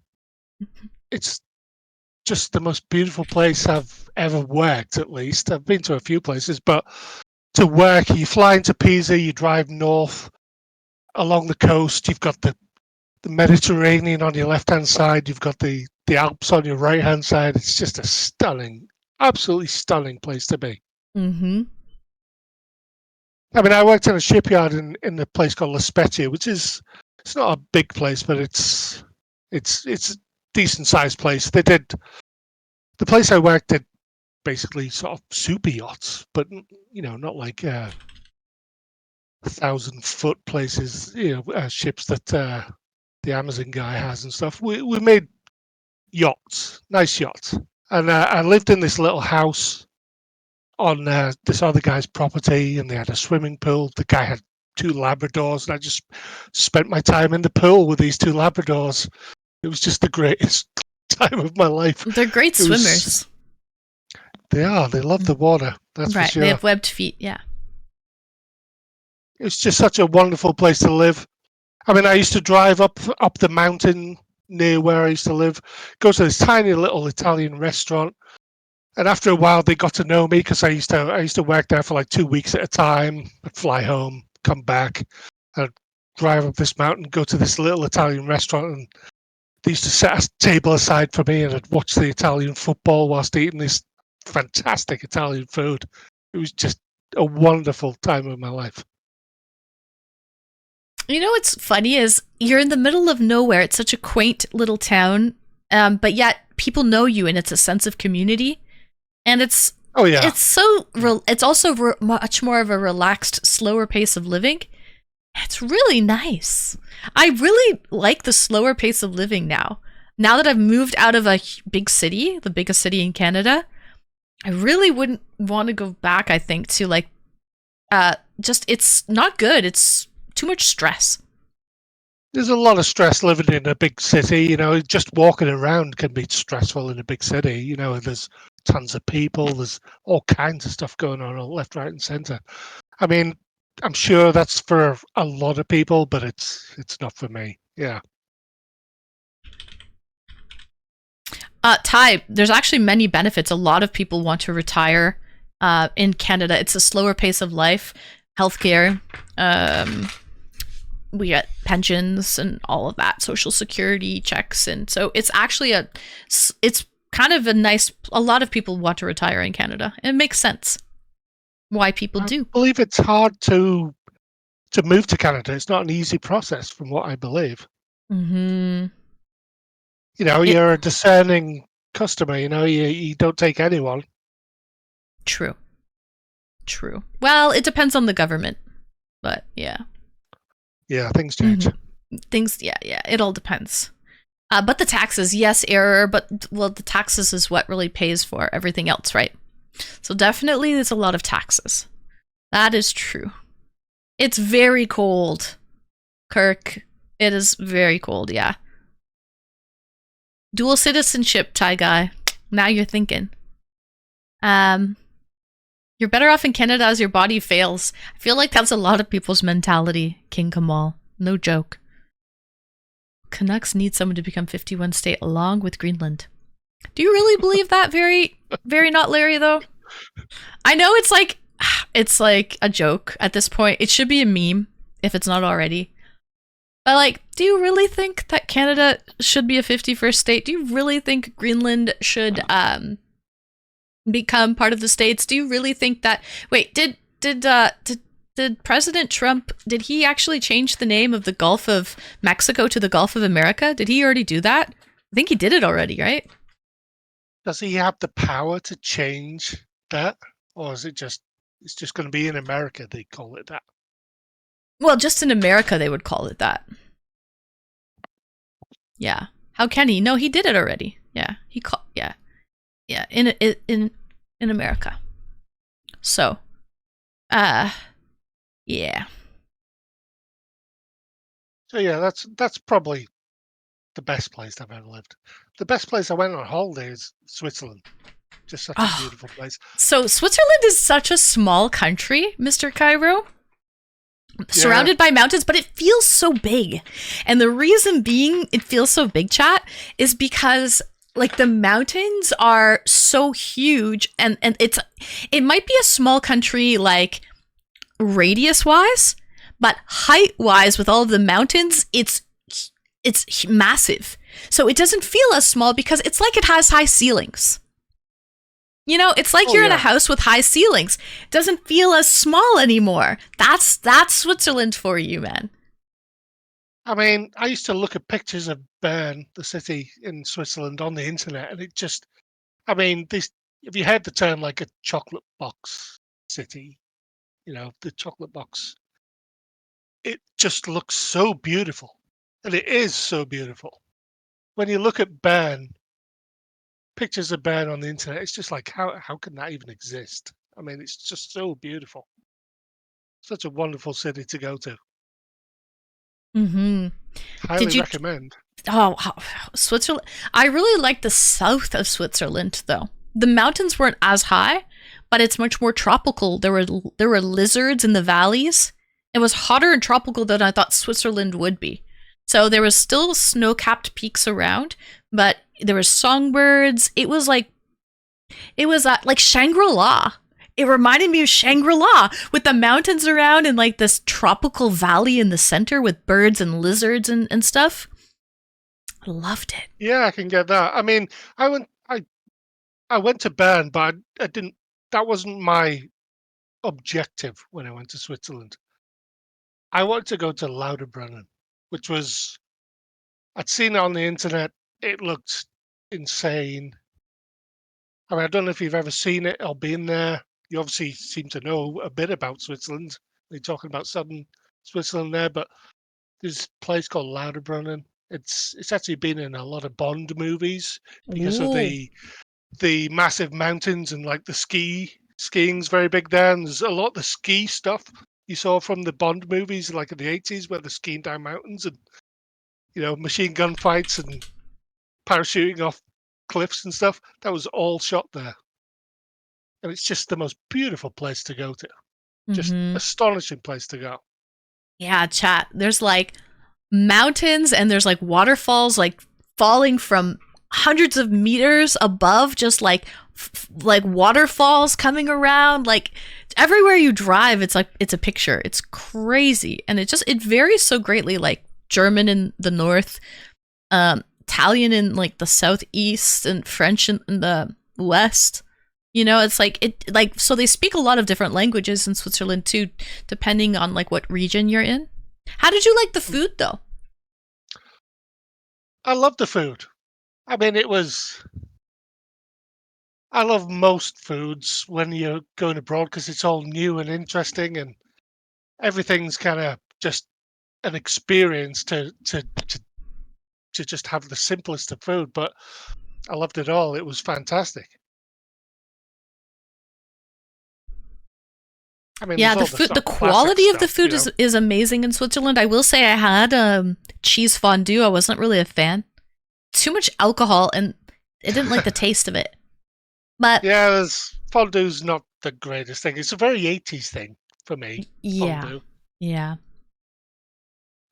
it's just the most beautiful place I've ever worked. At least I've been to a few places, but to work, you fly into Pisa, you drive north along the coast. You've got the Mediterranean on your left-hand side. You've got the Alps on your right-hand side. It's just a stunning, absolutely stunning place to be. Mm-hmm. I mean, I worked in a shipyard in a place called La Spezia, which is, it's not a big place, but it's a decent sized place. The place I worked at basically sort of super yachts, but not like 1,000-foot places, ships that the Amazon guy has and stuff. We made yachts, nice yachts, and I lived in this little house on this other guy's property, and they had a swimming pool. The guy had 2 Labradors, and I just spent my time in the pool with these 2 Labradors. It was just the greatest time of my life. They're great It was- swimmers. They are. They love the water. That's Right. for sure. They have webbed feet. Yeah. It's just such a wonderful place to live. I mean, I used to drive up the mountain near where I used to live, go to this tiny little Italian restaurant. And after a while, they got to know me because I used to work there for like 2 weeks at a time. I'd fly home, come back, I'd drive up this mountain, go to this little Italian restaurant, and they used to set a table aside for me, and I'd watch the Italian football whilst eating this fantastic Italian food. It was just a wonderful time of my life. You know what's funny is you're in the middle of nowhere. It's such a quaint little town, but yet people know you, and it's a sense of community. And it's it's also much more of a relaxed, slower pace of living. It's really nice. I really like the slower pace of living now. Now that I've moved out of a big city, the biggest city in Canada, I really wouldn't want to go back, I think, to like, just, it's not good. It's too much stress. There's a lot of stress living in a big city. You know, just walking around can be stressful in a big city. You know, there's tons of people. There's all kinds of stuff going on left, right, and centre. I mean, I'm sure that's for a lot of people, but it's not for me. Yeah. Ty, there's actually many benefits. A lot of people want to retire in Canada. It's a slower pace of life, healthcare. We get pensions and all of that, social security checks, and so it's actually it's kind of a nice. A lot of people want to retire in Canada. It makes sense why people do. I believe it's hard to move to Canada. It's not an easy process, from what I believe. Mm-hmm. You know, you're a discerning customer. You know, you don't take anyone. True. Well, it depends on the government, but yeah. Yeah, things change. Things, yeah, it all depends. But the taxes, yes, error, but well, the taxes is what really pays for everything else, right? So definitely there's a lot of taxes. That is true. It's very cold, Kirk. It is very cold, yeah. Dual citizenship, Thai guy. Now you're thinking. You're better off in Canada as your body fails. I feel like that's a lot of people's mentality, King Kamal. No joke. Canucks need someone to become 51 state along with Greenland. Do you really believe that? Very, very not Larry, though? I know it's like a joke at this point. It should be a meme, if it's not already. But like, do you really think that Canada should be a 51st state? Do you really think Greenland should become part of the states? Do you really think that? Wait, did President Trump, did he actually change the name of the Gulf of Mexico to the Gulf of America? Did he already do that? I think he did it already, right? Does he have the power to change that, or is it's just going to be in America they call it that? Well, just in America they would call it that. Yeah. How can he? No, he did it already. Yeah. Yeah, in America. So, yeah. So yeah, that's probably the best place I've ever lived. The best place I went on holiday is Switzerland. Just such a beautiful place. So Switzerland is such a small country, Mr. Cairo. Surrounded by mountains, but it feels so big. And the reason being it feels so big, chat, is because like the mountains are so huge, and it might be a small country like radius wise, but height wise with all of the mountains, it's massive. So it doesn't feel as small because it's like it has high ceilings. You know, it's like you're in a house with high ceilings. It doesn't feel as small anymore. That's Switzerland for you, man. I mean, I used to look at pictures of Bern, the city in Switzerland, on the internet, and it just, I mean, if you heard the term like a chocolate box city, you know, the chocolate box, it just looks so beautiful. And it is so beautiful. When you look at Bern, pictures of Bern on the internet, it's just like, how can that even exist? I mean, it's just so beautiful. Such a wonderful city to go to. Mm-hmm. Highly recommend. Oh, Switzerland. I really like the south of Switzerland, though. The mountains weren't as high, but it's much more tropical. There were lizards in the valleys. It was hotter and tropical than I thought Switzerland would be. So there was still snow-capped peaks around, but there was songbirds. It was like Shangri-La. It reminded me of Shangri-La with the mountains around and like this tropical valley in the center with birds and lizards and stuff. I loved it. Yeah, I can get that. I mean, I went to Bern, but I didn't. That wasn't my objective when I went to Switzerland. I wanted to go to Lauterbrunnen, which was, I'd seen it on the internet. It looked insane. I mean, I don't know if you've ever seen it or been there. You obviously seem to know a bit about Switzerland. They're talking about southern Switzerland there, but there's a place called Lauterbrunnen. It's actually been in a lot of Bond movies because of Ooh. the massive mountains and like the skiing's very big there. And there's a lot of the ski stuff you saw from the Bond movies, like in the 80s, where they're skiing down mountains and machine gun fights and parachuting off cliffs and stuff. That was all shot there, and it's just the most beautiful place to go to. Just Mhm. astonishing place to go. Yeah, chat. There's like mountains and there's like waterfalls like falling from hundreds of meters above, just like like waterfalls coming around. Like everywhere you drive, it's like it's a picture. It's crazy, and it varies so greatly. Like German in the north, Italian in like the southeast, and French in the west. It's like so they speak a lot of different languages in Switzerland too, depending on like what region you're in. How did you like the food though? I love the food. I mean, I love most foods when you're going abroad because it's all new and interesting, and everything's kind of just an experience to just have the simplest of food. But I loved it all. It was fantastic. I mean, Yeah, there's the all food, the sort of classic quality of the stuff, food is amazing in Switzerland. I will say I had cheese fondue. I wasn't really a fan. Too much alcohol, and I didn't like the taste of it. But Yeah, fondue's not the greatest thing. It's a very 80s thing for me, yeah, fondue. yeah.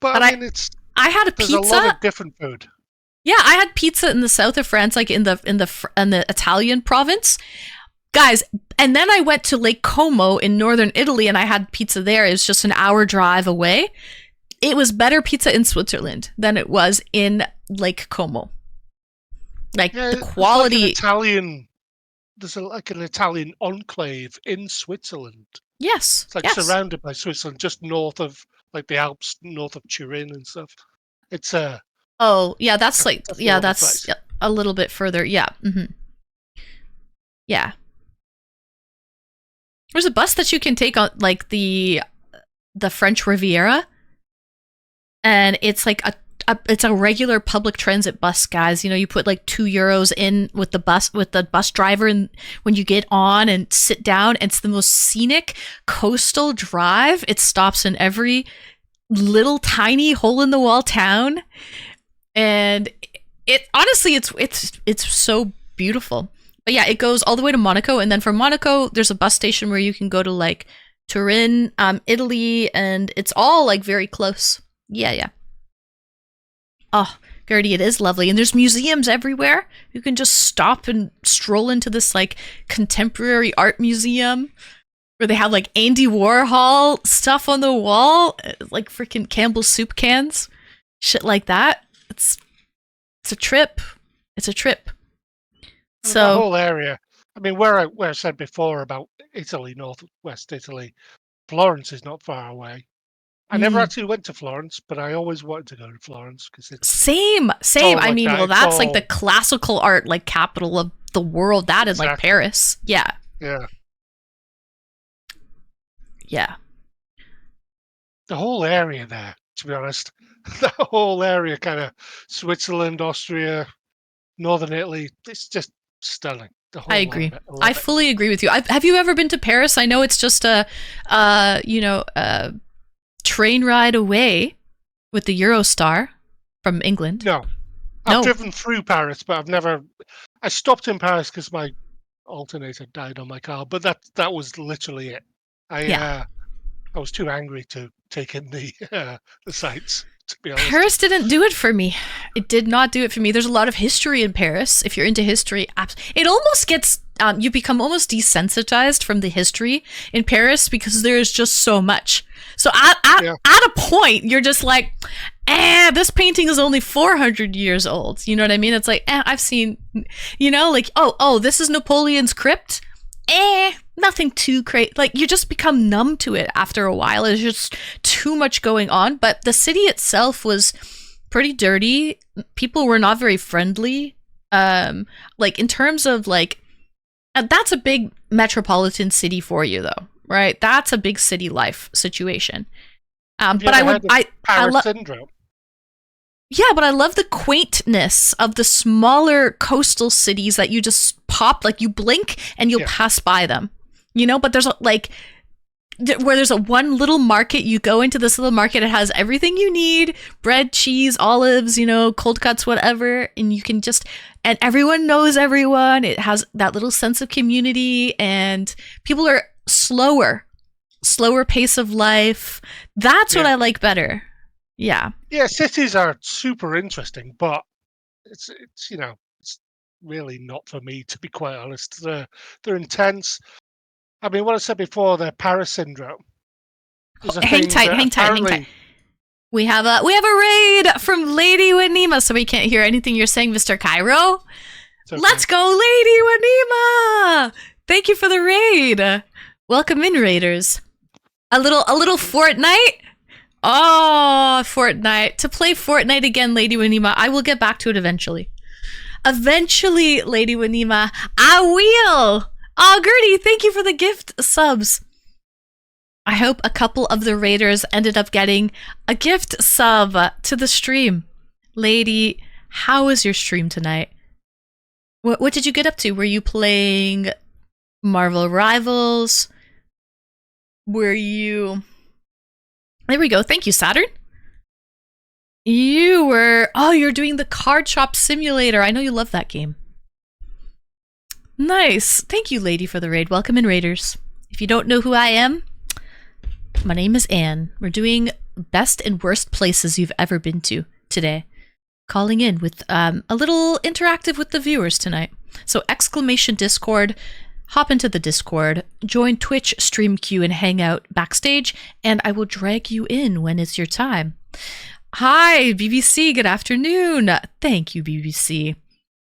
But But I mean, I had a there's a lot pizza. of different food. Yeah, I had pizza in the south of France, like in the Italian province, guys. And then I went to Lake Como in northern Italy, and I had pizza there. It was just an hour drive away. It was better pizza in Switzerland than it was in Lake Como. Like Yeah, the it's like quality. there's like an Italian enclave in Switzerland. Yes, It's like yes. surrounded by Switzerland, just north of like the Alps, north of Turin and stuff. It's Oh, yeah, that's like, That's yeah, the that's place. a little bit further. Yeah. Yeah. There's a bus that you can take on like the French Riviera, and it's like it's a regular public transit bus, guys. You put like €2 in with the bus driver, and when you get on and sit down, it's the most scenic coastal drive. It stops in every little tiny hole in the wall town, and it honestly it's so beautiful. But yeah, it goes all the way to Monaco, and then from Monaco there's a bus station where you can go to like Turin, Italy, and it's all like very close. Yeah. Oh, Gertie, it is lovely, and there's museums everywhere. You can just stop and stroll into this like contemporary art museum where they have like Andy Warhol stuff on the wall, like freaking Campbell's soup cans, shit like that. It's a trip. It's a trip. the So whole area. I mean, where I said before about Italy, northwest Italy, Florence is not far away. I never actually went to Florence, but I always wanted to go to Florence because it's same. all I like mean, that. well, It's that's like the all- classical art like capital of the world. That is like Exactly. Paris. Yeah. The whole area there. To be honest, the whole area, kind of Switzerland, Austria, northern Italy. It's just stunning. The whole I lot agree. of it. love I it. fully agree with you. Have you ever been to Paris? I know it's just a train ride away with the Eurostar from England. No, No. I've driven through Paris, but I've never. I stopped in Paris because my alternator died on my car, but that was literally it. I was too angry to take in the sights. to be honest. Paris didn't do it for me. It did not do it for me. There's a lot of history in Paris. If you're into history, it almost gets you become almost desensitized from the history in Paris because there's just so much. So at a point, you're just like, this painting is only 400 years old. You know what I mean? It's like, I've seen, like, oh, this is Napoleon's crypt. Nothing too crazy. Like, you just become numb to it after a while. There's just too much going on. But the city itself was pretty dirty. People were not very friendly. Like, in terms of, like, that's a big metropolitan city for you, though, right? That's a big city life situation. But I love syndrome. Yeah, but I love the quaintness of the smaller coastal cities that you just pop, like you blink and you'll pass by them, but there's where there's a one little market, you go into this little market, it has everything you need, bread, cheese, olives, cold cuts, whatever, and you can and everyone knows everyone. It has that little sense of community, and people are slower pace of life. That's what I like better. Yeah. Yeah, cities are super interesting, but it's really not for me, to be quite honest. They're intense. I mean, what I said before, the Paris syndrome. Hang tight. We have a raid from Lady Wanima, so we can't hear anything you're saying, Mr. Cairo. Okay. Let's go, Lady Wanima! Thank you for the raid. Welcome in, raiders. A little Fortnite. Oh, Fortnite. To play Fortnite again, Lady Wanima. I will get back to it eventually. Eventually, Lady Wanima. I will. Oh, Gertie, thank you for the gift subs. I hope a couple of the raiders ended up getting a gift sub to the stream. Lady, how was your stream tonight? What did you get up to? Were you playing Marvel Rivals? Were you... There we go. Thank you, Saturn. You're doing the Card Shop Simulator. I know you love that game. Nice. Thank you, Lady, for the raid. Welcome in, raiders. If you don't know who I am, my name is Anne. We're doing best and worst places you've ever been to today. Calling in with a little interactive with the viewers tonight. So exclamation Discord, hop into the Discord, join Twitch stream queue and hang out backstage, and I will drag you in when it's your time. Hi, BBC, good afternoon. Thank you, BBC.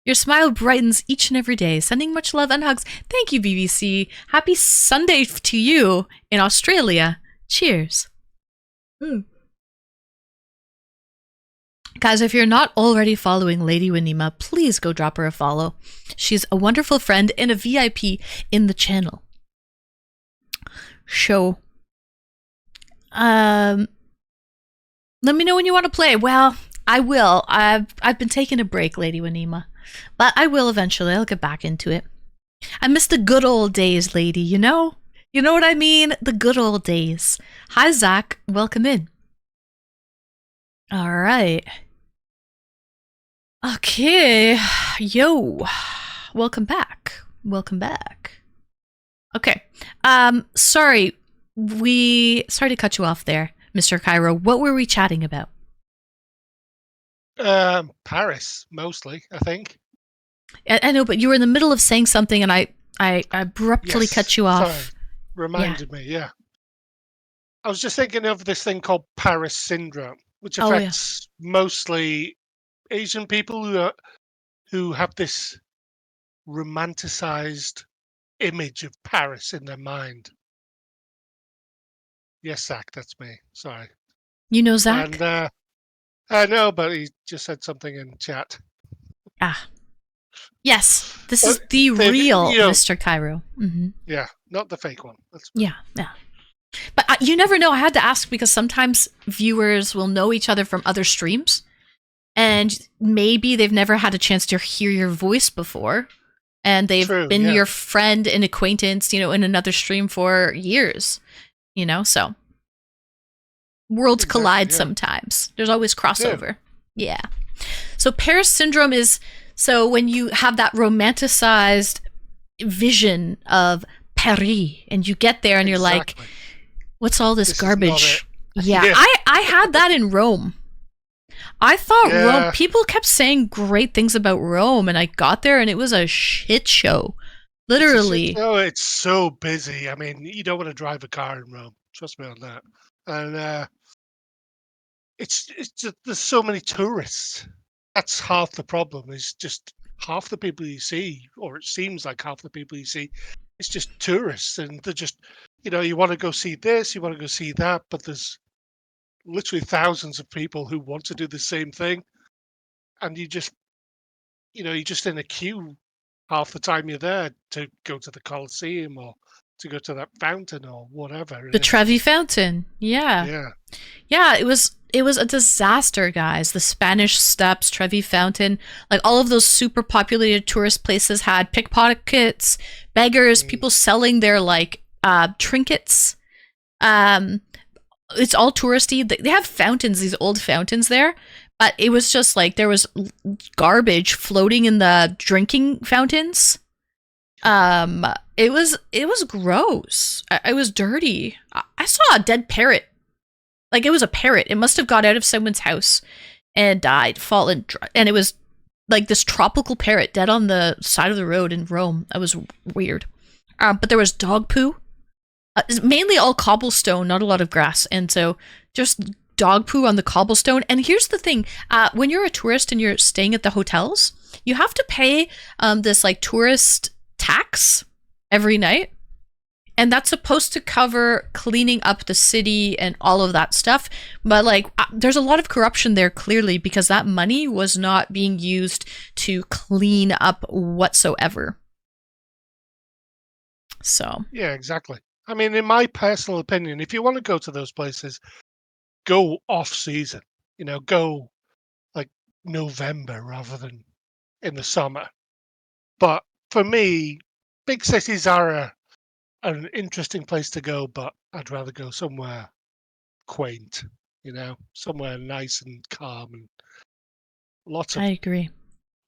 Your smile brightens each and every day. Sending much love and hugs. Thank you, BBC. Happy Sunday to you in Australia. Cheers. Guys, if you're not already following Lady Wanima, please go drop her a follow. She's a wonderful friend and a VIP in the channel. Show. Let me know when you want to play. Well, I will. I've been taking a break, Lady Wanima, but I will eventually. I'll get back into it. I miss the good old days, lady, You know what I mean? The good old days. Hi, Zach. Welcome in. All right. Okay. Yo. Welcome back. Okay. Sorry to cut you off there, Mr. Cairo. What were we chatting about? Paris, mostly, I think. I know, but you were in the middle of saying something and I abruptly cut you off. Sorry. Reminded me, yeah. I was just thinking of this thing called Paris syndrome, which affects mostly Asian people who have this romanticized image of Paris in their mind. Yes, Zach, that's me. Sorry. You know Zach? And I know, but he just said something in chat. Yes, this is the real Mr. Cairo. Mm-hmm. Yeah, not the fake one. Yeah. But you never know. I had to ask because sometimes viewers will know each other from other streams, and maybe they've never had a chance to hear your voice before, and they've been your friend and acquaintance, in another stream for years, so worlds collide sometimes. There's always crossover. Yeah. So Paris syndrome is... So when you have that romanticized vision of Paris and you get there and you're like, what's all this garbage? Yeah, I had that in Rome. I thought Yeah. Rome, people kept saying great things about Rome, and I got there and it was a shit show. Literally. Oh, it's so busy. I mean, you don't want to drive a car in Rome. Trust me on that. And it's just there's so many tourists. That's half the problem. Is just half the people you see, or it seems like half the people you see, it's just tourists, and they're just, you want to go see this, you want to go see that, but there's literally thousands of people who want to do the same thing, and you're just in a queue half the time you're there to go to the Colosseum or to go to that fountain or whatever. and The it's Trevi just- Fountain. Yeah. Yeah. It was a disaster, guys. The Spanish Steps, Trevi Fountain, like all of those super populated tourist places had pickpockets, beggars, people selling their like trinkets. It's all touristy. They have fountains, these old fountains there, but it was just like there was garbage floating in the drinking fountains. It was gross. It was dirty. I saw a dead parrot. Like it was a parrot. It must have got out of someone's house and died, fallen, and it was like this tropical parrot dead on the side of the road in Rome. That was weird. But there was dog poo. Mainly all cobblestone, not a lot of grass, and so just dog poo on the cobblestone. And here's the thing: when you're a tourist and you're staying at the hotels, you have to pay this like tourist tax every night, and that's supposed to cover cleaning up the city and all of that stuff. But like, there's a lot of corruption there clearly, because that money was not being used to clean up whatsoever. So Yeah, exactly. I mean, in my personal opinion, if you want to go to those places, go off season. Go like November rather than in the summer. But for me, big cities are an interesting place to go, but I'd rather go somewhere quaint, somewhere nice and calm and lots of I agree.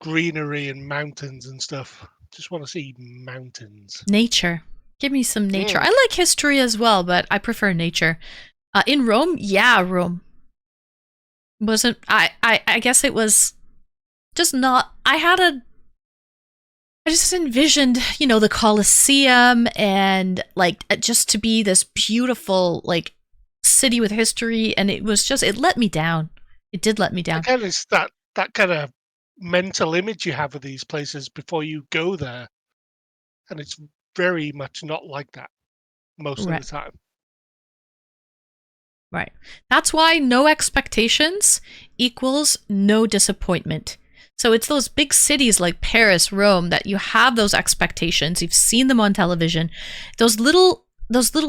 greenery and mountains and stuff. Just want to see mountains. Nature. Give me some nature. Mm. I like history as well, but I prefer nature. In Rome, yeah, Rome. Wasn't I guess it was just not I just envisioned, the Colosseum and like just to be this beautiful like city with history, and it let me down. It did let me down. Again, it's that kind of mental image you have of these places before you go there, and it's very much not like that most Right. of the time. Right. That's why no expectations equals no disappointment. So it's those big cities like Paris, Rome, that you have those expectations. You've seen them on television. Those little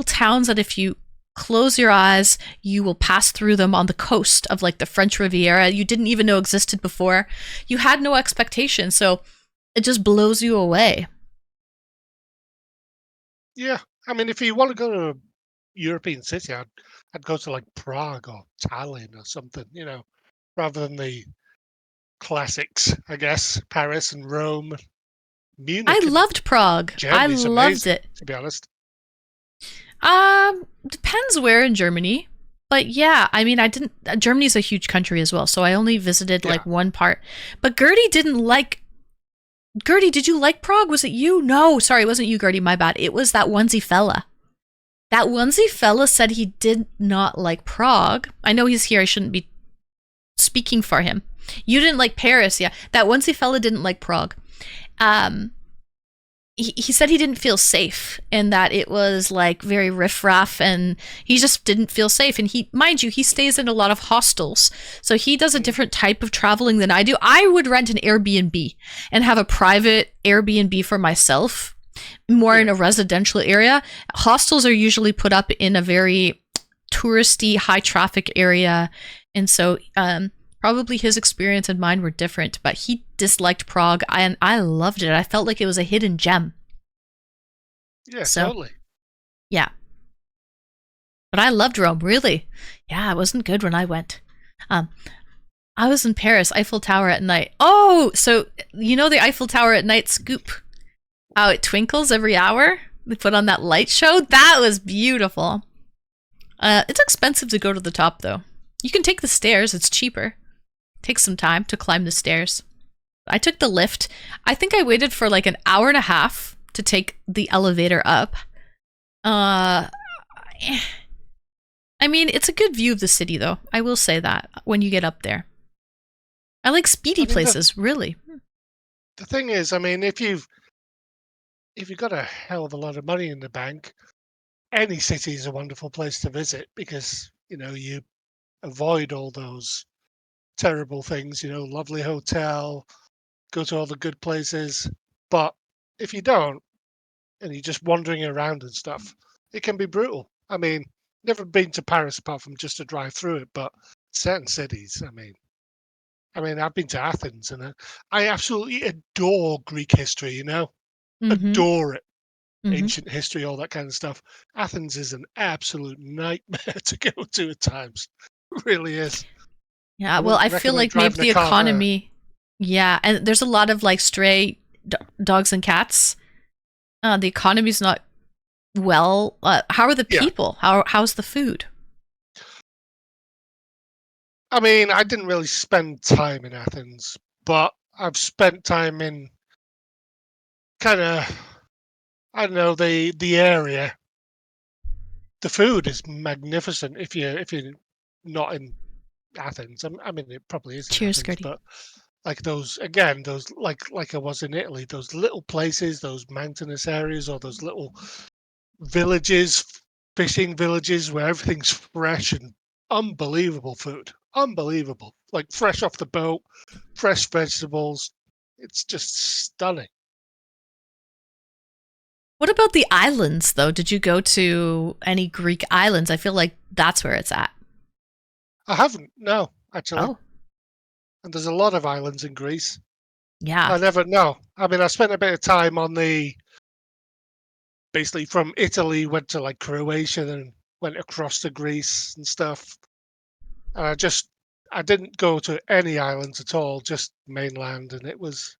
towns that if you close your eyes, you will pass through them on the coast of like the French Riviera you didn't even know existed before. You had no expectations, so it just blows you away. Yeah, I mean, if you want to go to a European city, I'd go to like Prague or Tallinn or something, rather than the classics, I guess, Paris and Rome, Munich. I and loved Prague. Germany's I loved amazing, it. to be honest. Depends where in Germany. But yeah, I mean, Germany's a huge country as well, so I only visited like one part. But Gertie, did you like Prague? Was it you? No, sorry, it wasn't you, Gertie, my bad. It was that onesie fella. That onesie fella said he did not like Prague. I know he's here, I shouldn't be speaking for him. You didn't like Paris, yeah. That onesie fella didn't like Prague. He said he didn't feel safe and that it was like very riffraff and he just didn't feel safe. And he stays in a lot of hostels. So he does a different type of traveling than I do. I would rent an Airbnb and have a private Airbnb for myself, more in a residential area. Hostels are usually put up in a very touristy, high traffic area. And so, probably his experience and mine were different, but he disliked Prague, and I loved it. I felt like it was a hidden gem. Yeah, So- totally. Yeah. But I loved Rome, really. Yeah, it wasn't good when I went. I was in Paris, Eiffel Tower at night. Oh, so the Eiffel Tower at night scoop? How it twinkles every hour? They put on that light show? That was beautiful. It's expensive to go to the top, though. You can take the stairs, it's cheaper. Takes some time to climb the stairs. I took the lift. I think I waited for like an hour and a half to take the elevator up. I mean, it's a good view of the city, though. I will say that when you get up there. I like speedy places, really. The thing is, I mean, if you've got a hell of a lot of money in the bank, any city is a wonderful place to visit because, you know, you avoid all those terrible things, you know, lovely hotel, go to all the good places. But if you don't, and you're just wandering around and stuff, it can be brutal. I mean, never been to Paris apart from just to drive through it, but certain cities, I mean, I've been to Athens and I absolutely adore Greek history, you know, adore it. Ancient history, all that kind of stuff. Athens is an absolute nightmare to go to at times. It really is. Yeah, well, I feel like maybe the economy. Yeah, and there's a lot of like stray dogs and cats. The economy's not well. How are the people? How's the food? I mean, I didn't really spend time in Athens, but I've spent time in kind of, I don't know, the area. The food is magnificent if you're not in Athens. I mean, it probably is. Cheers, Athens, Gertie. but like those like I was in Italy, those little places, those mountainous areas, or those little villages, fishing villages where everything's fresh and unbelievable food. Unbelievable. Like fresh off the boat, fresh vegetables. It's just stunning. What about the islands, though? Did you go to any Greek islands? I feel like that's where it's at. I haven't, no, actually. Oh, And there's a lot of islands in Greece. yeah. I never know. I mean, I spent a bit of time on basically from Italy, went to like Croatia, then went across to Greece and stuff. And I didn't go to any islands at all, just mainland. And it was,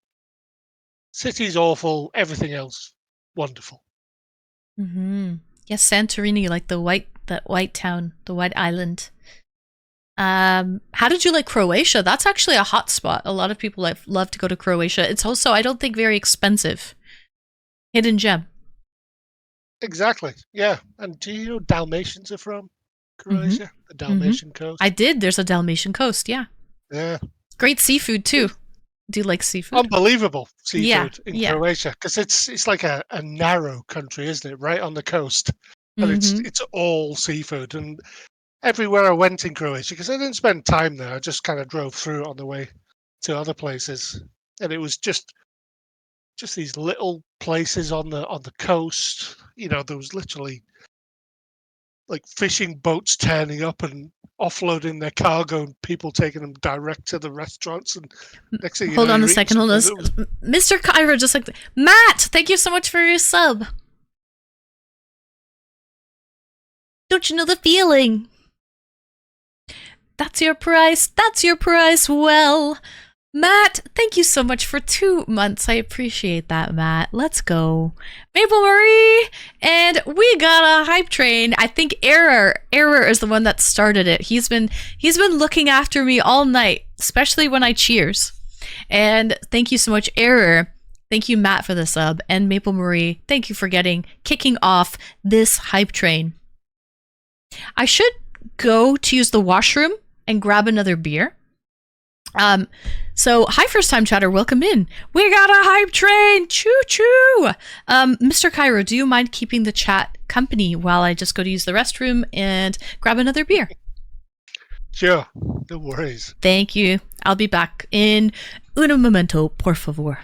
city's awful, everything else wonderful. Yes, Santorini, like the white town, the white island. How did you like Croatia? That's actually a hot spot. A lot of people love to go to Croatia. It's also, I don't think, very expensive. Hidden gem. Exactly. Yeah. And do you know Dalmatians are from Croatia? The Dalmatian coast? I did. There's a Dalmatian coast, yeah. Yeah. Great seafood, too. Do you like seafood? Unbelievable seafood in yeah. Croatia, because it's like a narrow country, isn't it? Right on the coast. And it's all seafood. And everywhere I went in Croatia, because I didn't spend time there, I just kind of drove through on the way to other places. And it was just these little places on the coast. You know, there was literally like fishing boats turning up and offloading their cargo and people taking them direct to the restaurants. And next thing you know, hold on a second. Mr. Cairo, just like Matt, thank you so much for your sub. Don't you know the feeling? That's your price. That's your price. Well, Matt, thank you so much for 2 months. I appreciate that, Matt. Let's go. Maple Marie! And we got a hype train. I think Error is the one that started it. He's been looking after me all night, especially when I cheers. And thank you so much, Error. Thank you, Matt, for the sub. And Maple Marie, thank you for kicking off this hype train. I should go to use the washroom and grab another beer. So hi, first time chatter, welcome in. We got a hype train, choo choo. Mr. Cairo, do you mind keeping the chat company while I just go to use the restroom and grab another beer? Sure, no worries. Thank you. I'll be back in un momento, por favor.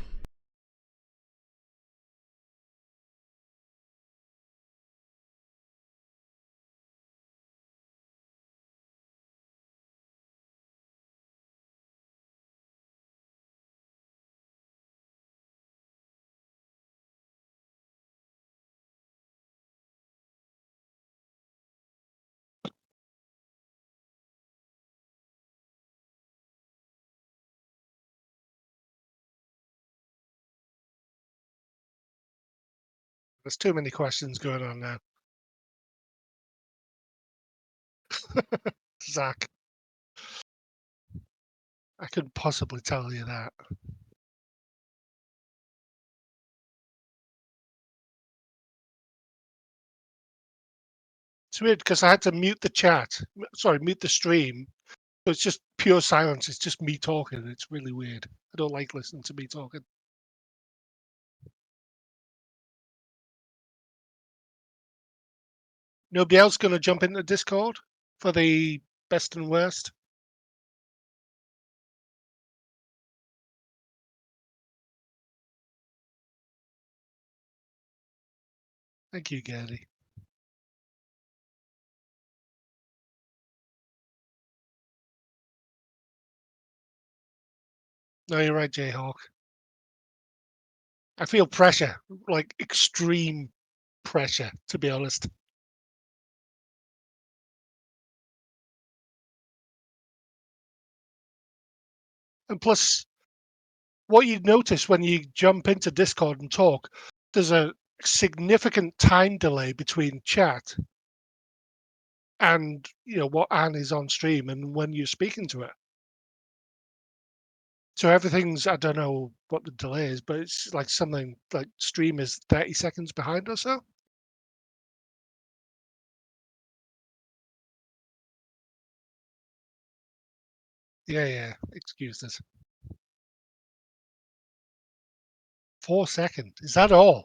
There's too many questions going on now. Zach. I couldn't possibly tell you that. It's weird because I had to mute the chat. Sorry, mute the stream. So it's just pure silence. It's just me talking. It's really weird. I don't like listening to me talking. Nobody else going to jump into Discord for the best and worst? Thank you, Gary. No, you're right, Jayhawk. I feel pressure, like extreme pressure, to be honest. And plus, what you notice when you jump into Discord and talk, there's a significant time delay between chat and what Anne is on stream and when you're speaking to her. So everything's, I don't know what the delay is, but it's like something like stream is 30 seconds behind or so. Yeah, excuse this. 4 seconds, is that all?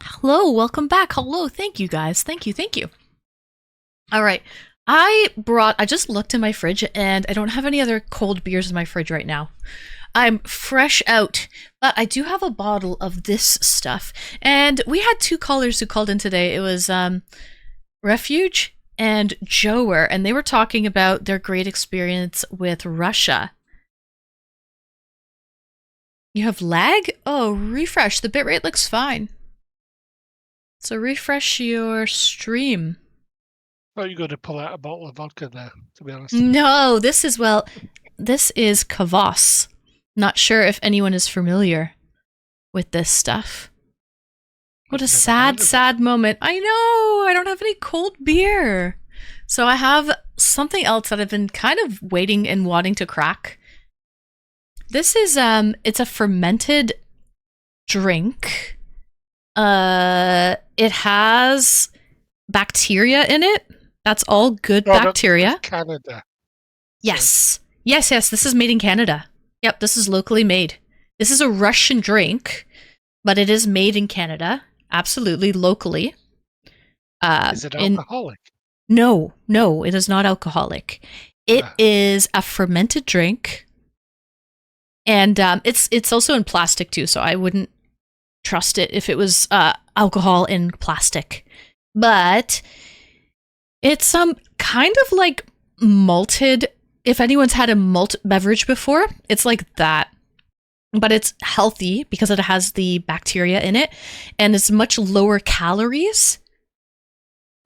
Hello, welcome back. Hello, thank you guys. Thank you. All right. I just looked in my fridge and I don't have any other cold beers in my fridge right now. I'm fresh out, but I do have a bottle of this stuff. And we had 2 callers who called in today. It was Refuge and Joer, and they were talking about their great experience with Russia. You have lag? Oh, refresh. The bitrate looks fine. So refresh your stream. Oh, you're going to pull out a bottle of vodka there, to be honest. No, this is Kvass. Not sure if anyone is familiar with this stuff. What a sad moment. I know, I don't have any cold beer. So I have something else that I've been kind of waiting and wanting to crack. This is, it's a fermented drink. It has bacteria in it. That's all good bacteria. That's Canada. Yes. Yes, this is made in Canada. Yep, this is locally made. This is a Russian drink, but it is made in Canada. Absolutely, locally. Is it alcoholic? No, it is not alcoholic. It is a fermented drink. And it's also in plastic too, so I wouldn't trust it if it was alcohol in plastic. But it's kind of like malted. If anyone's had a malt beverage before, it's like that. But it's healthy because it has the bacteria in it, and it's much lower calories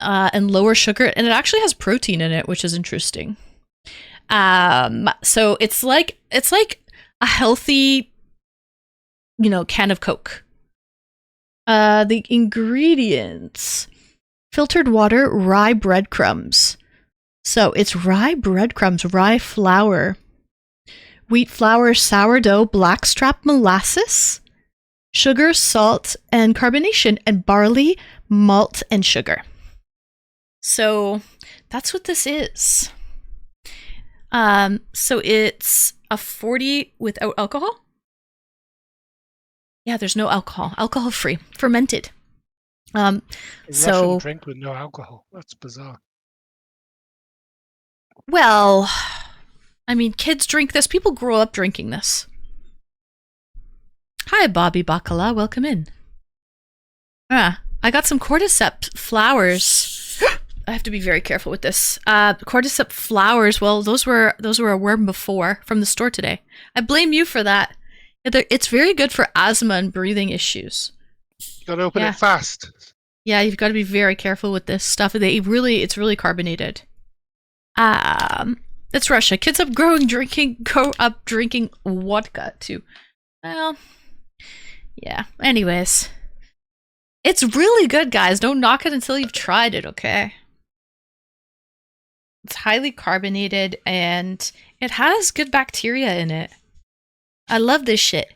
and lower sugar, and it actually has protein in it, which is interesting. So it's like a healthy, can of Coke. The ingredients: filtered water, rye breadcrumbs. So it's rye breadcrumbs, rye flour, wheat flour, sourdough, blackstrap molasses, sugar, salt, and carbonation, and barley, malt, and sugar. So that's what this is. So it's a 40 without alcohol. Yeah, there's no alcohol. Alcohol free, fermented. A Russian drink with no alcohol. That's bizarre. Well, I mean, kids drink this. People grow up drinking this. Hi, Bobby Bacala. Welcome in. I got some cordyceps flowers. I have to be very careful with this. Cordyceps flowers. Well, those were a worm before from the store today. I blame you for that. It's very good for asthma and breathing issues. You gotta open it fast. Yeah, you've got to be very careful with this stuff. It's really carbonated. It's Russia. Kids grow up drinking vodka too. Well, yeah. Anyways, It's really good, guys. Don't knock it until you've tried it, okay? It's highly carbonated and it has good bacteria in it. I love this shit.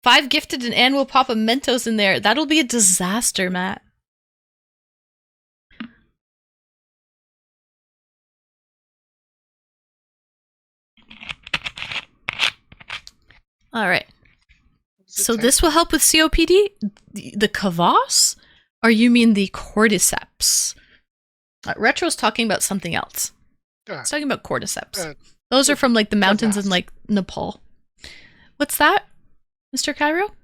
5 gifted and Ann will pop a Mentos in there. That'll be a disaster, Matt. All right. So this will help with COPD? The kvass? Or you mean the cordyceps? Retro's talking about something else. It's talking about cordyceps. Those are from like the mountains in like Nepal. What's that, Mr. Cairo?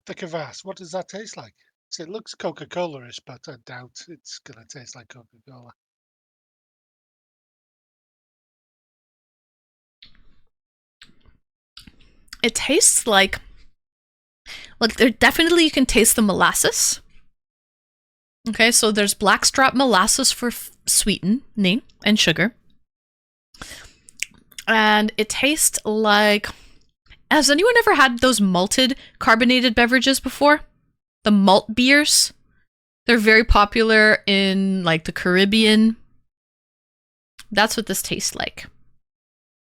The kvass. What does that taste like? So it looks Coca-Cola-ish, but I doubt it's gonna taste like Coca-Cola. It tastes like there definitely you can taste the molasses. Okay, so there's blackstrap molasses for sweetening and sugar. And it tastes like... Has anyone ever had those malted carbonated beverages before? The malt beers? They're very popular in like the Caribbean. That's what this tastes like.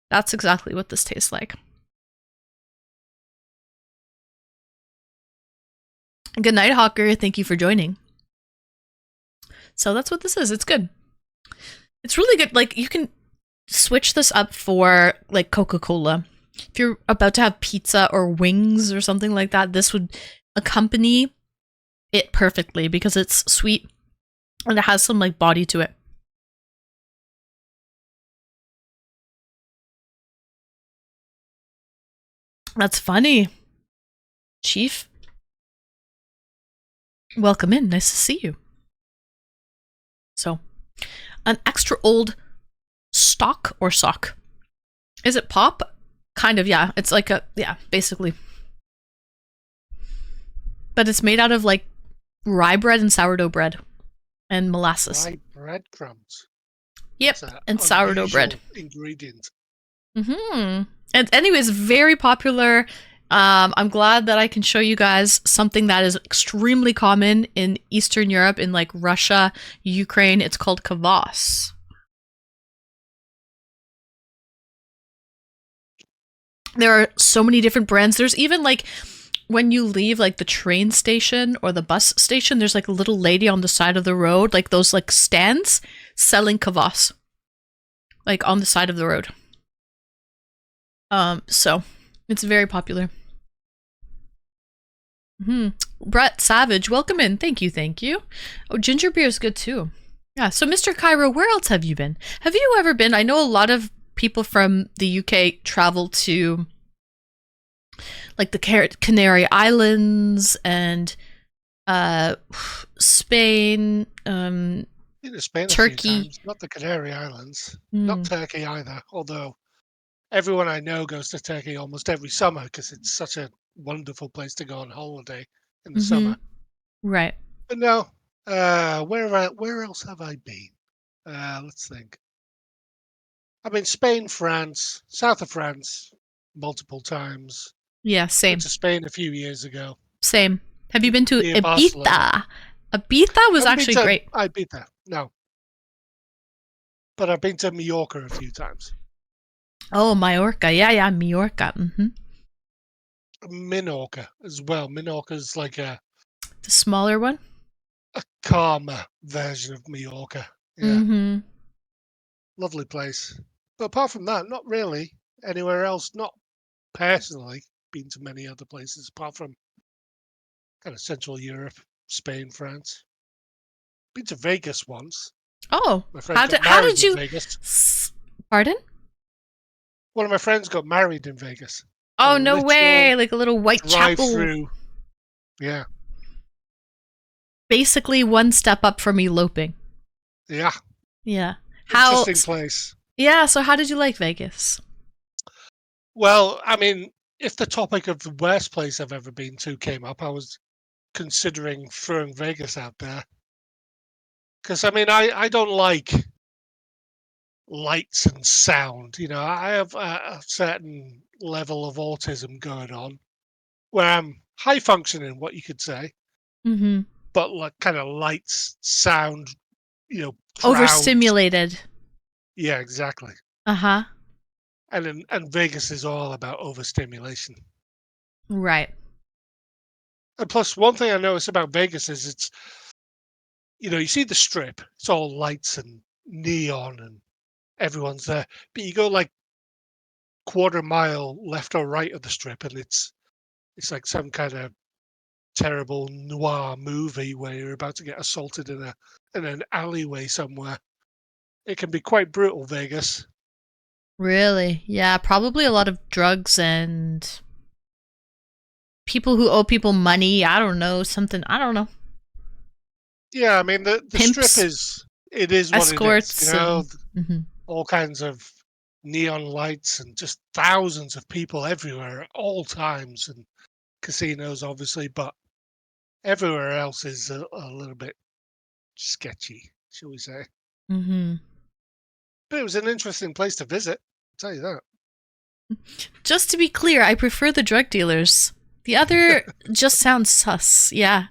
That's exactly what this tastes like. Good night, Hawker. Thank you for joining. So that's what this is. It's good. It's really good. Like, you can switch this up for, like, Coca-Cola. If you're about to have pizza or wings or something like that, this would accompany it perfectly because it's sweet and it has some, like, body to it. That's funny. Chief. Welcome in. Nice to see you. So, an extra old stock or sock. Is it pop? Kind of, yeah. It's like a, yeah, basically. But it's made out of like rye bread and sourdough bread and molasses. Rye breadcrumbs. Yep, and sourdough bread. Ingredient. Mm-hmm. And anyways, very popular. I'm glad that I can show you guys something that is extremely common in Eastern Europe, in like Russia, Ukraine. It's called kvass. There are so many different brands. There's even like when you leave like the train station or the bus station, there's like a little lady on the side of the road, like those like stands selling kvass, like on the side of the road. So it's very popular. Brett Savage, welcome in. Thank you, thank you. Oh, ginger beer is good too. Yeah, so Mr. Cairo, where else have you been? Have you ever been? I know a lot of people from the UK travel to like the Canary Islands and Spain, Been to Spain Turkey. a few times, not the Canary Islands, not Turkey either, although everyone I know goes to Turkey almost every summer because it's such a wonderful place to go on holiday in the summer. Right. But no, where else have I been? Let's think. I've been Spain, France, south of France, multiple times. Yeah, same. Went to Spain a few years ago. Same. Have you been to Near Ibiza? Barcelona. Ibiza was Haven't actually been to great. Ibiza, no. But I've been to Mallorca a few times. Oh, Mallorca. Yeah, Mallorca. Minorca as well. Minorca's like a The smaller one? calmer version of Mallorca. Yeah, lovely place. But apart from that, not really anywhere else. Not personally been to many other places apart from kind of Central Europe, Spain, France. Been to Vegas once. Oh, My friend how got did married you? in Vegas. Pardon? One of my friends got married in Vegas. Oh, A no literal way! Like a little white Drive chapel. through. Yeah, Basically, one step up from eloping. yeah. Yeah. How? Interesting place. Yeah. So, how did you like Vegas? Well, I mean, if the topic of the worst place I've ever been to came up, I was considering throwing Vegas out there. Because, I mean, I don't like lights and sound. You know, I have a certain level of autism going on where I'm high functioning, what you could say, Mm-hmm. but like kind of lights, sound, crowds. Overstimulated. Yeah, exactly. Uh-huh. And Vegas is all about overstimulation. Right. And plus, one thing I notice about Vegas is it's, you see the strip, it's all lights and neon and everyone's there. But you go like quarter mile left or right of the strip and it's like some kind of terrible noir movie where you're about to get assaulted in an alleyway somewhere. It can be quite brutal, Vegas. Really? Yeah, probably a lot of drugs and people who owe people money. I don't know, something. I don't know. Yeah, I mean the Pimps, strip is what it escorts. is. Mhm. All kinds of neon lights and just thousands of people everywhere at all times, and casinos obviously, but everywhere else is a little bit sketchy, shall we say? Mhm. But it was an interesting place to visit. I'll tell you that. Just to be clear, I prefer the drug dealers. The other just sounds sus. Yeah.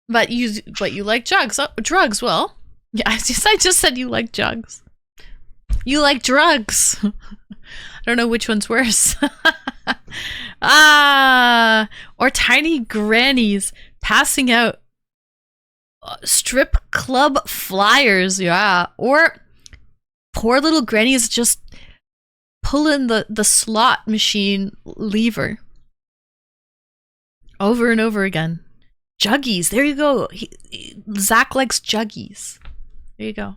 But you like drugs. Oh, drugs, well. Yeah, I just said you like drugs. You like drugs. I don't know which one's worse. Or tiny grannies passing out strip club flyers, yeah. Or poor little grannies just pulling the slot machine lever over and over again. Juggies, there you go. Zach likes juggies. There you go.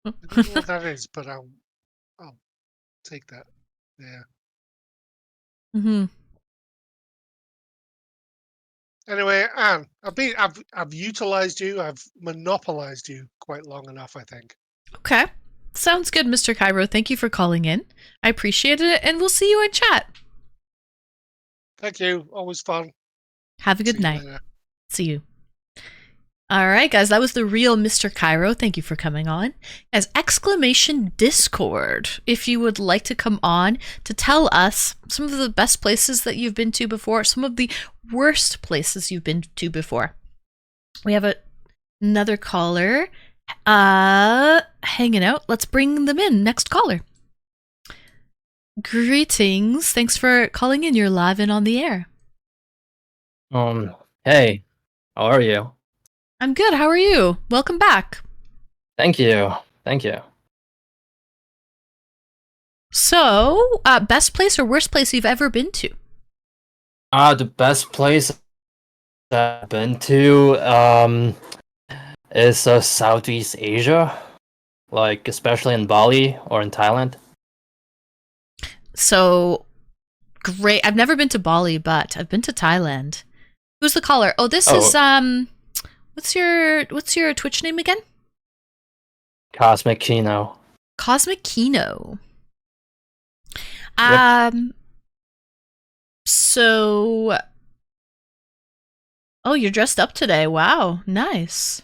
I don't know what that is, but I'll take that. Yeah. Mm-hmm. Anyway, Anne, I've utilized you. I've monopolized you quite long enough, I think. Okay. Sounds good, Mr. Cairo. Thank you for calling in. I appreciate it, and we'll see you in chat. Thank you. Always fun. Have a good See you night. later. See you. All right, guys, that was the real Mr. Cairo. Thank you for coming on. As exclamation Discord, if you would like to come on to tell us some of the best places that you've been to before, some of the worst places you've been to before. We have another caller hanging out. Let's bring them in. Next caller. Greetings. Thanks for calling in. You're live and on the air. Hey, how are you? I'm good. How are you? Welcome back. Thank you. Thank you. So, best place or worst place you've ever been to? The best place that I've been to, is Southeast Asia, like especially in Bali or in Thailand. So, great. I've never been to Bali, but I've been to Thailand. Who's the caller? Oh, this is what's your Twitch name again? Cosmic Kino. Cosmic Kino. Yep. So, oh, you're dressed up today. Wow, nice.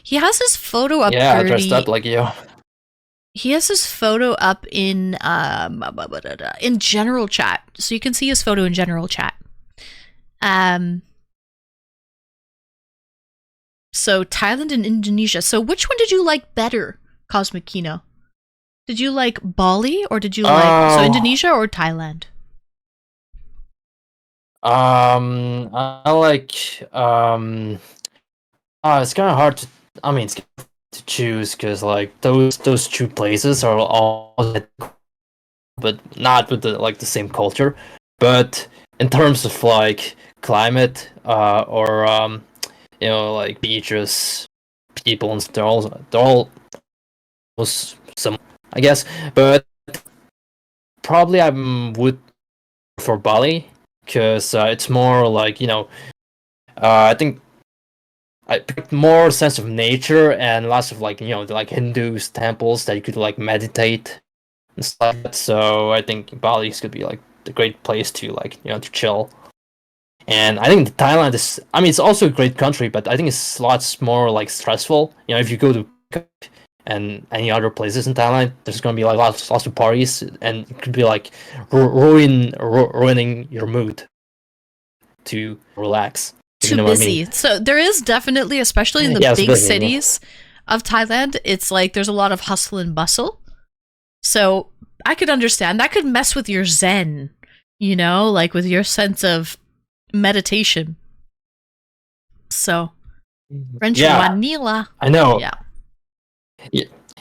He has his photo up. Yeah, I dressed up like you. He has his photo up in general chat, so you can see his photo in general chat. So Thailand and Indonesia. So which one did you like better, Cosmic Kino? Did you like Bali or did you like Indonesia or Thailand? I like it's kind of hard to. I mean, it's to choose because like those two places are all, but not with the same culture. But in terms of like climate, or like beaches, people, and they're all some, I guess. But probably I would for Bali because it's more like I think I picked more sense of nature and lots of like like Hindus temples that you could like meditate and stuff like that. So I think Bali could be like a great place to like to chill. And I think Thailand is, I mean, it's also a great country, but I think it's lots more like stressful. If you go to Bangkok and any other places in Thailand, there's gonna be like lots of parties, and it could be like ruining your mood to relax. if Too you know what I busy. mean. So there is definitely, especially in the Yeah, it's big busy, yeah. cities of Thailand, it's like there's a lot of hustle and bustle. So I could understand that could mess with your zen, you know, like with your sense of meditation. So French Yeah. vanilla. I know. Yeah.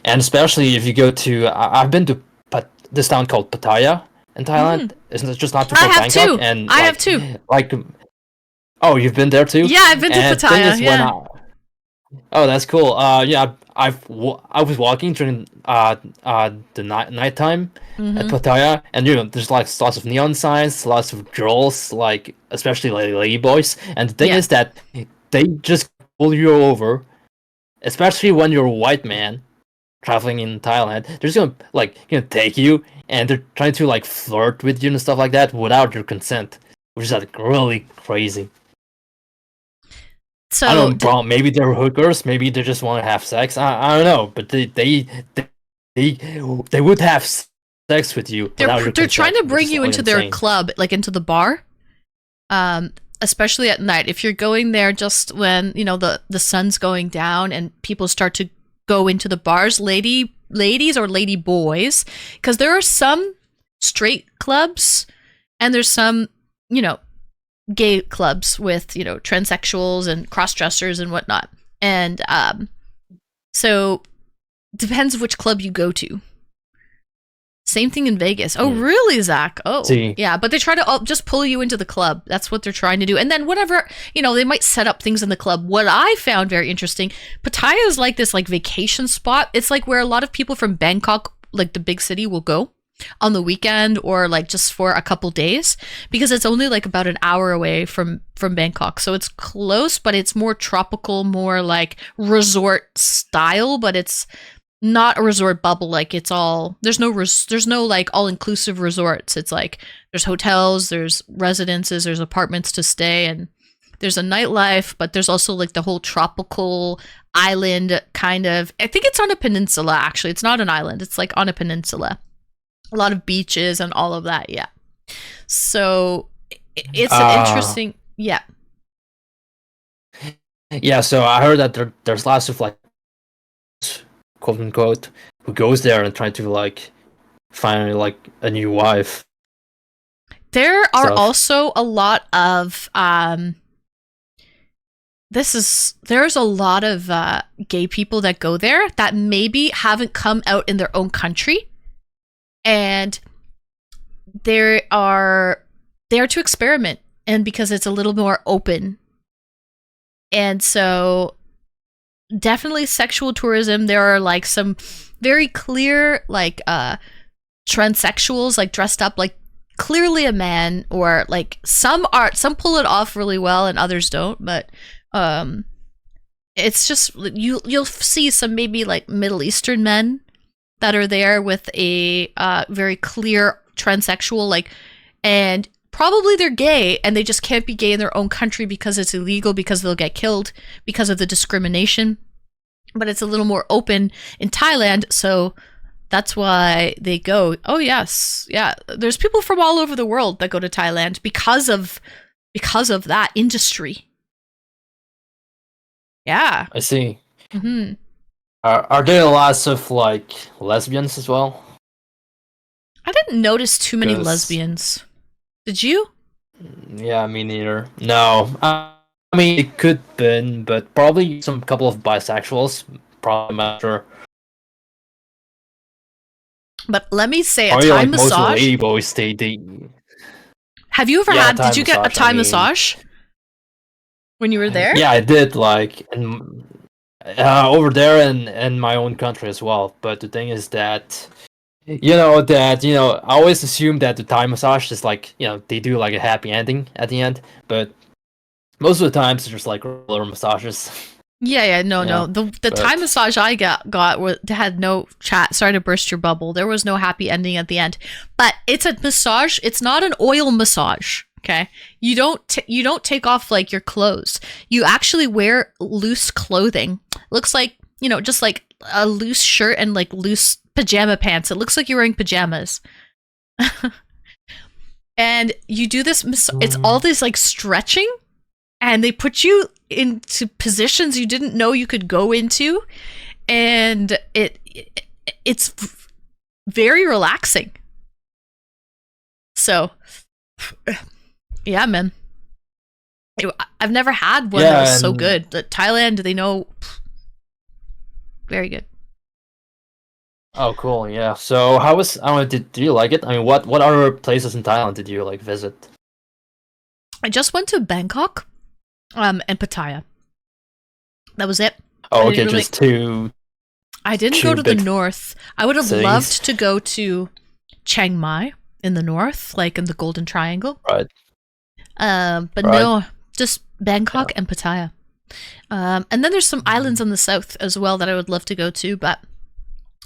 And especially if you go to, I've been to this town called Pattaya in Thailand. Isn't it just not too I far have Bangkok? too. And I have too. Like, oh, you've been there too? Yeah, I've been to And the thing Pattaya. is, Yeah. oh, that's cool. Yeah, I was walking during the nighttime at Mhm. Pattaya, and there's like lots of neon signs, lots of girls, like especially lady boys. And the thing Yeah. is that they just pull you over, especially when you're a white man traveling in Thailand. They're just gonna take you, and they're trying to like flirt with you and stuff like that without your consent, which is like really crazy. So I don't know, maybe they're hookers, maybe they just want to have sex. I don't know, but they would have sex with you. without your they're trying to consent, which bring is you like into their insane. club, like into the bar. Especially at night. If you're going there just when, you know, the sun's going down and people start to go into the bars, ladies or lady boys, because there are some straight clubs and there's some, you know, gay clubs with, you know, transsexuals and cross-dressers and whatnot. And so depends which club you go to. Same thing in Vegas. Oh, really, Zach? Oh, See. yeah. But they try to just pull you into the club. That's what they're trying to do. And then whatever, you know, they might set up things in the club. What I found very interesting, Pattaya is like this like vacation spot. It's like where a lot of people from Bangkok, like the big city, will go on the weekend or like just for a couple days, because it's only like about an hour away from Bangkok. So it's close, but it's more tropical, more like resort style, but it's not a resort bubble. Like it's all, there's no like all-inclusive resorts. It's like there's hotels, there's residences, there's apartments to stay, and there's a nightlife, but there's also like the whole tropical island kind of, I think it's on a peninsula actually. It's not an island, it's like on a peninsula. A lot of beaches and all of that, yeah. So it's an interesting, yeah. Yeah, so I heard that there's lots of like, quote unquote, who goes there and try to like find like a new wife. There are Stuff. also a lot of there's a lot of gay people that go there that maybe haven't come out in their own country, and they are there to experiment, and because it's a little more open. And so definitely sexual tourism. There are like some very clear like transsexuals, like dressed up like clearly a man, or like some pull it off really well and others don't, but it's just you'll see some maybe like Middle Eastern men that are there with a very clear transsexual, like, and probably they're gay and they just can't be gay in their own country because it's illegal, because they'll get killed because of the discrimination. But it's a little more open in Thailand, so that's why they go. Oh yes, yeah. There's people from all over the world that go to Thailand because of that industry. Yeah. I see. Hmm. Are there lots of like lesbians as well? I didn't notice too many 'Cause- lesbians. Did you? Yeah, me neither. No, I mean it could been, but probably some couple of bisexuals. Probably not sure. But let me say, a Probably Thai like most of the massage. lady boys, they Have you ever Yeah, had? Thai Did you get a massage, Thai I mean- massage when you were there? Yeah, I did like over there and in my own country as well. But the thing is that I always assume that the Thai massage is like they do like a happy ending at the end, but most of the times it's just like regular massages. Yeah, no. Yeah, The but- Thai massage I got had no chat. Sorry to burst your bubble. There was no happy ending at the end. But it's a massage. It's not an oil massage. Okay, you don't take off like your clothes. You actually wear loose clothing. Looks like just like a loose shirt and like loose pajama pants. It looks like you're wearing pajamas. and you do this. It's all this like stretching, and they put you into positions you didn't know you could go into, and it's very relaxing. So, yeah, man. I've never had one that was so good. But Thailand, they know, very good. Oh, cool. Yeah. So, how was? I don't know. Did you like it? I mean, what other places in Thailand did you like visit? I just went to Bangkok, and Pattaya. That was it. Oh, I okay, didn't really- just two. I didn't two go to the big north. I would have cities. loved to go to Chiang Mai in the north, like in the Golden Triangle. Right. But Right. no, just Bangkok and Pattaya. And then there's some islands in the south as well that I would love to go to, but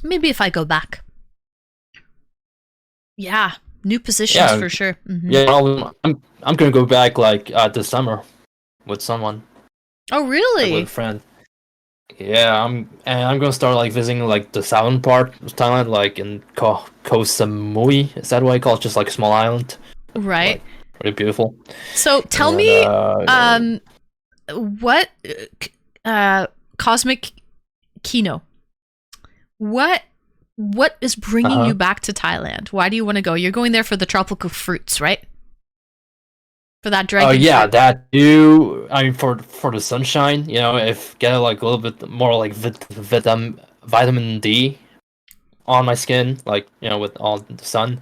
maybe if I go back. Yeah, new positions Yeah. for sure. Mhm. Yeah. I'm gonna go back like this summer with someone, Oh, like, with really? a friend. Yeah, I'm gonna start like visiting like the southern part of Thailand, like in Koh Samui. Is that what I call it? Just like a small island, Right. really beautiful. So tell And, me, what Cosmic Kino? What is bringing Uh-huh. you back to Thailand? Why do you want to go? You're going there for the tropical fruits, right? For that Oh dragon yeah, fruit. that too. I mean, for the sunshine, you know, if get like a little bit more like vitamin D on my skin, like you know, with all the sun,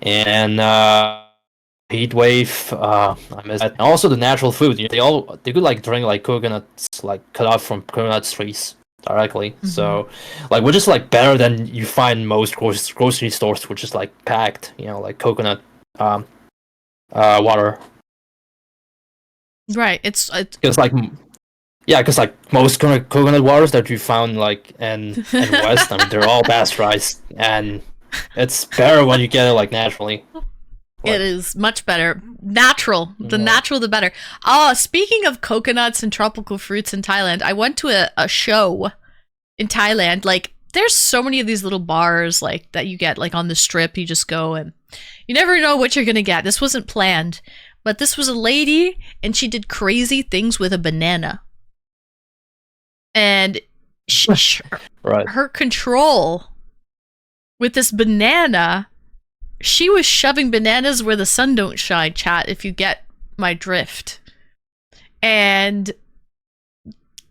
and heat wave. I miss that. And also the natural food. You know, they could like drink like coconuts, like cut off from coconut trees directly. So, like, which is like better than you find most grocery stores, which is like packed. You know, like coconut water. Right. It's Because like, yeah, because like most coconut waters that you found like in West, I mean, they're all pasteurized, and it's better when you get it like naturally. it is much better. Natural. The Yeah. natural, the better. Oh, speaking of coconuts and tropical fruits in Thailand, I went to a show in Thailand. Like, there's so many of these little bars like that you get like on the strip. You just go and you never know what you're gonna get. This wasn't planned, but this was a lady and she did crazy things with a banana. And Right. her control with this banana, she was shoving bananas where the sun don't shine, chat, if you get my drift. And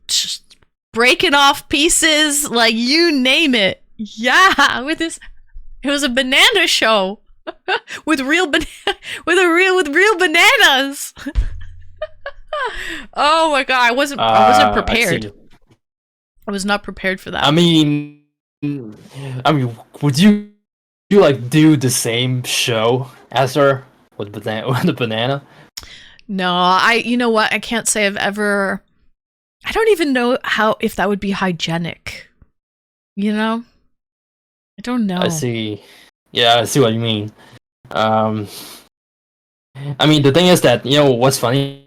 just breaking off pieces, like you name it. Yeah, with this, it was a banana show with real with real bananas. Oh my god, I wasn't I prepared. see. I was not prepared for that. I mean, would you like do the same show as her with with the banana? No, you know what? I can't say I've ever. I don't even know if that would be hygienic. You know? I don't know. I see. Yeah, I see what you mean. I mean, the thing is that, you know, what's funny?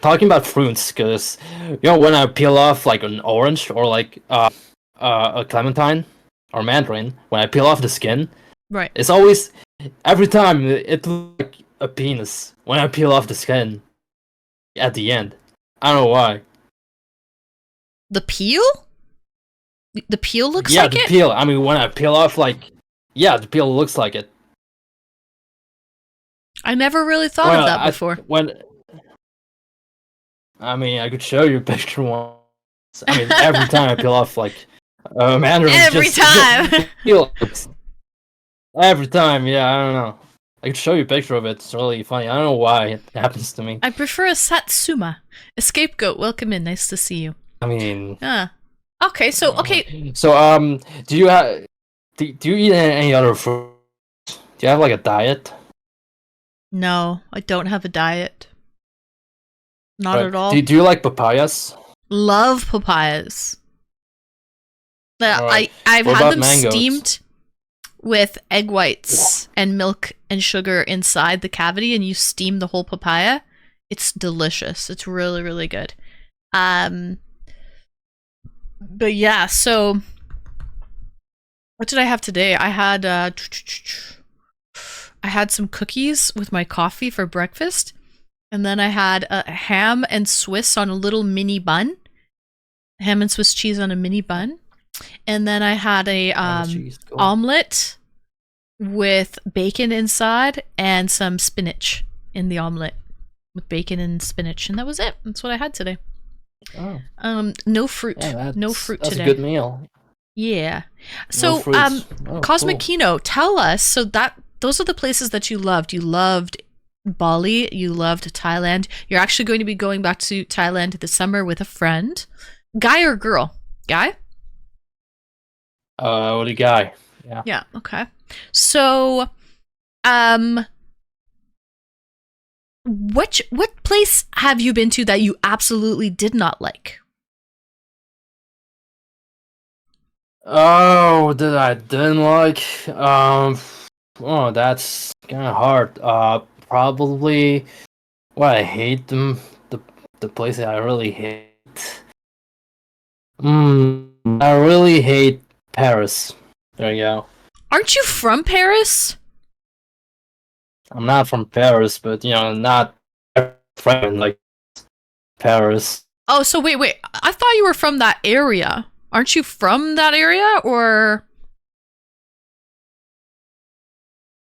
Talking about fruits, because, you know, when I peel off, like, an orange or, like, a clementine or mandarin, when I peel off the skin, Right. it's always, every time, it looks like a penis when I peel off the skin at the end. I don't know why. The peel? The peel looks Yeah, like the it? peel. I mean, when I peel off, like, yeah, the peel looks like it. I never really thought of that before. I mean, I could show you a picture once. I mean, every time I peel off, like, mandarin. Every time. Every time, yeah, I don't know. I could show you a picture of it. It's really funny. I don't know why it happens to me. I prefer a Satsuma. A scapegoat, welcome in. Nice to see you. I mean, Okay, so, okay. So, do you have? Do you eat any other fruit? Do you have like a diet? No, I don't have a diet. Not Right. at all. Do you like papayas? Love papayas. Alright. I've What had about them mangoes? steamed with egg whites and milk and sugar inside the cavity, and you steam the whole papaya. It's delicious. It's really, really good. But yeah, so what did I have today? I had I had some cookies with my coffee for breakfast, and then I had a ham and Swiss on a little mini bun. Ham and Swiss cheese on a mini bun. And then I had a omelet with bacon inside and some spinach in the omelet with bacon and spinach, and that was it. That's what I had today. Oh. No fruit. Yeah, No fruit that's today. a good meal. Yeah. No So, fruits. Oh, Cosmic cool. Kino, tell us. So those are the places that you loved. You loved Bali. You loved Thailand. You're actually going to be going back to Thailand this summer with a friend. Guy or girl? Guy? What a guy. Yeah. Yeah. Okay. So, what place have you been to that you absolutely did not like? Oh, that I didn't like. Oh, that's kind of hard. Probably. Well, I hate them. The place that I really hate. I really hate Paris. There you go. Aren't you from Paris? I'm not from Paris, but not friend like Paris. Oh, so wait. I thought you were from that area. Aren't you from that area, or?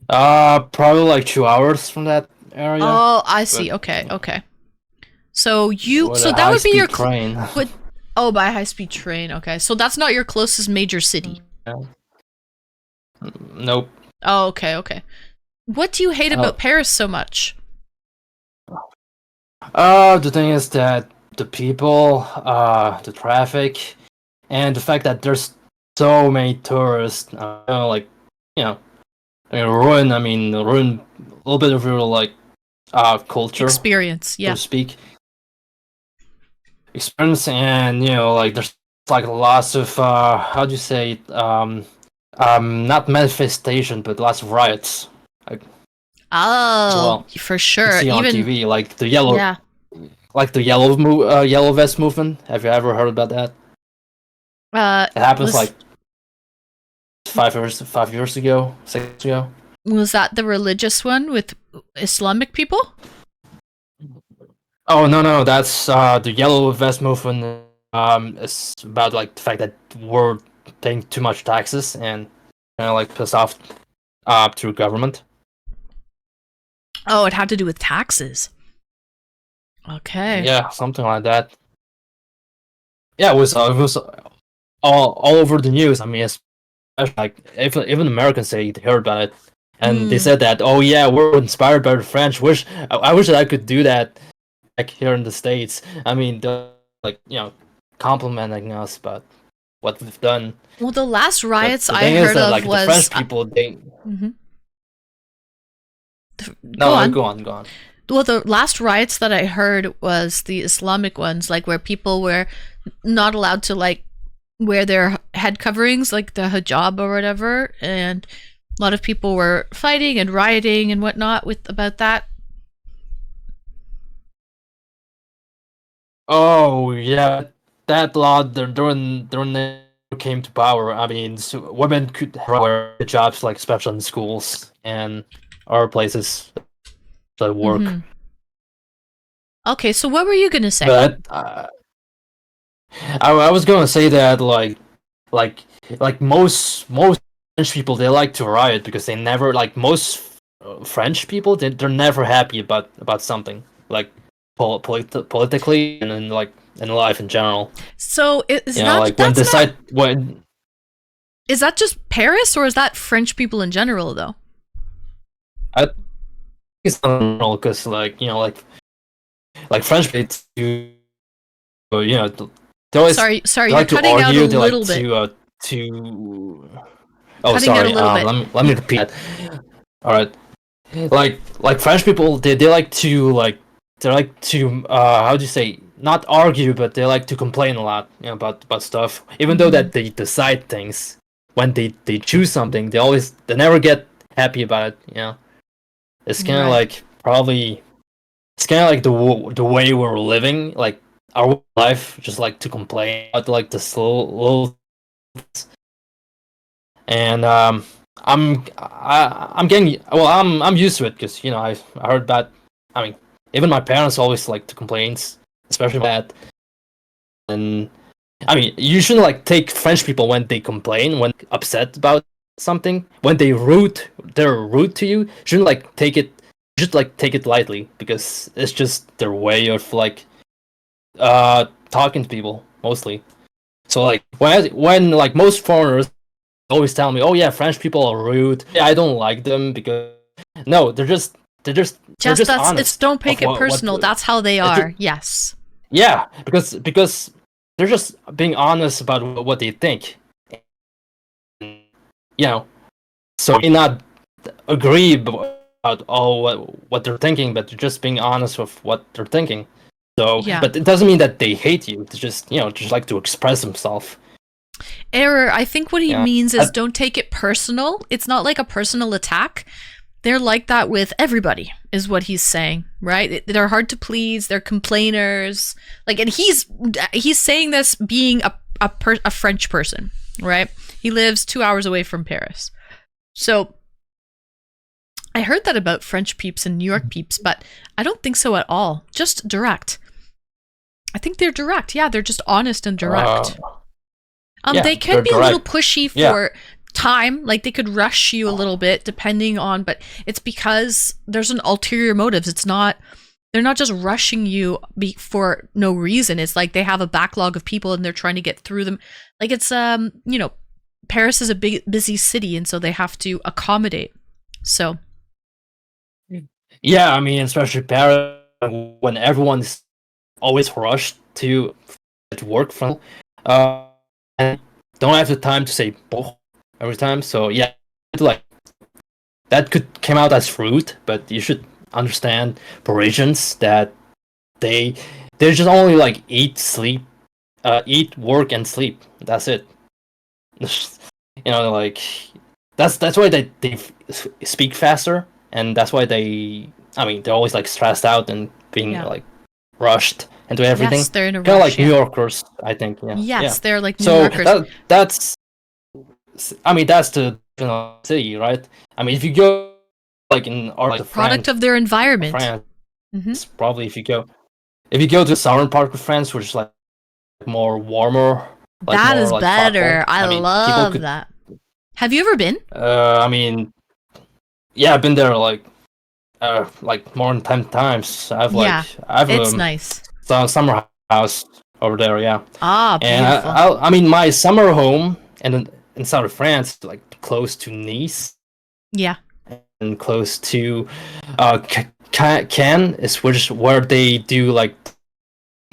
Probably like 2 hours from that area. Oh, I see. Okay. So With a that would be your high-speed train. by high speed train. Okay, so that's not your closest major city. Nope. Oh, okay. What do you hate about Paris so much? The thing is that the people, the traffic, and the fact that there's so many tourists, ruin a little bit of your culture, Experience, yeah. so to speak. Experience, and there's lots of how do you say it? Not manifestation, but lots of riots. Oh, for sure. You see on Even TV, like the yellow, yeah. like the yellow vest movement. Have you ever heard about that? It happens was- 5 years ago, 6 years ago. Was that the religious one with Islamic people? Oh no, that's the yellow vest movement. It's about the fact that we're paying too much taxes and pissed off to government. Oh, it had to do with taxes. Okay. Yeah, something like that. Yeah, it was all over the news. I mean, especially even Americans say they heard about it, and they said that, oh yeah, we're inspired by the French. I wish that I could do that, here in the States. I mean, they're complimenting us about what we've done. Well, the last riots But the I thing is heard that, of was the French people. They Mhm. go on. Well, the last riots that I heard was the Islamic ones, where people were not allowed to wear their head coverings, like the hijab or whatever, and a lot of people were fighting and rioting and whatnot about that. Oh yeah, that law during they came to power. I mean, women could wear jobs especially in schools and other places that work. Mhm. Okay, so what were you gonna say? But I was gonna say that most French people, they like to riot because they never most French people, they're never happy about something politically and then in life in general. So is is that just Paris, or is that French people in general though? It's not normal because French people, they always Sorry, they you're like to cutting out argue. a They little like bit. to oh, Cutting out sorry. a little bit. Let me repeat that. All right. French people, they like to how do you say, not argue, but they like to complain a lot, about stuff. Even though that they decide things, when they choose something, they never get happy about it. It's kind of Right. probably it's kind of the way we're living, our life, just to complain about the slow little. And I'm getting well. I'm used to it because I heard that. I mean, even my parents always like to complain, especially that. And I mean, you shouldn't like take French people when they complain, when upset about something, when they're rude to you. You shouldn't like take it. You should like take it lightly because it's just their way of like talking to people mostly. So like when like most foreigners always tell me, "Oh yeah, French people are rude. Yeah, I don't like them because no, they're just That's honest it's don't take of it what personal. That's how they it's are. Yes. yeah, because they're just being honest about what they think. So you may not agree about what they're thinking, but they're just being honest with what they're thinking. So, Yeah. but it doesn't mean that they hate you. They just just like to express themselves. Error. I think what he Yeah. means is don't take it personal. It's not like a personal attack. They're like that with everybody, is what he's saying, right? They're hard to please. They're complainers. Like, and he's saying this being a French person, right? He lives 2 hours away from Paris. So I heard that about French peeps and New York peeps, but I don't think so at all. Just direct. I think they're direct. Yeah, they're just honest and direct. Yeah, they can they're be a little direct. pushy Yeah. for time, like they could rush you a little bit depending on, but it's because there's an ulterior motives. They're not just rushing you for no reason. It's like they have a backlog of people and they're trying to get through them. Like it's Paris is a big busy city, and so they have to accommodate. So Yeah, I mean, especially Paris, when everyone's always rushed to work from, and don't have the time to say "bon" every time. So yeah, like that could come out as rude, but you should understand Parisians that they just only like eat, sleep, eat, work, and sleep. That's it. Like that's why they speak faster, and that's why they're always like stressed out and being like rushed into everything. yes, they're in a Kind of rush. like New Yorkers, I think. Yeah. Yes, Yeah. they're like New So Yorkers. that's the city, right? I mean, if you go like in or like Product of their environment. France, Mhm. probably if you go to the southern part of France, which is like more warmer. Like That more, is like, better. tropical. I mean, people love could- that. Have you ever been? I mean, yeah, I've been there like more than 10 times. I've It's nice. summer house over there, yeah. Ah, And beautiful. I mean, my summer home in south of France, like close to Nice Yeah. and close to Cannes, is where they do like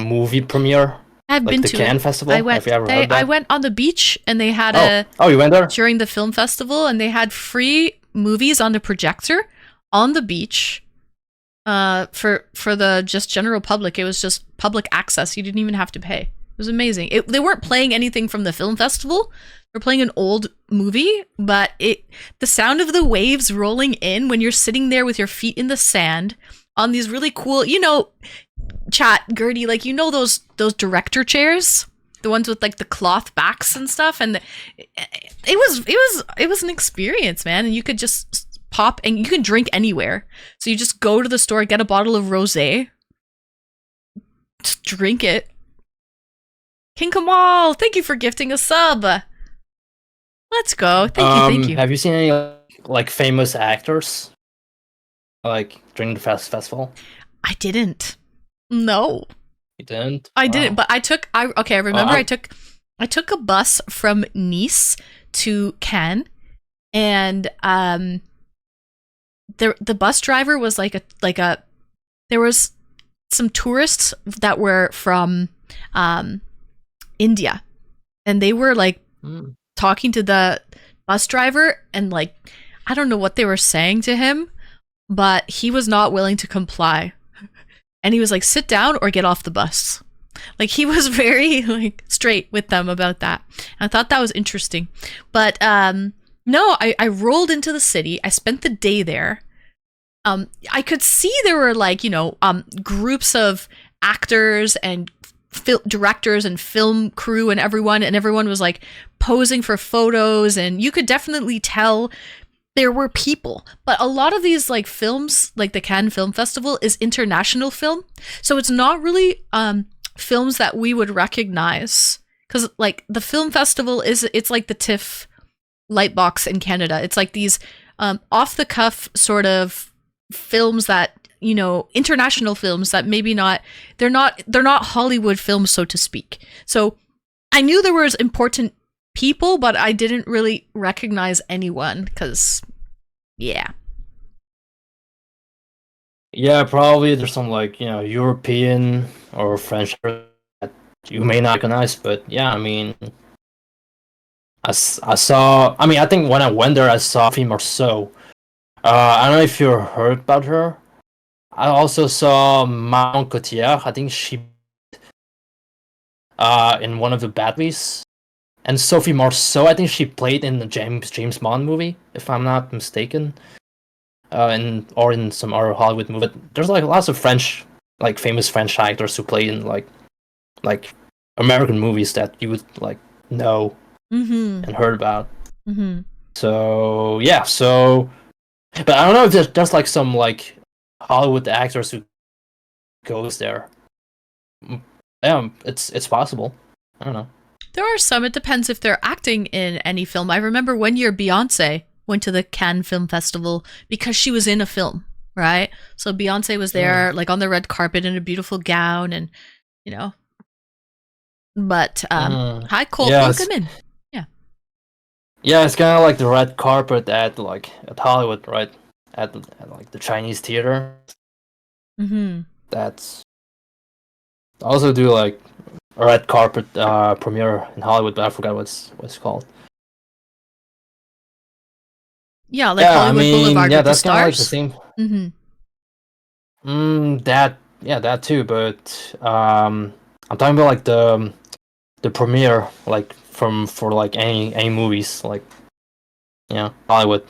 movie premiere, I've like been the to Cannes it. Festival. I went. Have you ever heard that? I went on the beach, and they had Oh, you went there? during the film festival, and they had free movies on the projector on the beach. For the just general public, it was just public access. You didn't even have to pay. It was amazing. They weren't playing anything from the film festival. They're playing an old movie, but the sound of the waves rolling in when you're sitting there with your feet in the sand on these really cool, chat Gertie, like those director chairs, the ones with like the cloth backs and stuff, and it was an experience, man. And you could just pop, and you can drink anywhere. So you just go to the store, get a bottle of rosé, just drink it. King Kamal, thank you for gifting a sub. Let's go. Thank you. Have you seen any like famous actors like during the festival? I didn't. No. You didn't? I didn't, Wow. but I remember I'm- I took a bus from Nice to Cannes, and the bus driver was like a there was some tourists that were from India, and they were like Hmm. talking to the bus driver, and like I don't know what they were saying to him, but he was not willing to comply. And he was like, sit down or get off the bus. Like he was very like straight with them about that. I thought that was interesting. But no, I rolled into the city. I spent the day there. I could see there were like, groups of actors and directors and film crew and everyone was like posing for photos, and you could definitely tell there were people. But a lot of these like films, like the Cannes Film Festival, is international film, so it's not really films that we would recognize, because like the film festival it's like the TIFF Lightbox in Canada. It's like these off the cuff sort of films that, you know, international films that maybe they're not Hollywood films, so to speak. So I knew there was important people, but I didn't really recognize anyone because, yeah. Yeah, probably there's some like, you know, European or French that you may not recognize, but yeah, I mean, I saw. I mean, I think when I went there, I saw Sophie Marceau. I don't know if you heard about her. I also saw Marion Cotillard. I think she in one of the Batman's. And Sophie Marceau, I think she played in the James Bond movie, if I'm not mistaken. In some other Hollywood movie. But there's like lots of French, like famous French actors who play in like American movies that you would like know and heard about. Mm-hmm. So yeah, but I don't know if there's like some like Hollywood actors who goes there. Yeah, it's possible. I don't know. There are some. It depends if they're acting in any film. I remember one year Beyonce went to the Cannes Film Festival because she was in a film, right? So Beyonce was there, like on the red carpet in a beautiful gown, and you know. But hi, Cole, welcome in. Yeah, it's kind of like the red carpet at Hollywood, right? At like the Chinese theater. Mm-hmm. That's also do like a red carpet premiere in Hollywood, but I forgot what's called. Yeah, like Hollywood Boulevard with the that's kind of like the stars. same. Mm-hmm. That too, but I'm talking about like the premiere, like for like any movies, like Hollywood.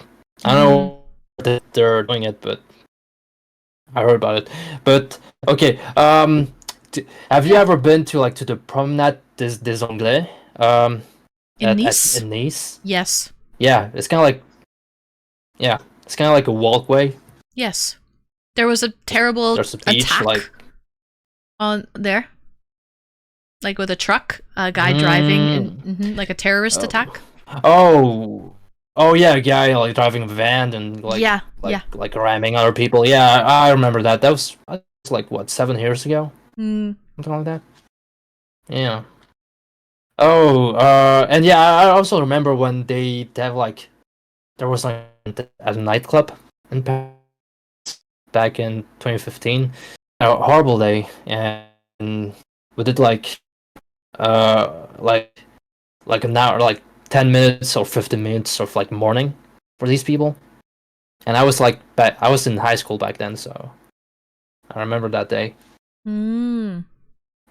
I don't know that they're doing it, but I heard about it. But okay, have you ever been to the Promenade des Anglais? In Nice? In Nice? Yes. Yeah, it's kind of like a walkway. Yes. There was a terrible There's a beach, attack on there. Like with a truck, a guy driving, and, like a terrorist attack. Oh yeah, a guy like driving a van and like ramming other people. Yeah, I remember that. That was like what, 7 years ago, something like that. Yeah. Oh, and yeah, I also remember when they have like there was like at a nightclub in Paris back in 2015. A horrible day, and we did like an hour, like 10 minutes or 15 minutes of like morning for these people. And I was like I was in high school back then, so I remember that day.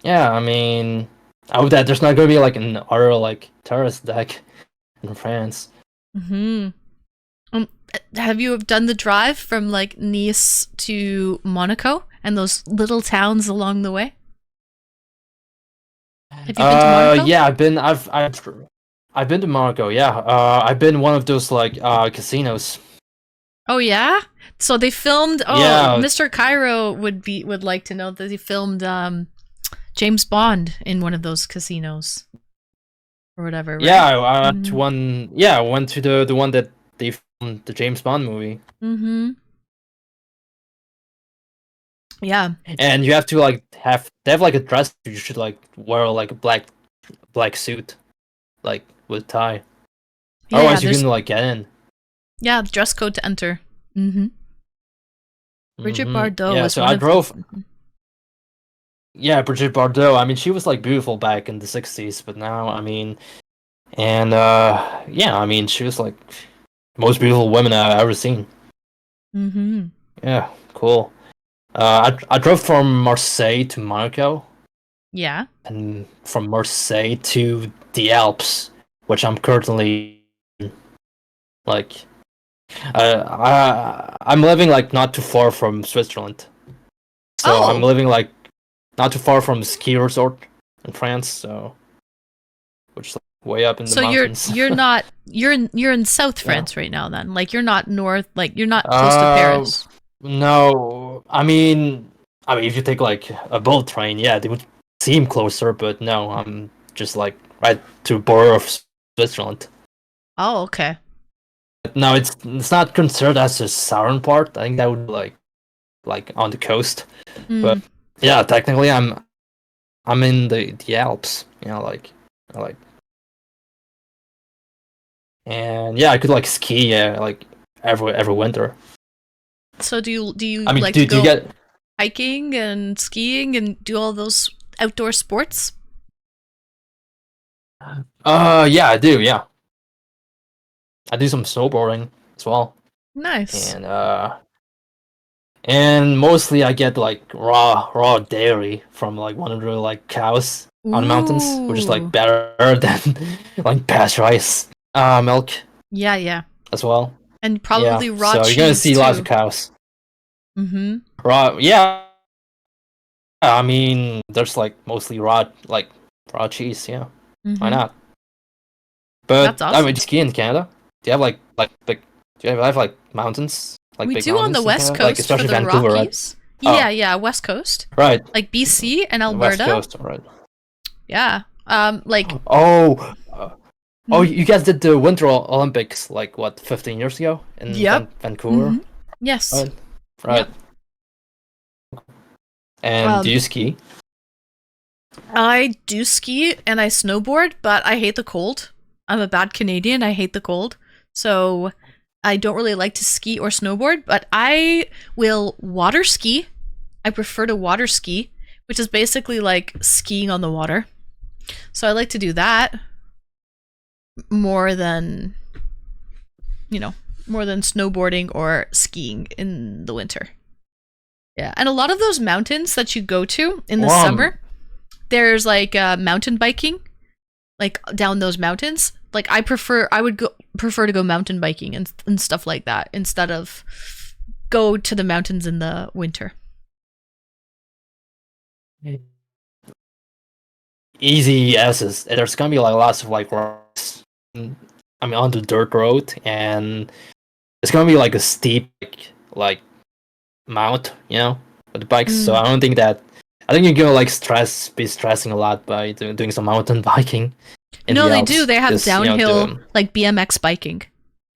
Yeah, I mean, I hope that there's not gonna be like an other like terrorist attack in France. Have you done the drive from like Nice to Monaco and those little towns along the way? Have you been to Monaco? Yeah, I've been to Monaco. Yeah, I've been one of those like casinos. Oh yeah, so they filmed. Oh, yeah. Mr. Cairo would like to know that they filmed James Bond in one of those casinos or whatever. Right? Yeah, I went to one. Yeah, I went to the one that they filmed the James Bond movie. Yeah. And you have to like they have like a dress. You should like wear like a black suit, like with tie. Yeah, otherwise you can like get in. Yeah, dress code to enter. Brigitte Bardot yeah, was so one I of drove. Yeah, Brigitte Bardot. I mean, she was like beautiful back in the 60s, but now, I mean, and yeah, I mean, she was like most beautiful woman I've ever seen. Yeah, cool. I drove from Marseille to Monaco. Yeah. And from Marseille to the Alps, which I'm currently like. I'm living like not too far from Switzerland, so I'm living like not too far from the ski resort in France, so which is like, way up in the So mountains. you're in South Yeah. France right now then. Like you're not north, like you're not close to Paris. No, I mean, if you take like a bullet train, yeah, they would seem closer, but no, I'm just like right to the border of Switzerland. Oh, okay. No, it's not considered as the southern part. I think that would be like on the coast. Mm. But yeah, technically I'm in the Alps, like and yeah, I could like ski like every winter. So do you I mean, like do to go you get hiking and skiing and do all those outdoor sports? yeah, I do, yeah. I do some snowboarding as well. Nice. And mostly I get like raw dairy from like one of the like cows on the mountains, which is Ooh. like better than like pasteurized milk Yeah. as well. And probably Yeah, raw so cheese you're gonna see too. lots of cows. Mm-hmm. Raw, yeah. I mean, there's like mostly raw cheese. Yeah, why not? But That's awesome. I mean, ski in Canada. Do you have like big? Do you have like mountains? Like We big do on the mountains in West Canada? Coast like especially for the Vancouver, Rockies. Oh. Yeah, West Coast. right? Like BC and Right, West Alberta. Coast, right? Yeah. Like Oh, you guys did the Winter Olympics like what 15 years ago in Yep. Vancouver, Mhm. Yes. right? And do you ski? I do ski and I snowboard, but I hate the cold. I'm a bad Canadian. I hate the cold. So I don't really like to ski or snowboard, but I will water ski. I prefer to water ski, which is basically like skiing on the water. So I like to do that more than snowboarding or skiing in the winter. Yeah, and a lot of those mountains that you go to in the summer, there's like mountain biking, like down those mountains. Like I would prefer to go mountain biking and stuff like that instead of go to the mountains in the winter. Easy S's. There's gonna be like lots of like rocks. I mean, on the dirt road, and it's gonna be like a steep like mount, with the bikes. So I don't think that. I think you're gonna like be stressing a lot by doing some mountain biking. No, they do. They have 'cause, downhill like BMX biking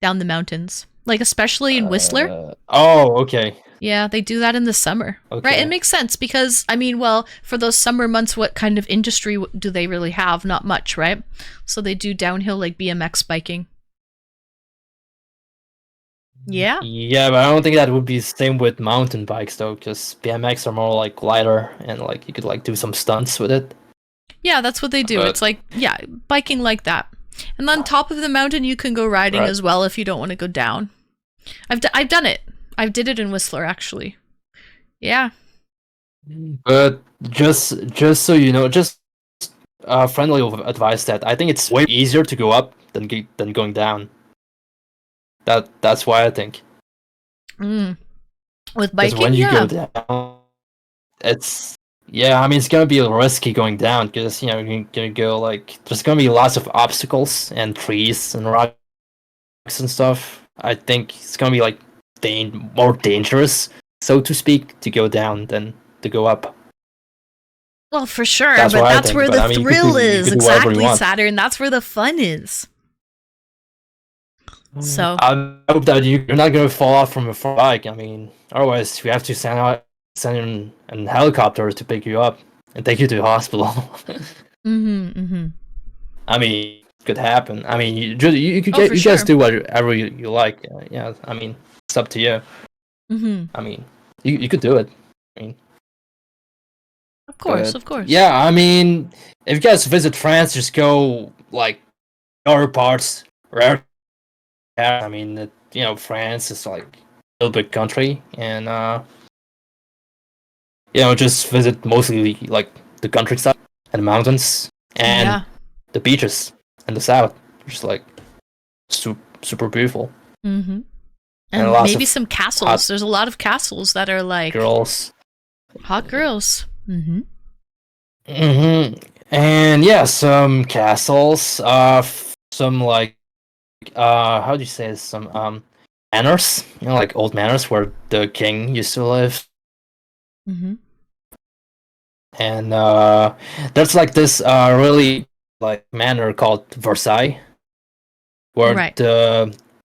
down the mountains, like especially in Whistler. Oh, okay. Yeah, they do that in the summer. Okay. Right? It makes sense because, I mean, well, for those summer months, what kind of industry do they really have? Not much, right? So they do downhill like BMX biking. Yeah. Yeah, but I don't think that would be the same with mountain bikes though, because BMX are more like lighter and like you could like do some stunts with it. Yeah, that's what they do. But- It's like, yeah, biking like that. And on top of the mountain, you can go riding Right. as well if you don't want to go down. I've done it. I did it in Whistler, actually. Yeah. But just so you know, just friendly advice that I think it's way easier to go up than going down. That's why I think. With 'Cause biking, when you yeah. go down, it's it's gonna be risky going down because you're gonna go like there's gonna be lots of obstacles and trees and rocks and stuff. I think it's gonna be like more dangerous, so to speak, to go down than to go up. Well, for sure, That's but what I that's think, where but the I mean, you could thrill do- you is. could do whatever you Exactly, want. Saturn. That's where the fun is. So, I hope that you're not gonna fall off from a bike. I mean, otherwise we have to send in a helicopter to pick you up and take you to the hospital. I mean, it could happen. I mean, you could Oh, for you guys sure. do whatever you like. Yeah, I mean, it's up to you. I mean, you could do it. I mean, Of course, but, of course. Yeah, I mean, if you guys visit France, just go like other parts. Rare. I mean, France is like a little big country, and just visit mostly like the countryside and the mountains and Yeah. the beaches in the south, which is like super beautiful. And lots maybe of some castles. There's a lot of castles that are like Girls. hot girls. And And yeah, some castles, some like how do you say this? Some manors, like old manors where the king used to live. Mm-hmm. And there's like this really like manor called Versailles, where Right. the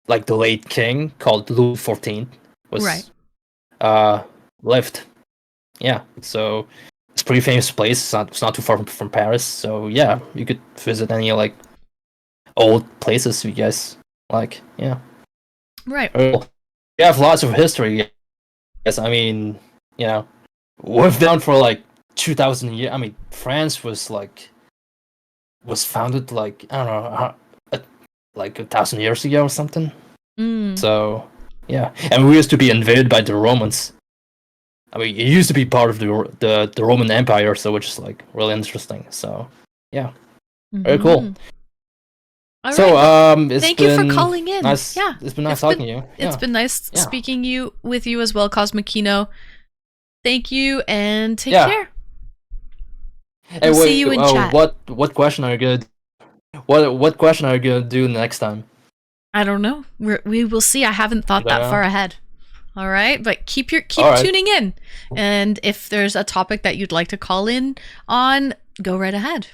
late king called Louis XIV was Right. lived. Yeah, so it's a pretty famous place. It's not too far from Paris. So yeah, you could visit any like old places you guys like. Yeah. Right. Well, we have lots of history. Yes, I mean, we've been for like 2,000 years. I mean, France was founded like I don't know, like 1,000 years ago or something. Mm. So yeah, and we used to be invaded by the Romans. I mean, it used to be part of the Roman Empire, so which is like really interesting. So yeah, very cool. Mhm. All So right. it's Thank you for been calling in. Nice. Yeah. It's been nice It's talking been- to you. It's Yeah. been nice Yeah. speaking with you as well, Cosmic Kino. Thank you and take Yeah. care. Hey, We'll wait, see you in chat. What question are you gonna what question are you gonna do next time? I don't know. We will see. I haven't thought You don't that know? far ahead. All right, but keep All right. tuning in, and if there's a topic that you'd like to call in on, go right ahead.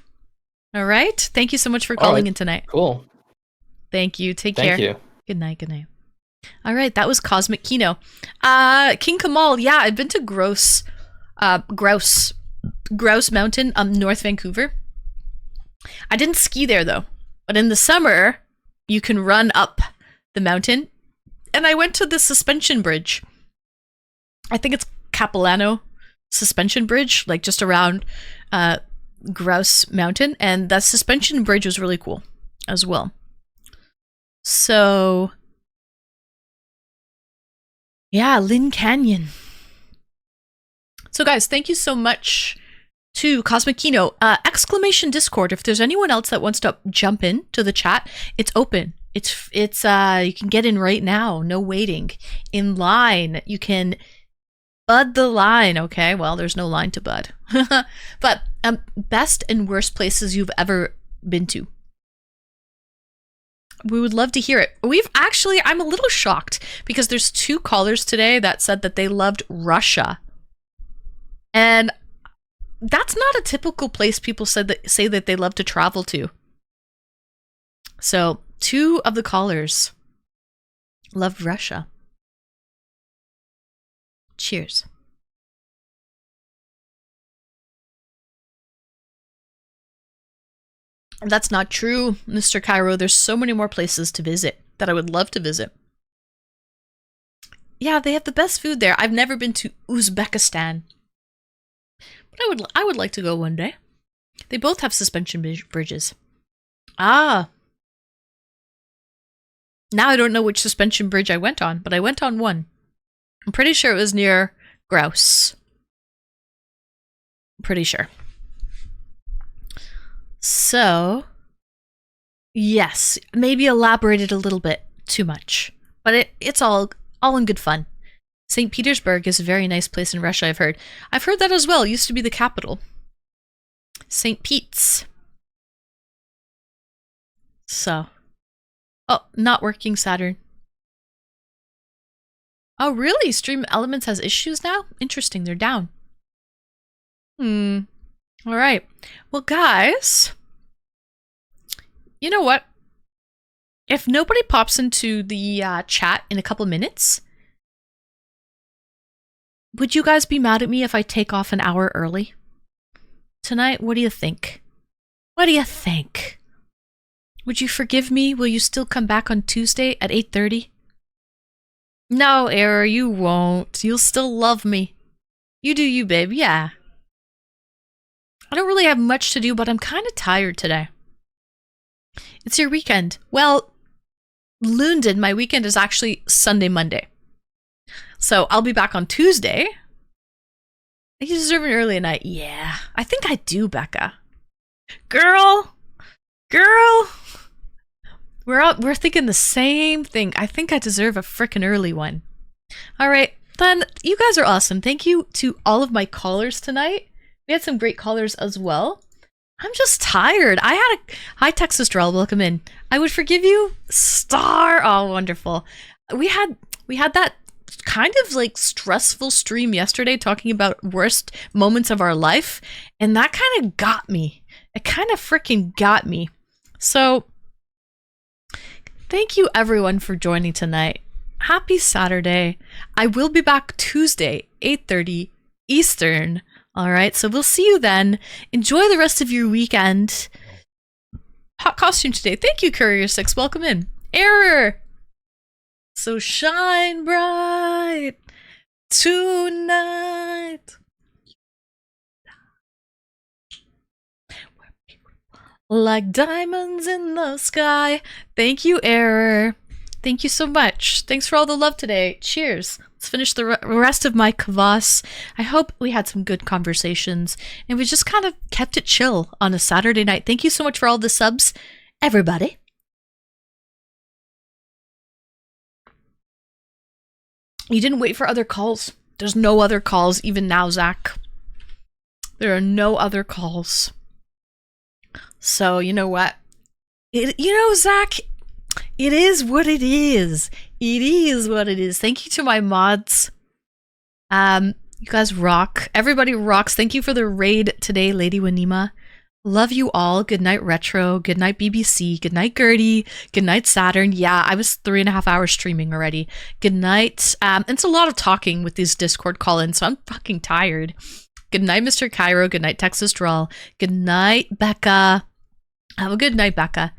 All right. Thank you so much for All calling right. in tonight. Cool. Thank you. Take care. Thank you. Good night. Good night. All right, that was Cosmic Kino. King Kamal. Yeah, I've been to Grouse Mountain, North Vancouver. I didn't ski there though, but in the summer you can run up the mountain. And I went to the suspension bridge. I think it's Capilano Suspension Bridge, like just around Grouse Mountain, and that suspension bridge was really cool as well. So yeah, Lynn Canyon. So guys, thank you so much to Cosmic Kino. Exclamation Discord. If there's anyone else that wants to jump in to the chat, it's open. It's you can get in right now. No waiting. In line. You can bud the line. Okay, well, there's no line to bud. But best and worst places you've ever been to. We would love to hear it. I'm a little shocked because there's 2 callers today that said that they loved Russia. And that's not a typical place people say that they love to travel to. So 2 of the callers loved Russia. Cheers. That's not true, Mr. Cairo. There's so many more places to visit that I would love to visit. Yeah, they have the best food there. I've never been to Uzbekistan, but I would like to go one day. They both have suspension bridges. Ah. Now I don't know which suspension bridge I went on, but I went on one. I'm pretty sure it was near Grouse. Pretty sure. So, yes, maybe elaborated a little bit too much, but it's all in good fun. St. Petersburg is a very nice place in Russia, I've heard. I've heard that as well. It used to be the capital. St. Pete's. So. Oh, not working, Saturn. Oh, really? Stream Elements has issues now? Interesting, they're down. All right. Well, guys, you know what? If nobody pops into the chat in a couple minutes, would you guys be mad at me if I take off an hour early tonight? What do you think? What do you think? Would you forgive me? Will you still come back on Tuesday at 8:30? No, Error, you won't. You'll still love me. You do you, babe. Yeah. I don't really have much to do, but I'm kind of tired today. It's your weekend. Well, London, my weekend is actually Sunday, Monday. So I'll be back on Tuesday. You deserve an early night. Yeah, I think I do, Becca. Girl. We're thinking the same thing. I think I deserve a frickin' early one. All right, then you guys are awesome. Thank you to all of my callers tonight. We had some great callers as well. I'm just tired. Hi Texas Drell, welcome in. I would forgive you. Star. Oh, wonderful. We had that kind of like stressful stream yesterday talking about worst moments of our life, and that kind of got me. It kind of freaking got me. So thank you everyone for joining tonight. Happy Saturday. I will be back Tuesday, 8:30 Eastern. All right, so we'll see you then. Enjoy the rest of your weekend. Hot costume today. Thank you, Courier6. Welcome in. Error. So shine bright tonight. Like diamonds in the sky. Thank you, Error. Thank you so much. Thanks for all the love today. Cheers. Let's finish the rest of my kvass. I hope we had some good conversations and we just kind of kept it chill on a Saturday night. Thank you so much for all the subs, everybody. You didn't wait for other calls. There's no other calls even now, Zach. There are no other calls. So, you know what? Zach, it is what it is. It is what it is. Thank you to my mods. You guys rock. Everybody rocks. Thank you for the raid today, Lady Wanima. Love you all. Good night, Retro. Good night, BBC. Good night, Gertie. Good night, Saturn. Yeah, I was 3.5 hours streaming already. Good night. It's a lot of talking with these Discord call-ins, so I'm fucking tired. Good night, Mr. Cairo. Good night, Texas Drawl. Good night, Becca. Have a good night, Becca.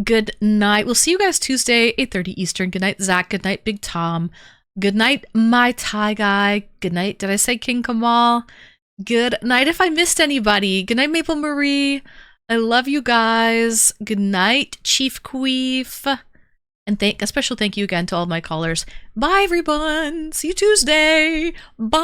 Good night. We'll see you guys Tuesday, 8:30 Eastern. Good night, Zach. Good night, Big Tom. Good night, my Thai guy. Good night. Did I say King Kamal? Good night if I missed anybody. Good night, Maple Marie. I love you guys. Good night, Chief Queef. And a special thank you again to all my callers. Bye, everyone. See you Tuesday. Bye.